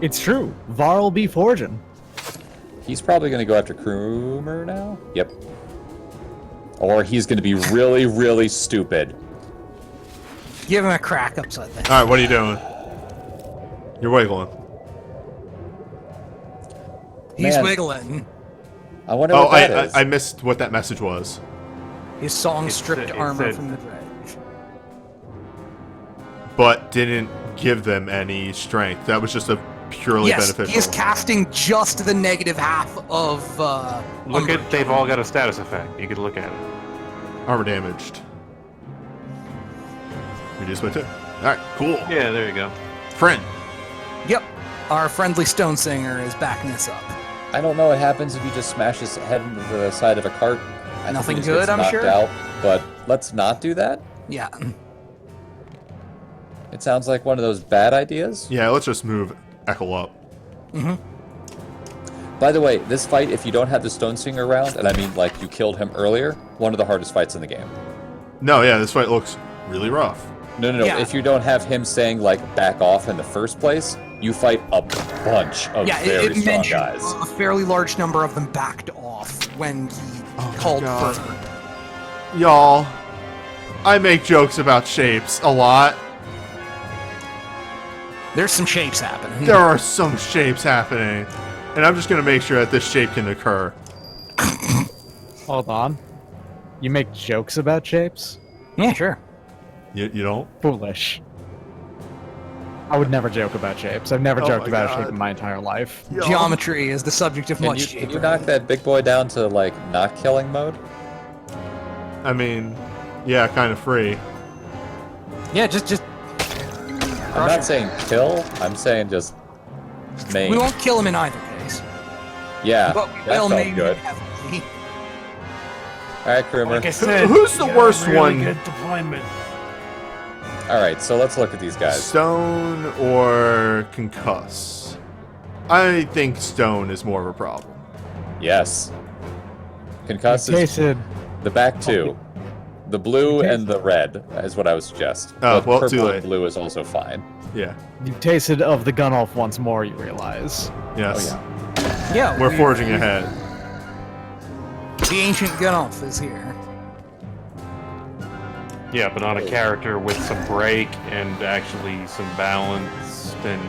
It's true. Varl be forging. He's probably going to go after Krumer now? Yep. Or he's going to be really, really stupid. Give him a crack upside the head. All right, what are you doing? You're wiggling. He's Man. wiggling. I wonder Oh, what that is. I missed what that message was. His song It's stripped a- armor it's a- from the dredge. But didn't give them any strength. That was just a purely Yes, beneficial. he is casting just the negative half of. Look Umbrage. at, they've all got a status effect. You could look at it. Armor damaged. Reduced by 2. Alright, cool. Yeah, there you go. Friend. Yep, our friendly stone singer is backing this up. I don't know what happens if you just smash his head into the side of a cart. I think Nothing he just good, gets I'm knocked sure? Out, but let's not do that. Yeah. It sounds like one of those bad ideas. Yeah, let's just move Echo up. By the way, this fight, if you don't have the Stone Singer around, and I mean like you killed him earlier, one of the hardest fights in the game. No, yeah, this fight looks really rough. No. Yeah. If you don't have him saying like back off in the first place, you fight a bunch of Yeah, very it strong mentioned guys. a fairly large number of them backed off when he called God. for. Y'all, I make jokes about shapes a lot. There's some shapes happening. There are some shapes happening. And I'm just going to make sure that this shape can occur. Hold on. You make jokes about shapes? Yeah, sure. You don't? Foolish. I would never joke about shapes. I've never Oh joked my about a God. shape in my entire life. Y'all. Geometry is the subject of much Can shape. you knock that big boy down to like not killing mode? I mean, yeah, kind of free. Yeah, just. I'm not saying kill. I'm saying just main. We won't kill him in either case. Yeah, But we that will felt maim good. him heavily. All right, Krumer. Like I said, Who's the you got worst really one? Good deployment. All right, so let's look at these guys. Stone or concuss? I think stone is more of a problem. Yes. Concuss is Tasted. the back two. The blue and the red is what I would suggest. Oh, But well, purple too late. and blue is also fine. Yeah. You've tasted of the gun off once more, you realize. Yes. Oh, Yeah, We're forging ahead. The ancient Gunolf is here. Yeah, but on a character with some break and actually some balance, and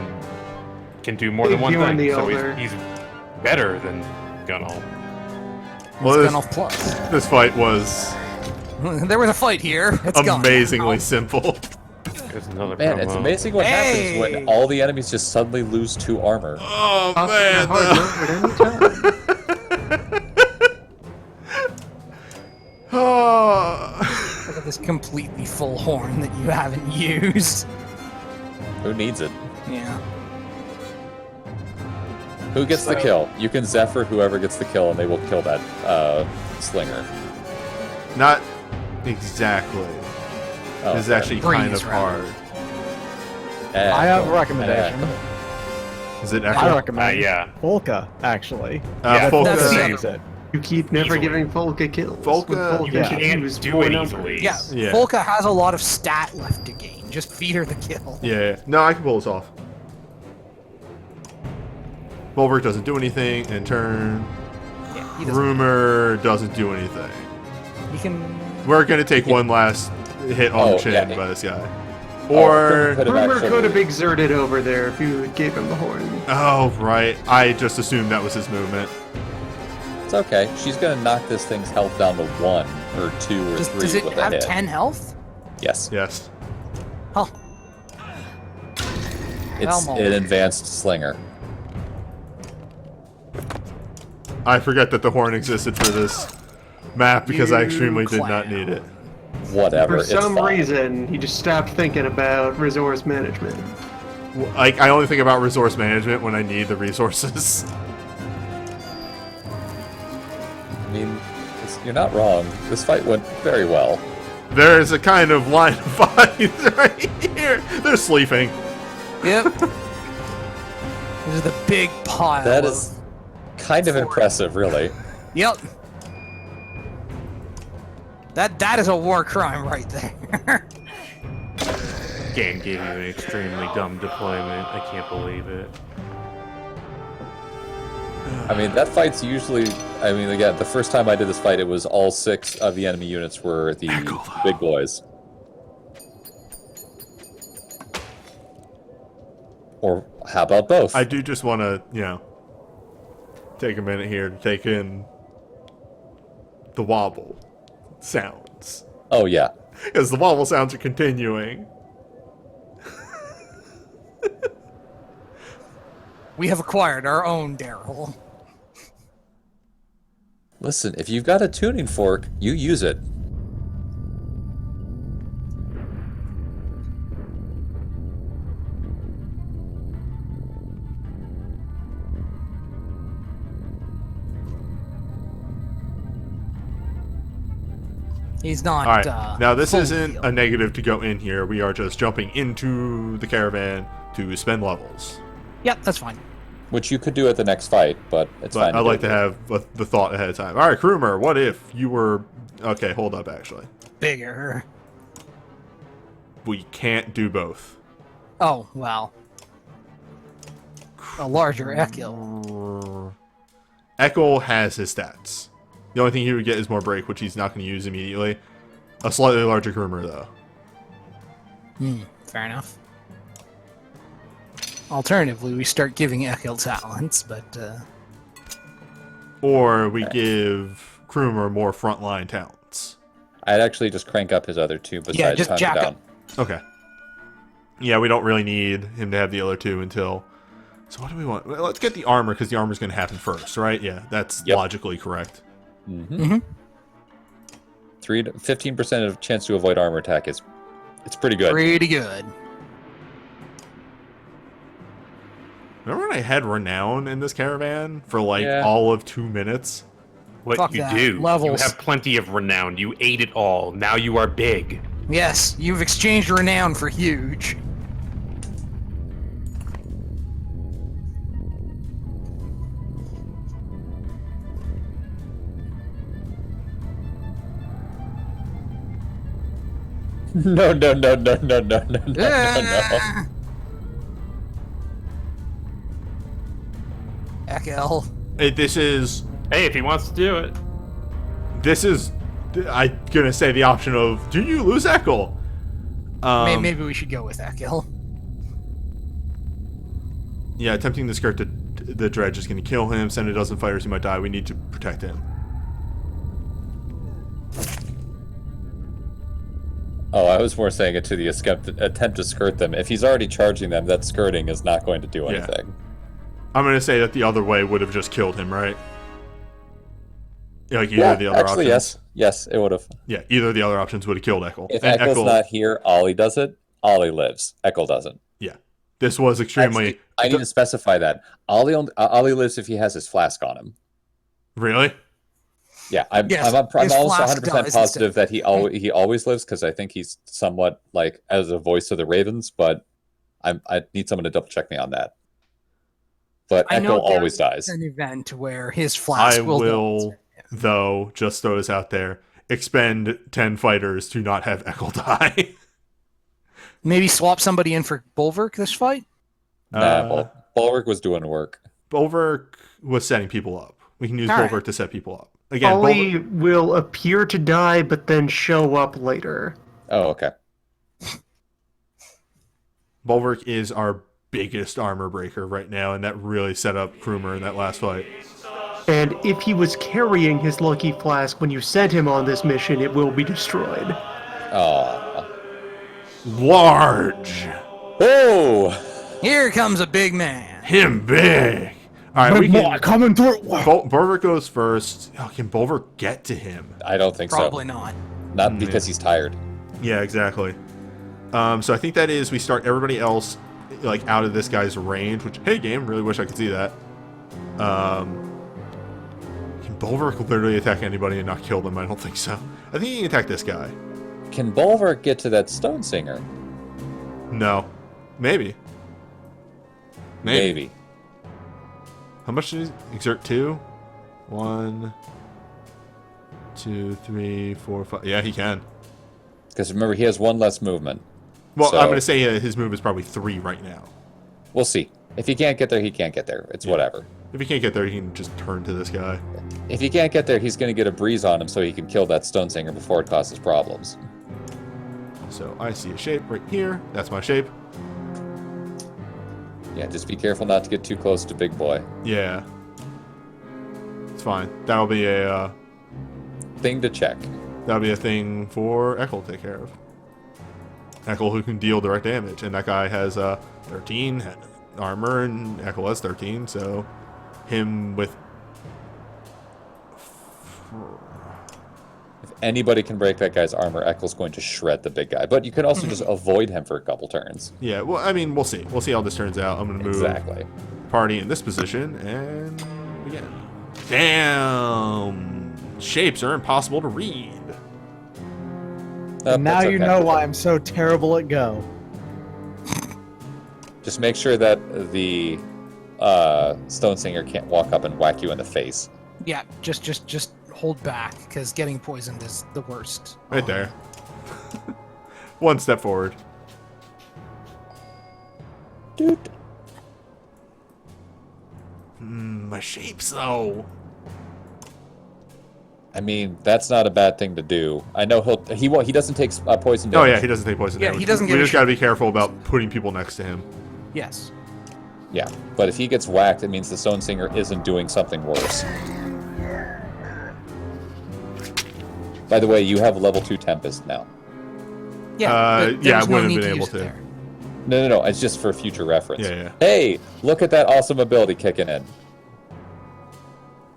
can do more than Big one view on thing. the So elder. he's better than Gunall. Well, It's this, Gunolf Plus. this fight was There was a fight here. It's gone. amazingly simple. There's another Man, promo. it's amazing what Hey! happens when all the enemies just suddenly lose 2 armor. Oh, Hard man. note at any time. Oh. Look at this completely full horn that you haven't used. Who needs it? Yeah. Who gets the kill? You can Zephyr whoever gets the kill, and they will kill that slinger. Not exactly. Oh, It's okay. actually kind Breeze, of rather. hard. I have a recommendation. Is it I Echo? recommend yeah. Volca, actually. Yeah, Folka. that's the Use it. You keep never Easily. giving Folka kills. Folka- When Folka You can can't use do four it numbers. easily. Yeah. Yeah. Volca has a lot of stat left to gain. Just feed her the kill. Yeah. No, I can pull this off. Bulwark doesn't do anything in turn. Yeah, he doesn't. Rumor doesn't do anything. He can. We're gonna take one last hit on Oh, the chin yeah. by this guy. Or Rumor could have exerted over there if you gave him the horn. oh right, I just assumed that was his movement. It's okay. She's gonna knock this thing's health down to 1 or 2 or 3 Does it with a have hit. 10 health? Yes. Yes. Huh. It's Well, an advanced slinger. I forget that the horn existed for this map because I extremely did not need it. Whatever. For some it's fine. reason, he just stopped thinking about resource management. Like I only think about resource management when I need the resources. I mean, you're not wrong. This fight went very well. There's a kind of line of fight right here. They're sleeping. Yep. There's the big pile. That is kind of impressive, really. Yep. That is a war crime right there. Game gave you an extremely dumb deployment. I can't believe it. I mean, that fight's usually... I mean, again, the first time I did this fight, it was all 6 of the enemy units were the big boys. Or how about both? I do just want to, take a minute here to take in the wobble sounds. Oh, yeah. Because the wobble sounds are continuing. We have acquired our own Daryl. Listen, if you've got a tuning fork, you use it. He's not. All right. Now, this full isn't healed. a negative to go in here. We are just jumping into the caravan to spend levels. Yep, that's fine. Which you could do at the next fight, but it's fine. But I do like it to here. have the thought ahead of time. All right, Krumer, what if you were... Okay, hold up, actually. Bigger. We can't do both. Oh, well. A larger Ekil. Echo has his stats. The only thing he would get is more break, which he's not going to use immediately. A slightly larger Krumer, though. Fair enough. Alternatively, we start giving Ekil talents, but, Or we give Krumer more frontline talents. I'd actually just crank up his other 2 besides Yeah, just Pound It jack Down. up. Okay. Yeah, we don't really need him to have the other 2 until... So what do we want? Well, let's get the armor, because the armor's going to happen first, right? Yeah, that's Yep. logically correct. 15% of chance to avoid armor attack is... It's pretty good. Pretty good. Remember when I had Renown in this caravan for, like, Yeah. all of 2 minutes? What Fuck you that. do? Levels. You have plenty of renown. You ate it all. Now you are big. Yes, you've exchanged renown for huge. No, no, no, no, no, no, no, no, no, no. Ah. Ekil. This is... Hey, if he wants to do it. This is... I'm going to say the option of, do you lose Echo? Maybe we should go with Ekil. Yeah, attempting to skirt the dredge is going to kill him. Send a dozen fighters, he might die. We need to protect him. Oh, I was more saying it to the attempt to skirt them. If he's already charging them, that skirting is not going to do Yeah. anything. I'm going to say that the other way would have just killed him, right? Like either of the other actually, options. yes, it would have. Yeah, either of the other options would have killed Echo. If And Eccle's Echo- not here, Ollie does it. Ollie lives. Eccles doesn't. Yeah, this was extremely... Actually, I need to specify that. Ollie lives if he has his flask on him. Really? Yeah, I'm Yes, almost his 100% flask dies positive that he always lives, because I think he's somewhat like as a voice of the Ravens, but I need someone to double check me on that. But I Echo know always there's dies. an event where his flask I will, though, just throw this out there, expend 10 fighters to not have Echo die. Maybe swap somebody in for Bulwark this fight? Nah, Bulwark was doing work. Bulwark was setting people up. We can use All right. Bulwark to set people up. Again, Ollie will appear to die, but then show up later. Oh, okay. Bulwark is our biggest armor breaker right now, and that really set up Krumer in that last fight. And if he was carrying his lucky flask when you sent him on this mission, it will be destroyed. Aw. Large! Oh! Here comes a big man. Him big! Alright, we can... coming through. Bulwark goes first. Oh, can Bulwark get to him? I don't think Probably so. not. Not because he's tired. Yeah, exactly. So I think that is we start everybody else like out of this guy's range, which, hey game, really wish I could see that. Can Bulwark literally attack anybody and not kill them? I don't think so. I think he can attack this guy. Can Bulwark get to that Stone Singer? No. Maybe. Maybe. How much did he exert? 2? 1, 2, 3, 4, 5. Yeah, he can. Because remember, he has one less movement. Well, So- I'm going to say his move is probably 3 right now. We'll see. If he can't get there, he can't get there. It's whatever. If he can't get there, he can just turn to this guy. If he can't get there, he's going to get a breeze on him so he can kill that Stone Singer before it causes problems. So I see a shape right here. That's my shape. Yeah, just be careful not to get too close to Big Boy. Yeah. It's fine. That'll be a Thing to check. thing for Ekel to take care of. Ekel who can deal direct damage, and that guy has 13 armor, and Ekel has 13, so him with... If anybody can break that guy's armor, Eccles going to shred the big guy. But you can also just avoid him for a couple turns. Yeah, well, I mean, we'll see. We'll see how this turns out. I'm going to move Exactly. party in this position, and again. Damn! Shapes are impossible to read. Oh, And now that's you okay. know why I'm so terrible at Go. Just make sure that the Stone Singer can't walk up and whack you in the face. Yeah, just hold back, because getting poisoned is the worst. Right there. One step forward. Dude. My shapes, though. I mean, that's not a bad thing to do. I know he doesn't take poison Oh damage. yeah, he doesn't take poison Yeah, damage. he doesn't We give a just got to shit. be careful about putting people next to him. Yes. Yeah, but if he gets whacked, it means the Stone Singer isn't doing something worse. By the way, you have level 2 Tempest now. Yeah, but yeah, there's I no wouldn't need have been to able use it to. there. No, it's just for future reference. Yeah. Hey, look at that awesome ability kicking in.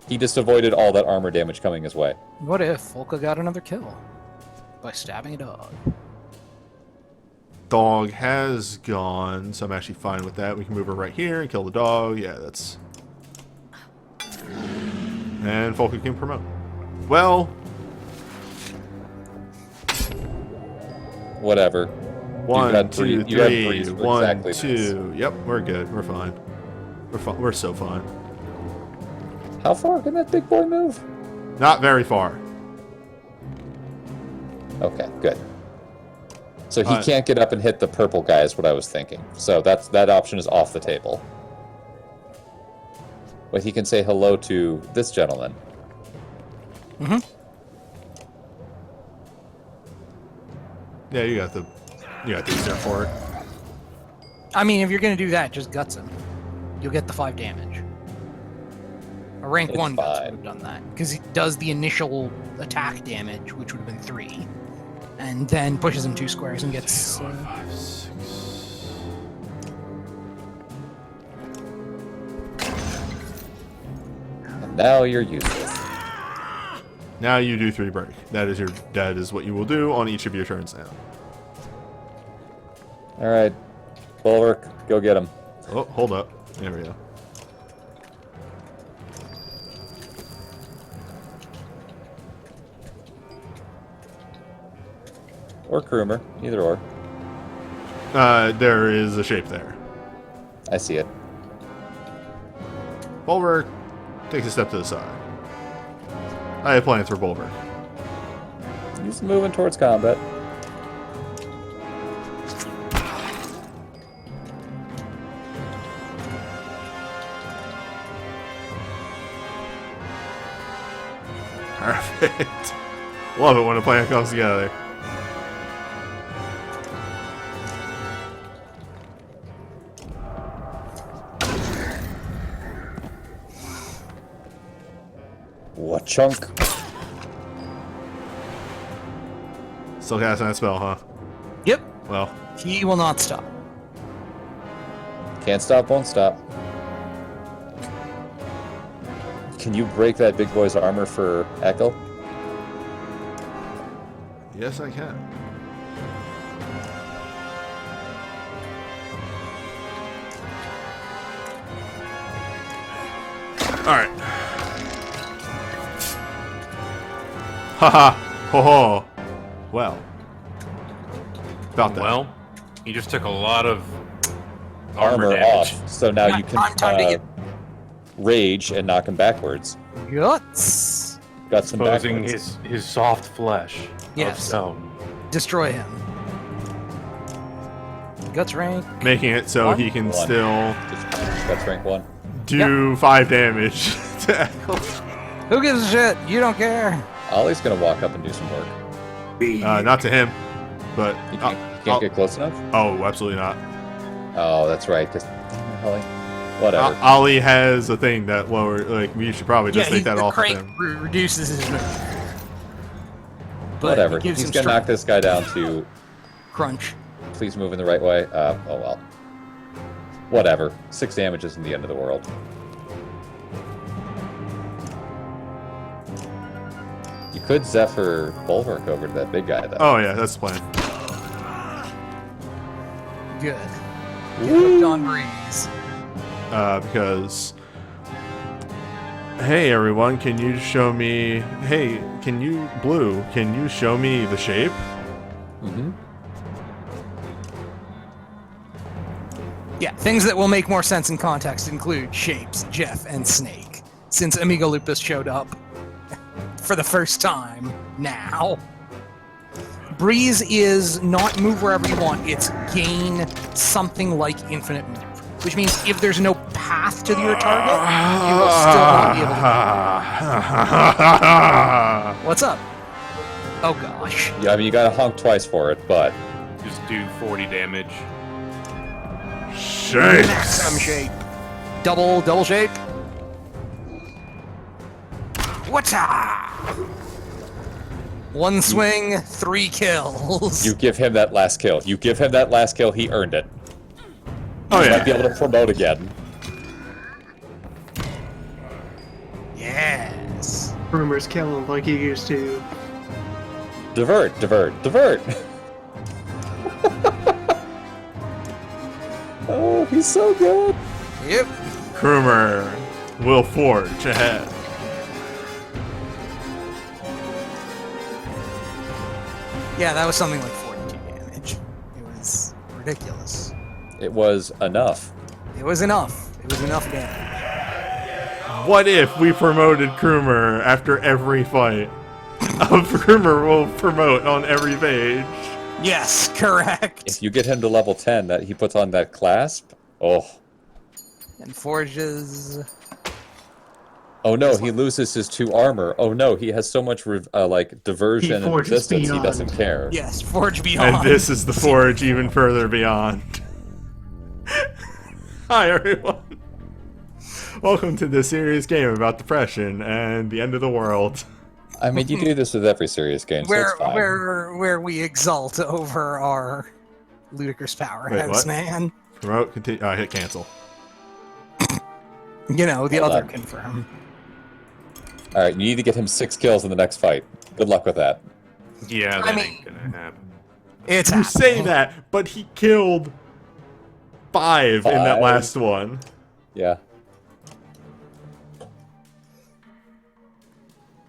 He just avoided all that armor damage coming his way. What if Volka got another kill by stabbing a dog? Dog has gone, so I'm actually fine with that. We can move her right here and kill the dog. Yeah, that's... And Volker can promote. Well... Whatever. One, had two, three- you had three. threes were One, exactly two. Yep, we're good. We're fine. We're so fine. How far can that big boy move? Not very far. Okay, good. So he Uh, can't get up and hit the purple guy is what I was thinking. So that option is off the table. But he can say hello to this gentleman. Mm-hmm. Yeah, you got the these there for it. I mean, if you're gonna do that, just guts him. You'll get the 5 damage. A rank It's 1 guts fine. would have done that, because he does the initial attack damage, which would have been 3, and then pushes him 2 squares and gets. 5, 6. And now you're useless. Now you do 3 break. That is what you will do on each of your turns now. Alright. Bulwark, go get him. Oh, hold up. There we go. Or Krumer. Either or. There is a shape there. I see it. Bulwark takes a step to the side. I have plans for Bulwark. He's moving towards combat. Perfect. Love it when a plan comes together. chunk. Still casting that spell, huh? Yep. Well, He will not stop. Can't stop, won't stop. Can you break that big boy's armor for Echo? yes, I can. Alright. Haha. Ho ho. Well. About that. Well, he just took a lot of Armor damage. off. So now you Time to can get- rage and knock him backwards. Guts. Got some Exposing backwards. his soft flesh of Yes. stone. Destroy him. Guts rank. Making it so One? he can One. still That's rank 1. do 5 damage to Echo. Who gives a shit? You don't care. Ollie's gonna walk up and do some work. Not to him, but You can't get close enough? oh, absolutely not. Oh, that's right. Because whatever. Ollie has a thing that lower. Like we should probably just take that the off of crank him. reduces his move. But Whatever. it gives He's him gonna knock strength. this guy down to Crunch. please move in the right way. Oh well. Whatever. 6 damage isn't the end of the world. You could Zephyr Bulwark over to that big guy though. Oh yeah, that's the plan. Good. Get hooked on Breeze. Because hey everyone, can you show me? Hey, can you Blue? Can you show me the shape? Mm-hmm. Yeah, things that will make more sense in context include Shapes, Jeff, and Snake. Since Amigo Lupus showed up for the first time now. Breeze is not move wherever you want, it's gain something like infinite move. Which means if there's no path to your target, you will still not be able to. What's up? Oh gosh. Yeah, I mean you gotta honk twice for it, but Just do 40 damage. Maximum shape. Double shape. What's up? One swing, 3 kills. you give him that last kill. You give him that last kill, he earned it. Oh He might be yeah. able to promote again. Yes. Rumors kill him like he used to. Divert. Oh, he's so good. Yep. Krumer will forge ahead. Yeah, that was something like 42 damage. It was ridiculous. It was enough. It was enough. It was enough damage. What if we promoted Krumer after every fight? Krumer will promote on every page. Yes, correct. If you get him to level 10, that he puts on that clasp. Oh. And forges. Oh no, he loses his 2 armor. Oh no, he has so much like diversion and forges resistance. He beyond. doesn't care. Yes, forge beyond. And this is the forge even further beyond. Hi everyone. Welcome to this serious game about depression and the end of the world. I mean, you do this with every serious game, so where it's fine. where we exult over our ludicrous powerhouse, what? man. Promote, continue. Hit cancel. You know, the Hold other on. confirm. All right, you need to get him 6 kills in the next fight. Good luck with that. Yeah, I that mean- ain't gonna happen. It's You say happening. that, but he killed 5 in that 5. last one. Yeah.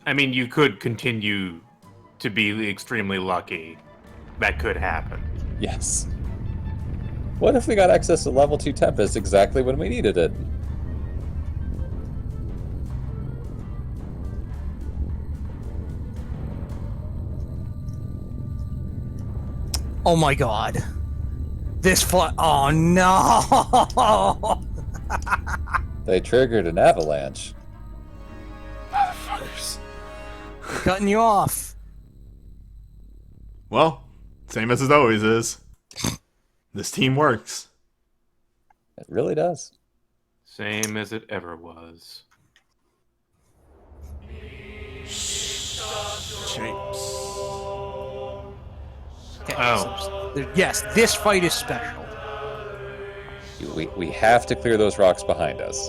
I mean, you could continue to be extremely lucky. That could happen. Yes. What if we got access to level 2 Tempest exactly when we needed it? Oh my god. This oh no! They triggered an avalanche. Motherfuckers. Cutting you off. Well, same as it always is. This team works. It really does. Same as it ever was. shapes. Okay, Oh. so yes, this fight is special. We have to clear those rocks behind us.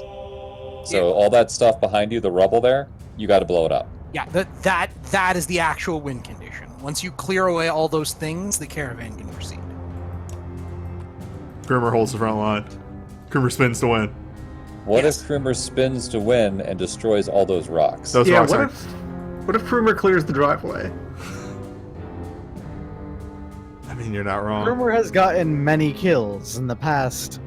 So all that stuff behind you, the rubble there, you got to blow it up. Yeah, that is the actual win condition. Once you clear away all those things, the caravan can proceed. Grimmer holds the front line. Grimmer spins to win. What Yes. if Krumer spins to win and destroys all those rocks? Those Yeah, rocks what aren't- if Krumer clears the driveway? I mean, you're not wrong. Rumor has gotten many kills in the past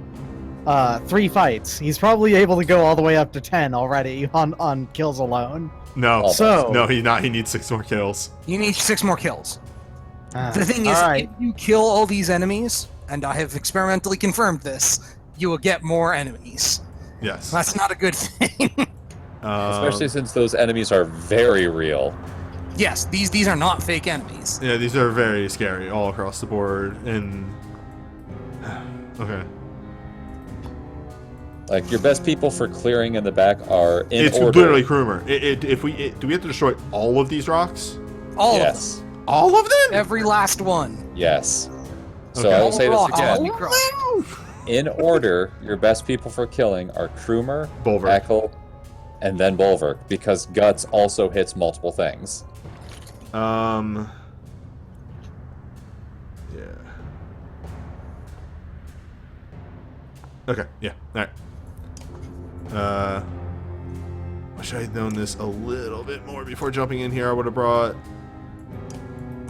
3 fights. He's probably able to go all the way up to 10 already on kills alone. No. So No, he's not. He needs 6 more kills. You need 6 more kills. uh, The thing is, alright. if you kill all these enemies, and I have experimentally confirmed this, you will get more enemies. Yes. That's not a good thing. Especially since those enemies are very real. Yes, these are not fake enemies. Yeah, these are very scary all across the board. And okay, Like, your best people for clearing in the back are in it's order. literally Krumer. Do we have to destroy all of these rocks? All of Yes. All of them? them. Every last one. Yes. So Okay. I will say this Rocks will be again. crushed. In order, your best people for killing are Krumer, Bulwark. Ekel, and then Bulwark, because Guts also hits multiple things. Yeah. Okay. Yeah. All right. Wish I had known this a little bit more before jumping in here. I would have brought.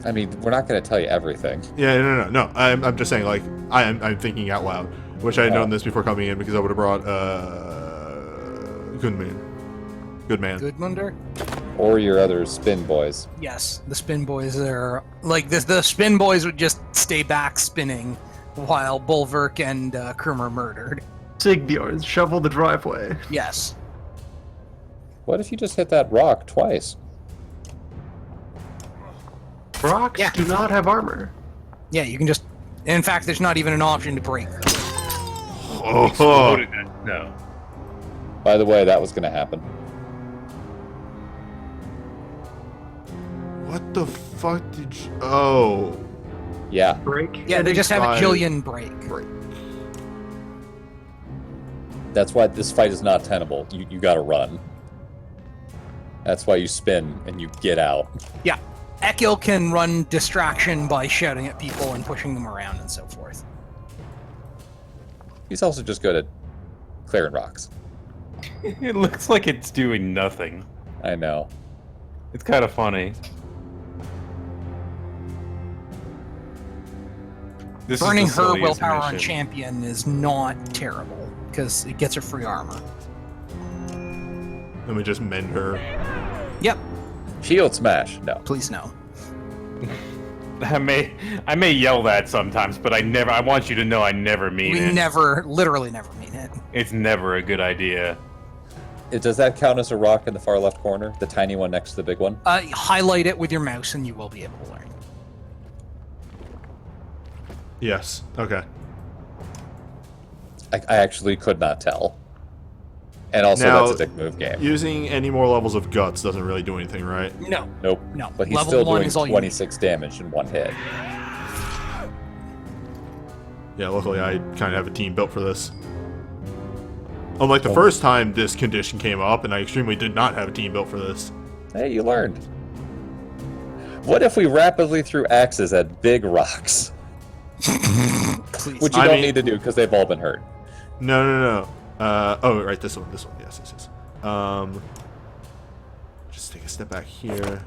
I mean, we're not going to tell you everything. Yeah. No. I'm just saying. Like, I'm thinking out loud. Wish I had known this before coming in because I would have brought Good Man. Goodmunder? Or your other spin boys. Yes, the spin boys are like this. The spin boys would just stay back spinning while Bulwark and Krumer murdered. Sigbjorn, shovel the driveway. Yes. What if you just hit that rock twice? Rocks Yeah. do not have armor. Yeah, you can just. In fact, there's not even an option to break them. Oh. No. By the way, that was going to happen. What the fuck did you... Oh. Yeah. Break. Yeah, they just have a Five. Jillian break. Break. That's why this fight is not tenable. You got to run. That's why you spin and you get out. Yeah, Ekil can run distraction by shouting at people and pushing them around and so forth. He's also just good at clearing rocks. It looks like it's doing nothing. I know. It's kind of funny. This is Burning the her silliest willpower on mission. champion is not terrible because it gets her free armor. Let me just mend her. Yep, Shield smash. No. please no. I may yell that sometimes, but I want you to know I never mean We it. literally never mean it. It's never a good idea. Does that count as a rock in the far left corner? The tiny one next to the big one? Highlight it with your mouse and you will be able to learn. Yes. Okay. I actually could not tell. And also, Now, that's a dick move game. Using any more levels of guts doesn't really do anything, right? No. Nope. No, But he's level still 1 doing is all you 26 damage in one hit. Yeah, luckily I kind of have a team built for this. Unlike the first time this condition came up, and I extremely did not have a team built for this. Hey, you learned. What if we rapidly threw axes at big rocks? Please. Which you I don't mean- need to do because they've all been hurt. No. Oh, right, this one. Yes. Just take a step back here. That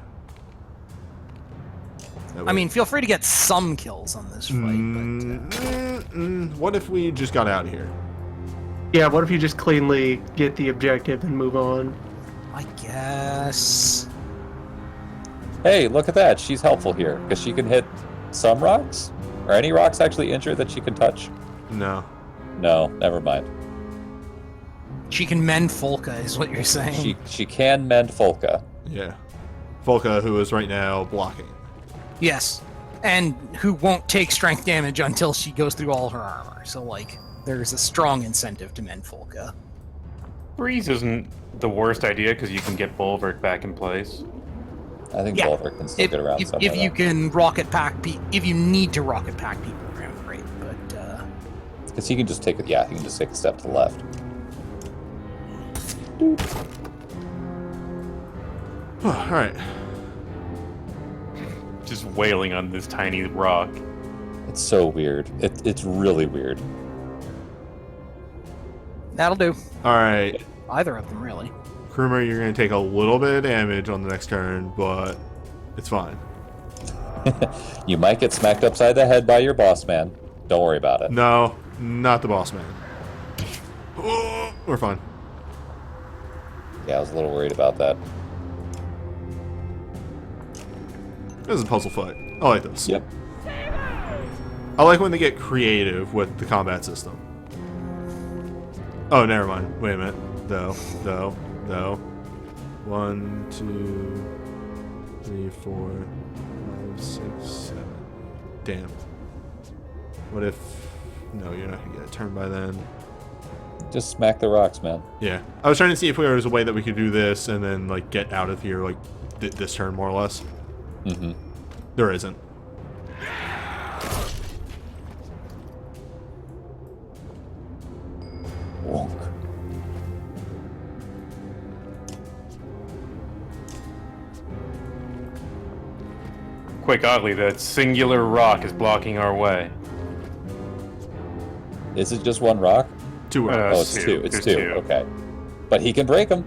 I way- mean, feel free to get some kills on this fight, what if we just got out of here? Yeah, what if you just cleanly get the objective and move on? but I guess. Hey, look at that. She's helpful here because she can hit some rocks. Are any rocks actually injured that she can touch? No. No, never mind. She can mend Folka, is what you're saying. She can mend Folka. Yeah. Volka, who is right now blocking. Yes. And who won't take strength damage until she goes through all her armor. So, like, there's a strong incentive to mend Folka. Freeze isn't the worst idea because you can get Bulwark back in place. I think Yeah. Bulwark can still get around somewhere. If you can rocket pack if you need to rocket pack people around, great. But because he can just take it. Yeah, he can just take a step to the left. All right. Just wailing on this tiny rock. It's so weird. It's really weird. that'll do. All right. Either of them, really. Krumer, you're going to take a little bit of damage on the next turn, but it's fine. You might get smacked upside the head by your boss man. Don't worry about it. No, not the boss man. Oh, we're fine. Yeah, I was a little worried about that. This is a puzzle fight. I like this. Yep. I like when they get creative with the combat system. Oh, never mind. Wait a minute. Though. 1, 2, 3, 4, 5, 6, 7. Damn. What if... No, you're not going to get a turn by then. Just smack the rocks, man. Yeah. I was trying to see if there was a way that we could do this and then, like, get out of here, like, this turn, more or less. Mm-hmm. There isn't. Wonk. Quite oddly, that singular rock is blocking our way. Is it just one rock? 2 Uh, rounds. Oh, it's two. It's There's two. two. Okay. But he can break them.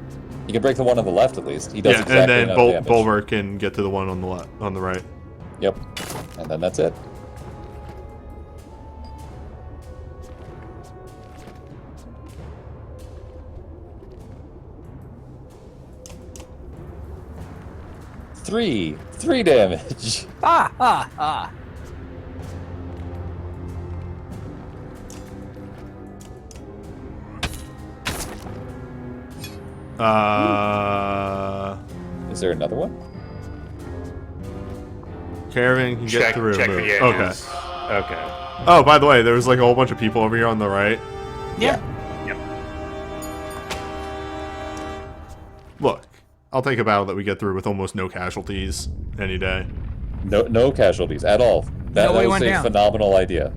He can break the one on the left at least. He does Yeah, exactly and then enough damage. Bulwark can get to the one on the left, on the right. Yep. And then that's it. Three damage. Ah. Is there another one? Caravan can get through. Check move. the edges. Okay. Oh, by the way, there was like a whole bunch of people over here on the right. Yeah. Look, I'll take a battle that we get through with almost no casualties any day. No casualties at all. That Nobody was went a down. phenomenal idea.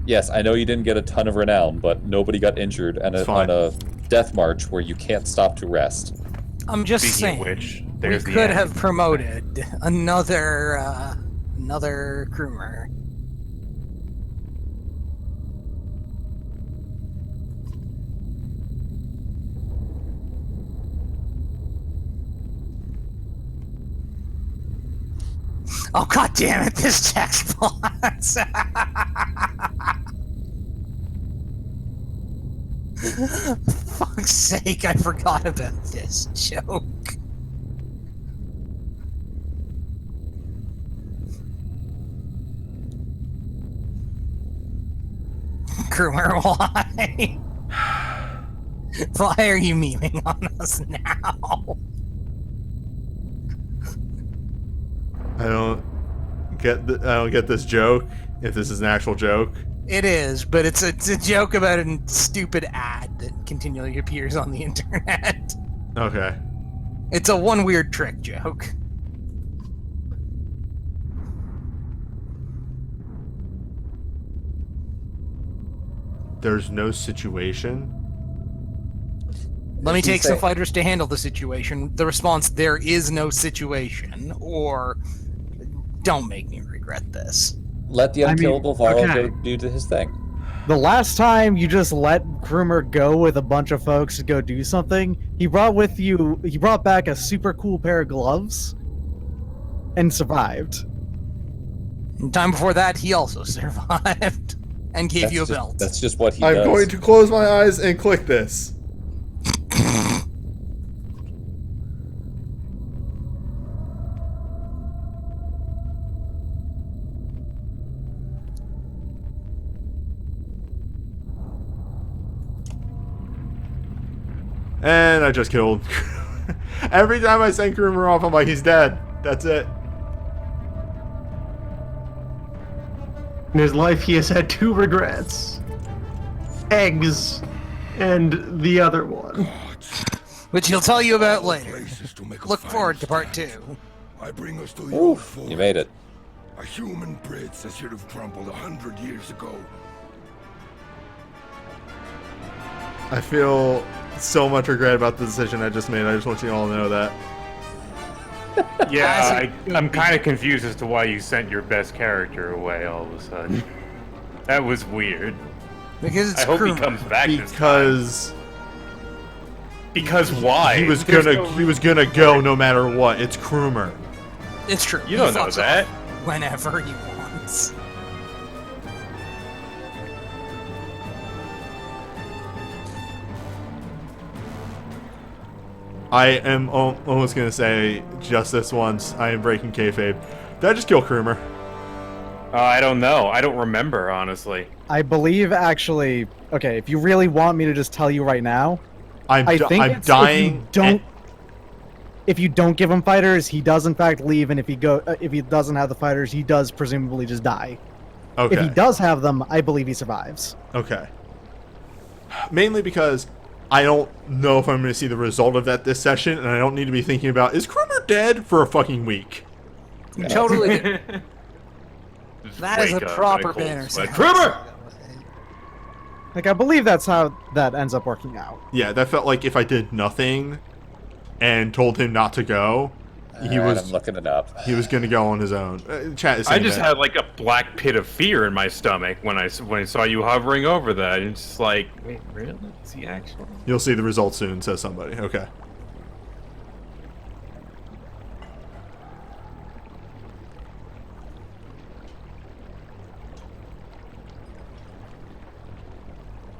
Yes, I know you didn't get a ton of renown, but nobody got injured and It's on fine. a death march where you can't stop to rest. I'm just Speaking saying. of which, We there's the could end. have promoted another crewmer. Oh, god damn it, this checkpoint! Fuck's sake, I forgot about this joke. Krumer, why? Why are you memeing on us now? I don't get this joke. If this is an actual joke, It is, but it's a joke about a stupid ad that continually appears on the internet. okay. It's a one weird trick joke. There's no situation. Let me Does he take some say- fighters to handle the situation. The response, there is no situation, or don't make me regret this. Let the I mean, unkillable Varl okay. go do his thing. The last time you just let Krumer go with a bunch of folks to go do something, he brought back a super cool pair of gloves and survived. And time before that, he also survived and gave you a belt. That's just what he I'm does. going to close my eyes and click this. And I just killed. Every time I send Krumer off, I'm like, he's dead. That's it. In his life, he has had 2 regrets. Eggs, and the other one. Which he'll tell you about later. Look forward to part 2. I bring us to the old Oof, fort. you made it. A human bridge that should have crumbled 100 years ago. I feel so much regret about the decision I just made. I just want you all to know that. Yeah, I'm kind of confused as to why you sent your best character away all of a sudden. That was weird. Because it's I hope he Krumr. comes back this time. Because why? he was There's gonna no he was gonna go no matter what. It's Krumr. It's true. You don't He know fucks that. off whenever he wants. I am almost gonna say just this once. I am breaking kayfabe. Did I just kill Krumr? I don't know. I don't remember, honestly. I believe actually. Okay, if you really want me to just tell you right now, I'm it's dying. If you don't give him fighters, he does in fact leave, and if he doesn't have the fighters, he does presumably just die. Okay. If he does have them, I believe he survives. Okay. Mainly because I don't know if I'm going to see the result of that this session, and I don't need to be thinking about, is Krumr dead for a fucking week? You totally. That is a Wake up proper in a cold banner. sweat. Krumr! Like, I believe that's how that ends up working out. Yeah, that felt like if I did nothing and told him not to go, he Alright, was I'm looking it up. he was going to go on his own. Chat is I saying just that. had like a black pit of fear in my stomach when I saw you hovering over that. It's just like, wait, really? Is he actually? You'll see the results soon, says somebody. Okay.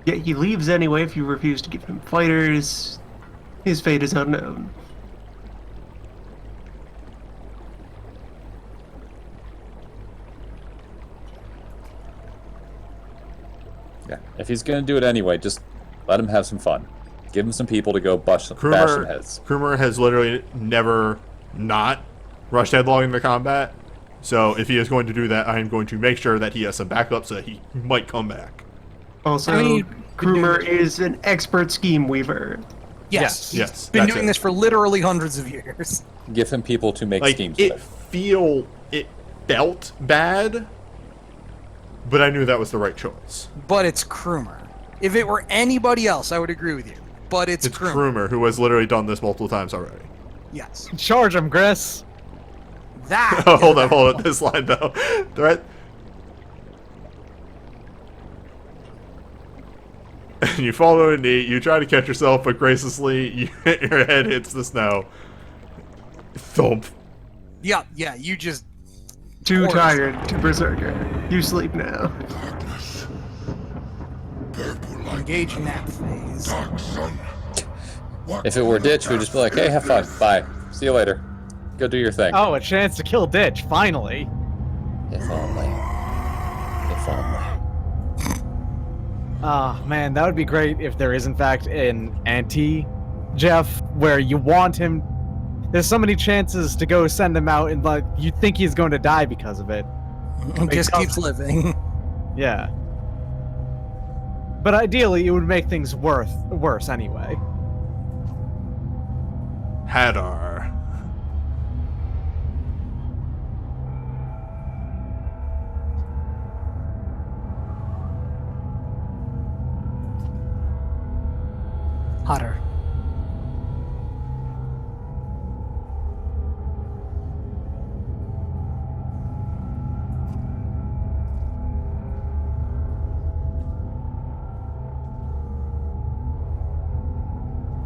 Yeah, he leaves anyway if you refuse to give him fighters. His fate is unknown. Yeah. If he's gonna do it anyway, just let him have some fun. Give him some people to go bash some heads. Krumr has literally never not rushed headlong into combat. So if he is going to do that, I am going to make sure that he has some backup so that he might come back. Also, I mean, Krumr is an expert scheme weaver. Yes. Yes, Been that's doing it. this for literally hundreds of years. Give him people to make Like, schemes it with. it felt bad, but I knew that was the right choice. But it's Krumr. If it were anybody else, I would agree with you. But it's Krumr. Krumr, who has literally done this multiple times already. Yes. Charge him, Chris! That. Oh, hold on. This line, though. Threat. You fall to a knee, you try to catch yourself, but graciously, your head hits the snow. Thump. Yeah, you just. Too Horse. tired to berserker. You sleep now. Darkness. Purple like Engage in that phase. dark sun. What If it were Ditch, we'd just be like, hey, have fun. Bye. See you later. Go do your thing. Oh, a chance to kill Ditch, finally! If only. If only. Ah, man, that would be great if there is in fact an anti-Jeff, where you want him. There's so many chances to go send him out, and like you think he's going to die because of it. Just keeps living. Yeah. But ideally, it would make things worse anyway. Hadar. Hotter.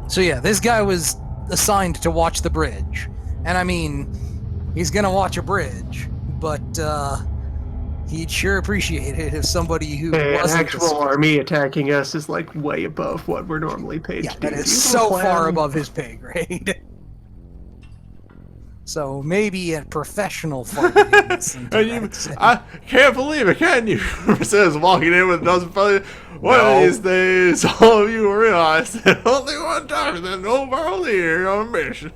So yeah, this guy was assigned to watch the bridge. And I mean, he's gonna watch a bridge, but he'd sure appreciate it if somebody who An wasn't actual army attacking us is like way above what we're normally paid yeah, to do. that is You so plan- far above his pay grade. So maybe a professional fighting. And you, I can't believe it, can you? Says walking in with a dozen fellas. One of these days, all of you will realize that only one time that no world leader on a mission.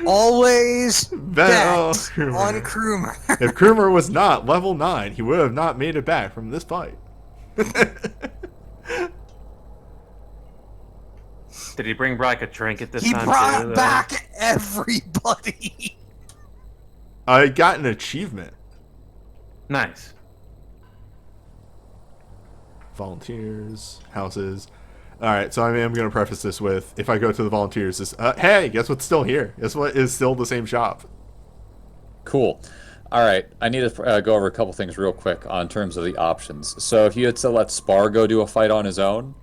Always bet on on Krumr. If Krumr was not level 9, he would have not made it back from this fight. Did he bring back a trinket this He time brought too? though? back everybody. I got an achievement. Nice. Volunteers, houses. All right, so I'm going to preface this with, if I go to the volunteers, this, hey, guess what's still here? Guess what is still the same shop? Cool. All right, I need to go over a couple things real quick on terms of the options. So if you had to let Spar go do a fight on his own,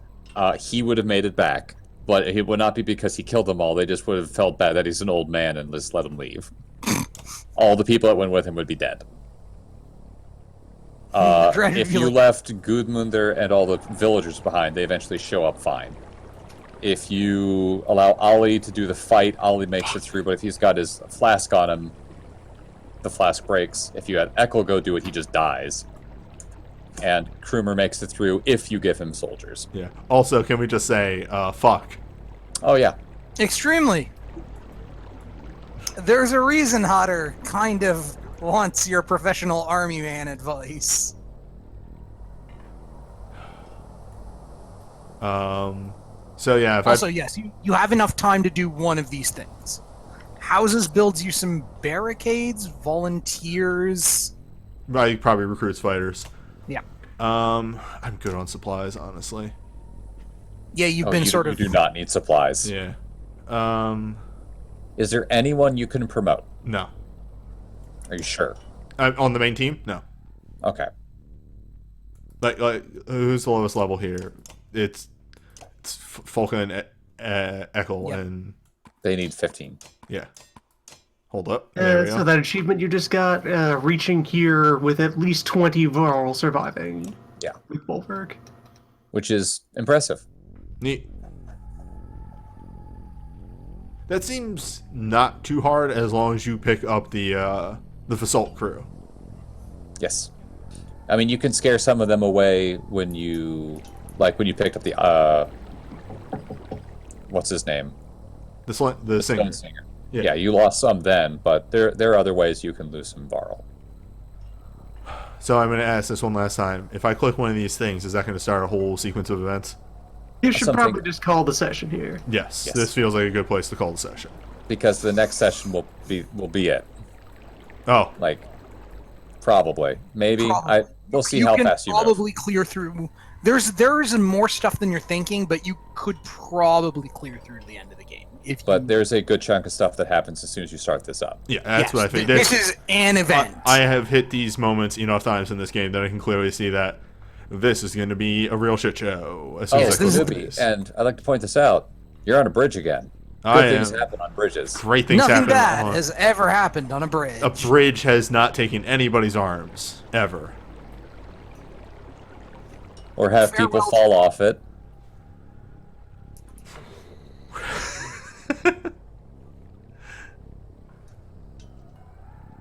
he would have made it back. But it would not be because he killed them all. They just would have felt bad that he's an old man and just let him leave. All the people that went with him would be dead. If you left Gudmundur and all the villagers behind, they eventually show up fine. If you allow Ollie to do the fight, Ollie makes it through, but if he's got his flask on him, the flask breaks. If you had Echo go do it, he just dies. And Krumer makes it through if you give him soldiers. Yeah. Also, can we just say, fuck? Oh, yeah. Extremely. There's a reason Hodder kind of wants your professional army man advice. So yeah, if Also, yes, you have enough time to do one of these things. Houses builds you some barricades, volunteers. I probably recruits fighters. Yeah. I'm good on supplies, honestly. Yeah, you've been sort of... You do not need supplies. Yeah. Is there anyone you can promote? No. Are you sure? On the main team? No. Okay. Like who's the lowest level here? It's Falcon and Eckel, Yep. and They need 15. yeah. Hold up. There we go. So that achievement you just got, reaching here with at least 20 Varl surviving. Yeah. With Bulwark. Which is impressive. Neat. That seems not too hard as long as you pick up the Fasalt crew. Yes. I mean, you can scare some of them away when you picked up the, what's his name? The Stone singer. Singer. Yeah. Yeah, you lost some then, but there are other ways you can lose some Varl. So I'm going to ask this one last time. If I click one of these things, is that going to start a whole sequence of events? You should Something- probably just call the session here. Yes. Yes. This feels like a good place to call the session. Because the next session will be it. Oh, Like, probably. Maybe. Probably. We'll see you how can fast you move. probably clear through. There's more stuff than you're thinking, but you could probably clear through to the end of the game. If But you, there's a good chunk of stuff that happens as soon as you start this up. yeah, that's yes, what I think. This is an event. I have hit these moments enough times in this game that I can clearly see that this is going to be a real shit show. As soon Oh, as I click this one will of be. these. And I'd like to point this out. You're on a bridge again. I Good things am. happen on bridges. Great things Nothing happen. bad on- has ever happened on a bridge. A bridge has not taken anybody's arms ever. Or have people Farewell. fall off it.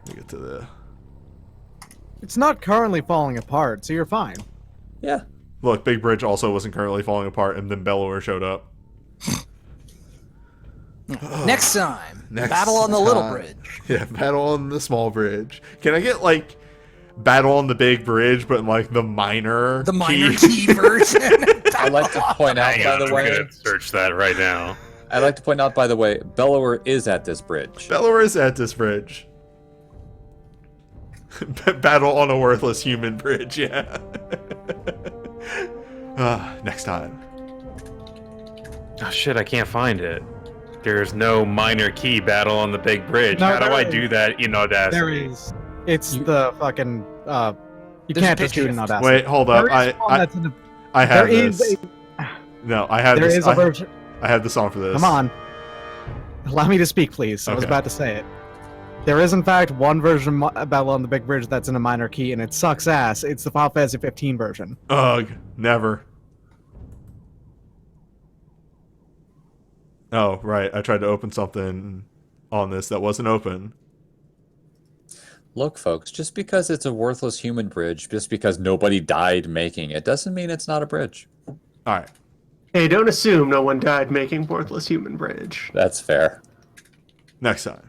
Let me get to the. It's not currently falling apart, so you're fine. Yeah. Look, Big Bridge also wasn't currently falling apart, and then Bellower showed up. Next time, Next battle on the little time. bridge. Yeah, battle on the small bridge. Can I get like battle on the big bridge, but in like the minor? The minor key version. I'd like to point out, Hang by on, the I'm way, gonna search that right now. I'd like to point out, by the way, Bellower is at this bridge. Bellower is at this bridge. Battle on a worthless human bridge, yeah. Next time. Oh shit, I can't find it. There's no minor key battle on the big bridge. No, How do there I is. do that in Audacity? There is. It's the fucking. You There's can't a just pitch do it in shift. Audacity. Wait, hold up. There is one that's in the, I have there is this. No, I have there this. is a version. I have the song for this. Come on. Allow me to speak, please. I was Okay. about to say it. There is, in fact, one version of Battle on the Big Bridge that's in a minor key, and it sucks ass. It's the Final Fantasy 15 version. Ugh, never. Oh, right. I tried to open something on this that wasn't open. Look, folks, just because it's a worthless human bridge, just because nobody died making it, doesn't mean it's not a bridge. All right. Hey, don't assume no one died making Worthless Human Bridge. That's fair. Next time.